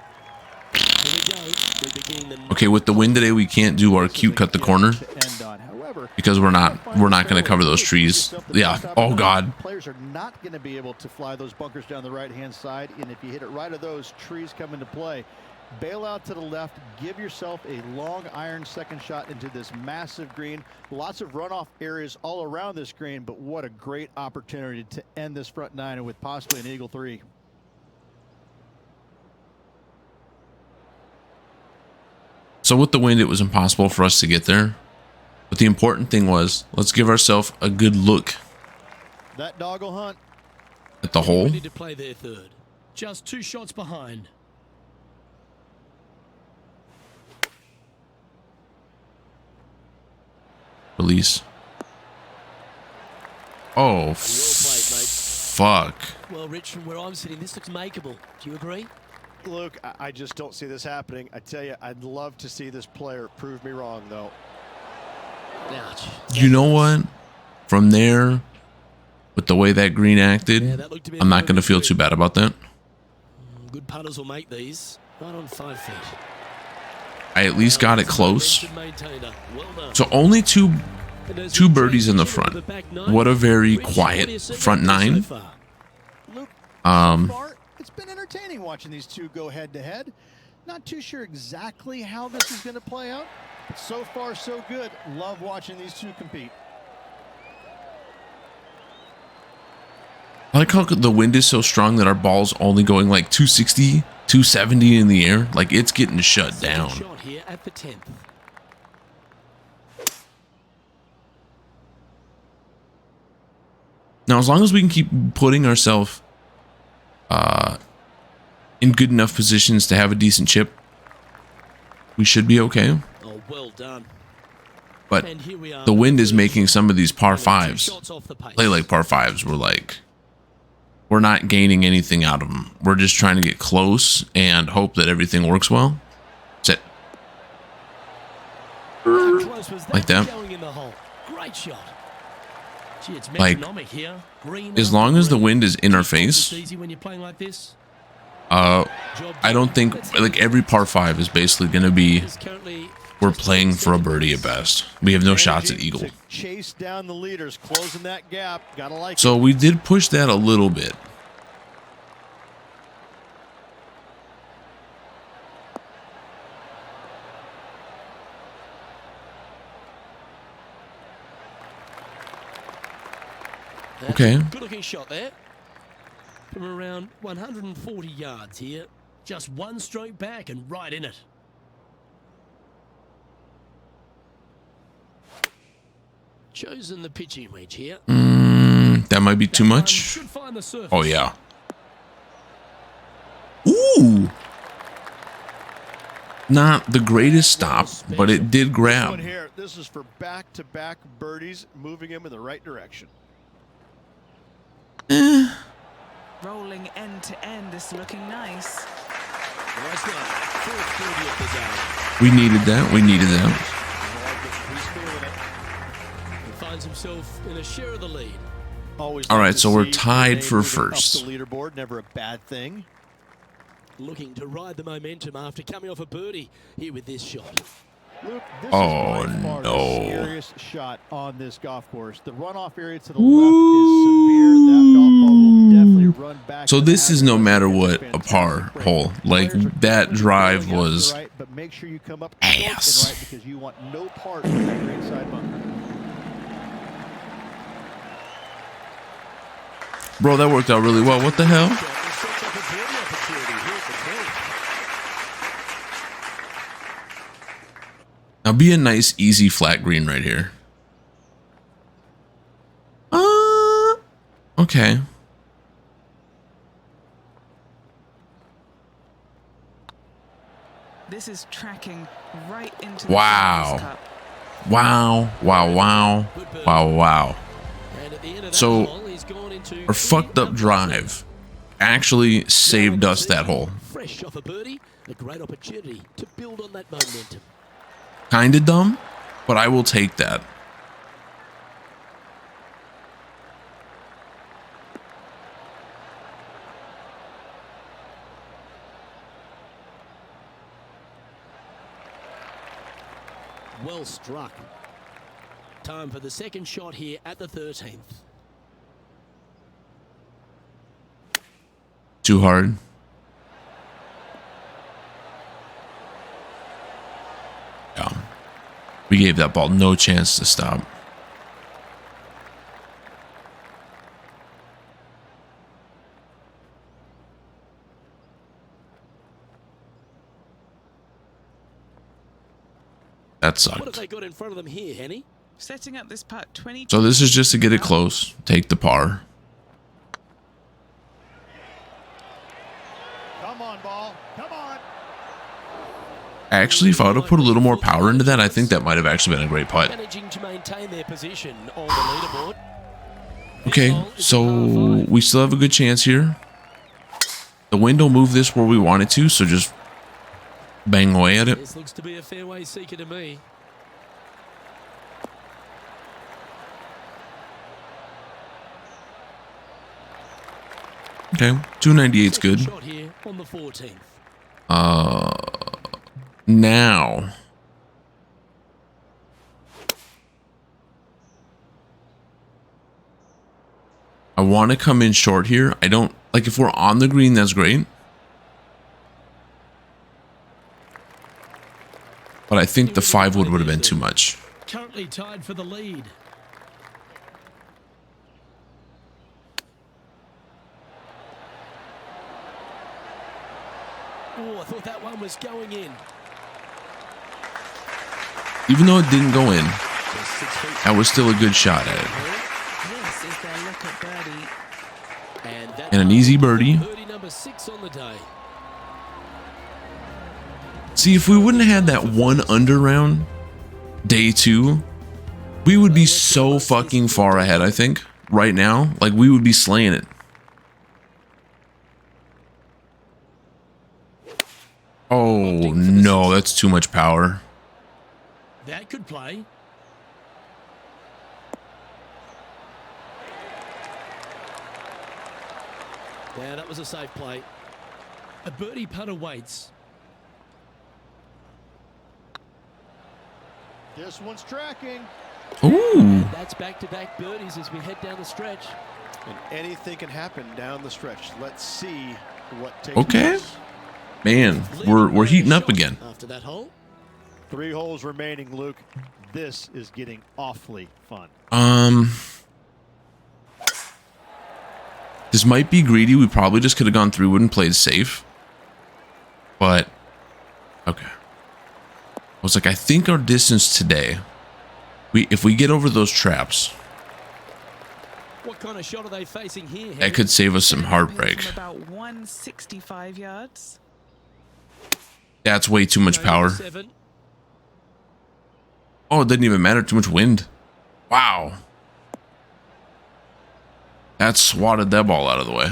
Here we go. Okay, with the wind today, we can't do our cute cut the corner because we're not going to cover those trees. Yeah. Oh God. Players are not going to be able to fly those bunkers down the right-hand side, and if you hit it right of those trees come into play, bail out to the left, give yourself a long iron second shot into this massive green. Lots of runoff areas all around this green, but what a great opportunity to end this front 9 with possibly an eagle 3. So with the wind, it was impossible for us to get there. But the important thing was, let's give ourselves a good look that dog will hunt at the hole. Ready to play their third. Just 2 shots behind. Release. Oh, Well played, mate. fuck. Well, Rich, from where I'm sitting, this looks makeable. Do you agree? Luke, I just don't see this happening. I tell you, I'd love to see this player prove me wrong, though. Ouch. You know what? From there, with the way that green acted, I'm not going to feel too bad about that. Good putters will make these. Right on 5 feet. I at least got it close. So only two birdies in the front. What a very quiet front 9. It's been entertaining watching these two go head-to-head. Not too sure exactly how this is going to play out, but so far so good. Love watching these two compete. I like how the wind is so strong that our ball's only going like 260, 270 in the air. Like it's getting shut down. Shot here at the 10th. Now, as long as we can keep putting ourselves in good enough positions to have a decent chip, we should be okay. Oh, well done. But the wind is making some of these par 5s play like par 5s. We're not gaining anything out of them. We're just trying to get close and hope that everything works well. That's it. Like that. Great shot. Gee, it's Like, metronomic here. as long as the wind is in our face, easy when you're playing like this. I don't think like every par 5 is basically going to be we're playing for a birdie at best. We have no shots at eagle. Chase down the leaders, closing that gap. Gotta like So we did push that a little bit. Okay. Good looking shot there. From around 140 yards here. Just 1 stroke back and right in it. Chosen the pitching wedge here. That might be too much. Oh, yeah. Ooh. Not the greatest stop, but it did grab. This is for back-to-back birdies, moving him in the right direction. Rolling end to end, this looking nice. We needed that. We needed that. He finds himself in a share of the lead. All right, so we're tied for first. The leaderboard, never a bad thing. Looking to ride the momentum after coming off a birdie here with this shot. Luke, this is Oh, by far no. the scariest shot on this golf course. The runoff area to the left is severe. That golf ball will definitely run back. So this is no matter what a par hole. Like that drive was right, but make sure you come up ass. and right because you want no part of that green side bunker. Bro, that worked out really well. What the hell? Now be a nice, easy, flat green right here. Okay. This is tracking right into the Wow. Cup. Wow. Wow. Wow. Wow. Wow. So our fucked up drive actually saved us that hole. Fresh off a birdie, a great opportunity to build on that momentum. Kinda dumb, but I will take that. Well struck. Time for the second shot here at the 13th. Too hard. Yeah. We gave that ball no chance to stop. That sucked. What have they got in front of them here, Henny? Setting up this putt 20. So this is just to get it close. Take the par. Come on, ball. Come on. Actually, if I would have put a little more power into that, I think that might have actually been a great putt. Managing to maintain their position on the leaderboard. Okay, so we still have a good chance here. The wind will move this where we want it to, so just bang away at it. This looks to be a fairway seeker to me. Okay, 298's good. Shot here on the 14th. Now. I want to come in short here. I don't like if we're on the green, that's great. But I think the 5 wood have been too much. Currently tied for the lead. Oh, I thought that one was going in. Even though it didn't go in, that was still a good shot at it. This is their look at birdie. And an easy birdie. Birdie number 6 on the day. See, if we wouldn't have had that one under round, day 2, we would be so fucking far ahead, I think, right now. Like, we would be slaying it. Oh, no, that's too much power. That could play. Yeah, that was a safe play. A birdie putt awaits. This one's tracking. Ooh. That's back-to-back birdies as we head down the stretch. And anything can happen down the stretch. Let's see what takes Okay. place. Man, we're heating up again. After that hole. 3 holes remaining, Luke. This is getting awfully fun. This might be greedy. We probably just could have gone 3 wood and played safe. But, okay. I was like, I think our distance today If we get over those traps, What kind of shot are they facing here? that could save us some heartbreak. From about 165 yards. That's way too much power. Oh, it didn't even matter. Too much wind. Wow. That swatted that ball out of the way.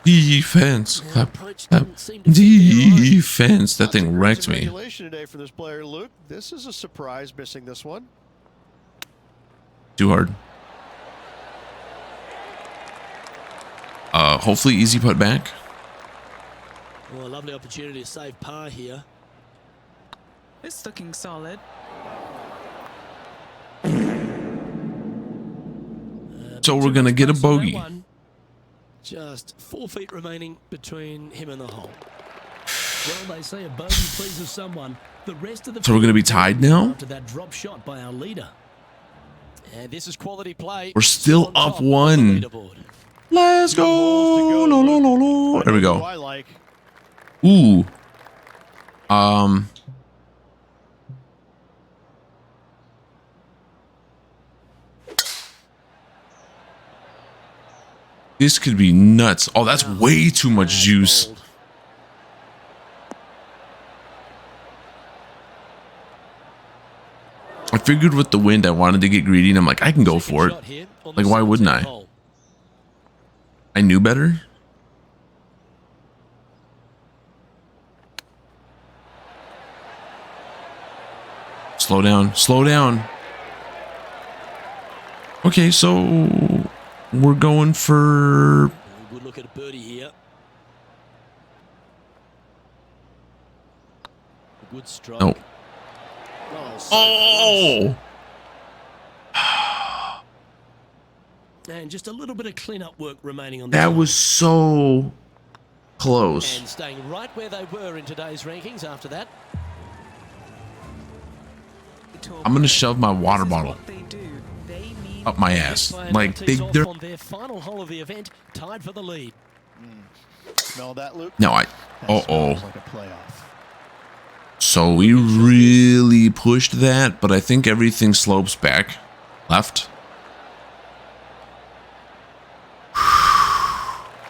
Defense. Clap, clap. Defense. That thing wrecked me. Today for this player, Luke. This is a surprise missing this one. Too hard. Hopefully easy putt back. Well, a lovely opportunity to save par here. It's looking solid. So we're going to get a bogey. Just 4 feet remaining between him and the hole. Well, they say a bogey pleases someone. The rest of the So we're going to be tied now? after that drop shot by our leader. And this is quality play. We're still up 1. Let's go. No, no, no, no. There we go. Ooh. This could be nuts. Oh, that's way too much juice. I figured with the wind, I wanted to get greedy, and I'm like, I can go for it. Like, why wouldn't I? I knew better. Slow down. Slow down. Okay, so we're going for... Good look at a birdie here. A good stroke. No. Oh! And just a little bit of cleanup work remaining on that was so close. And staying right where they were in today's rankings after that. I'm gonna shove my water bottle up my ass. Like they're on their final hole of the event, tied for the lead. Smell that, Luke? No, I. Oh. Like a playoff. So we really pushed that, but I think everything slopes back left.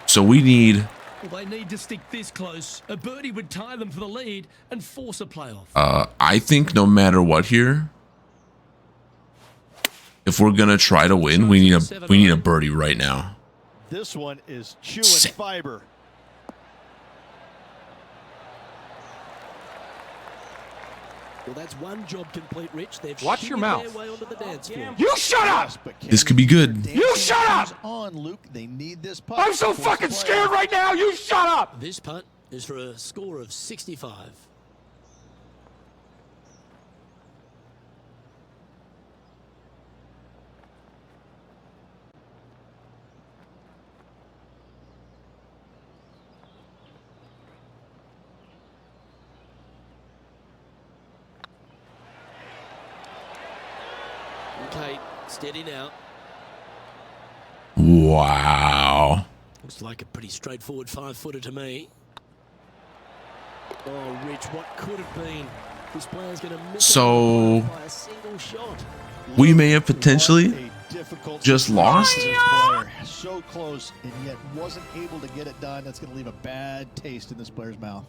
So we need. Well, they need to stick this close. A birdie would tie them for the lead and force a playoff. I think no matter what here, if we're gonna try to win, we need a birdie right now. This one is chewing fiber. Well, that's one job complete, Rich. They've Watch your mouth. their way onto the dance floor. You shut up! This could be good. You shut up! On, Luke. They need this putt. I'm so fucking scared right now. You shut up! This putt is for a score of 65. Okay, steady now. Wow. Looks like a pretty straightforward 5-footer to me. Oh, Rich, what could have been? This player's going to miss So by a single shot. we may have potentially just lost. So close, and yet wasn't able to get it done. That's going to leave a bad taste in this player's mouth.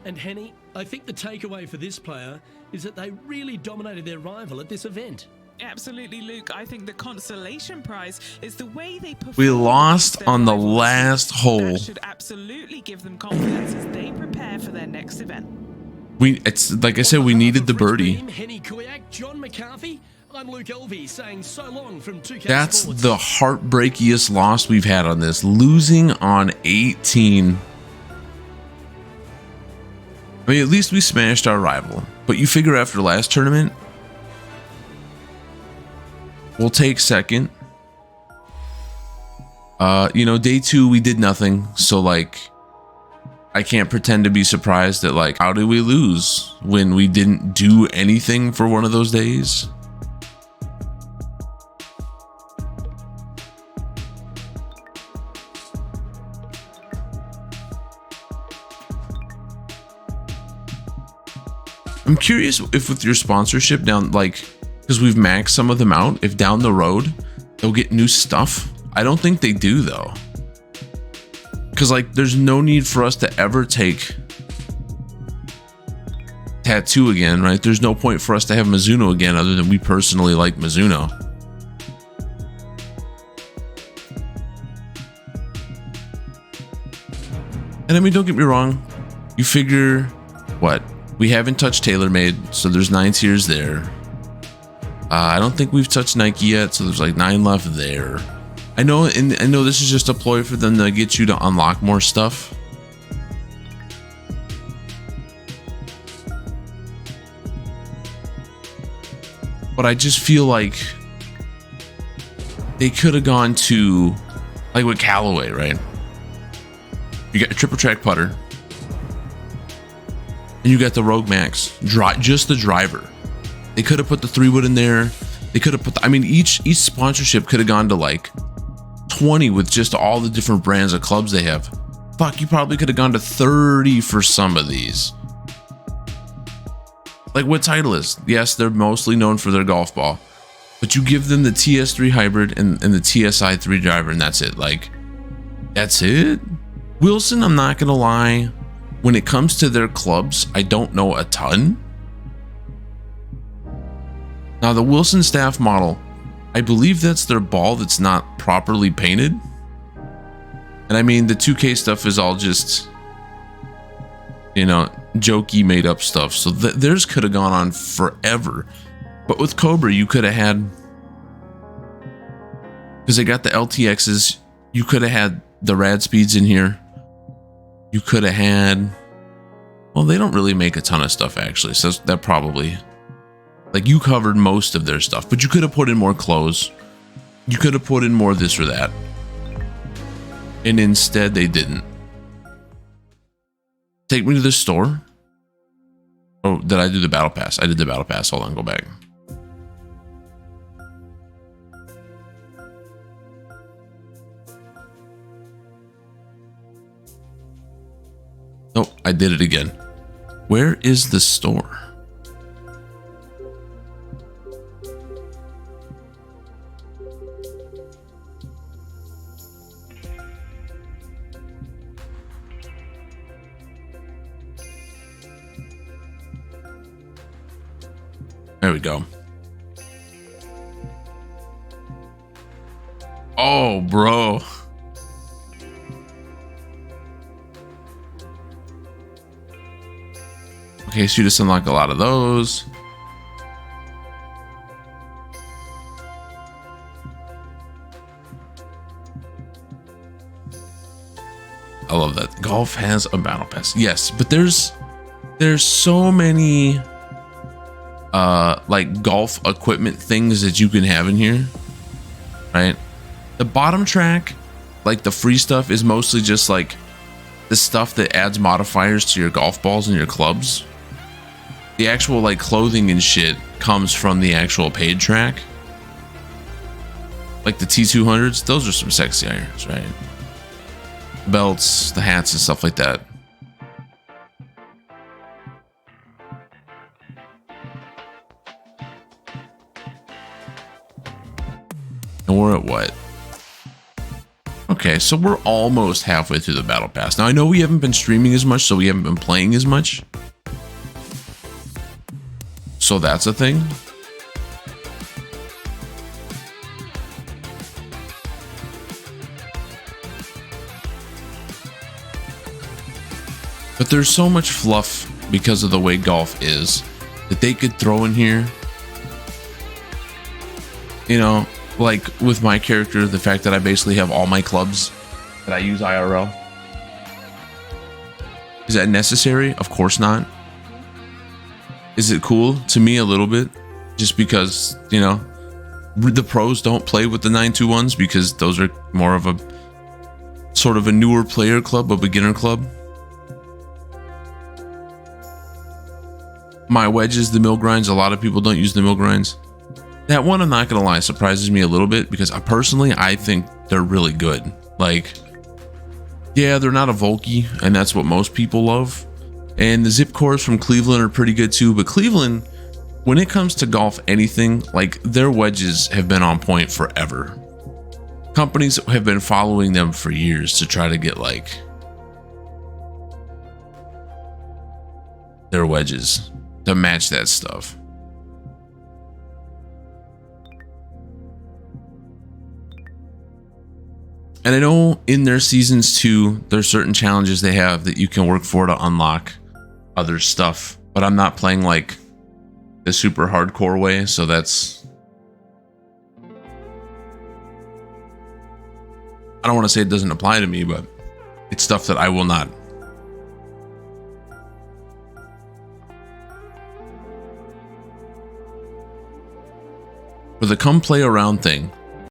And Henny, I think the takeaway for this player is that they really dominated their rival at this event. Absolutely, Luke. I think the consolation prize is the way they performed. We lost on the last hole. That should absolutely give them confidence as they prepare for their next event. It's like I said, we needed the birdie. Henny Kuyak, John McCarthy. I'm Luke Elvey saying so long from 2K That's Sports. the heartbreakiest loss we've had on this. Losing on 18. I mean, at least we smashed our rival. But you figure after last tournament, we'll take second. You know, day 2, we did nothing. So, like, I can't pretend to be surprised that, like, how did we lose when we didn't do anything for one of those days? I'm curious if with your sponsorship down, like, because we've maxed some of them out, if down the road they'll get new stuff. I don't think they do though. Because like there's no need for us to ever take Tattoo again, right? There's no point for us to have Mizuno again other than we personally like Mizuno. And I mean, don't get me wrong. You figure what? We haven't touched TaylorMade, so there's 9 tiers there. I don't think we've touched Nike yet, so there's like 9 left there. I know, and I know this is just a ploy for them to get you to unlock more stuff. But I just feel like they could have gone to, like with Callaway, right? You got a triple track putter, and you got the Rogue Max, just the driver. They could have put the 3-wood in there. They could have put, I mean, each sponsorship could have gone to like 20 with just all the different brands of clubs they have. Fuck, you probably could have gone to 30 for some of these. Like what Titleist, yes, they're mostly known for their golf ball, but you give them the TS3 hybrid and the TSI 3 driver, and that's it. Like, that's it. Wilson, I'm not gonna lie, when it comes to their clubs, I don't know a ton. Now the Wilson staff model, I believe that's their ball that's not properly painted. And I mean, the 2K stuff is all just, you know, jokey made up stuff. So theirs could have gone on forever. But with Cobra, you could have had, because they got the LTXs, you could have had the rad speeds in here. You could have had, well, they don't really make a ton of stuff actually. So that probably, like, you covered most of their stuff, but you could have put in more clothes. You could have put in more this or that. And instead they didn't. Take me to the store. Oh, did I do the battle pass? I did the battle pass. Hold on, go back. Nope, I did it again. Where is the store? There we go. Oh, bro. Okay, so you just unlock a lot of those. I love that. Golf has a battle pass. Yes, but there's so many like golf equipment things that you can have in here, right? The bottom track, like the free stuff, is mostly just like the stuff that adds modifiers to your golf balls and your clubs. The actual like clothing and shit comes from the actual paid track. Like the T200s, those are some sexy irons, right? Belts, the hats and stuff like that. And we're at what? Okay, so we're almost halfway through the battle pass. Now I know we haven't been streaming as much, so we haven't been playing as much. So that's a thing. But there's so much fluff because of the way golf is that they could throw in here. You know, like with my character, the fact that I basically have all my clubs that I use IRL. Is that necessary? Of course not. Is it cool? To me, a little bit. Just because, you know, the pros don't play with the 921s because those are more of a sort of a newer player club, a beginner club. My wedges, the mill grinds, a lot of people don't use the mill grinds. That one, I'm not gonna lie, surprises me a little bit because I think they're really good. Like, yeah, they're not a Volky, and that's what most people love. And the zip cores from Cleveland are pretty good too. But Cleveland, when it comes to golf anything, like their wedges have been on point forever. Companies have been following them for years to try to get like their wedges to match that stuff. And I know in their seasons too, there's certain challenges they have that you can work for to unlock other stuff, but I'm not playing like the super hardcore way, so that's, I don't want to say it doesn't apply to me, but it's stuff that I will not. For the come play around thing,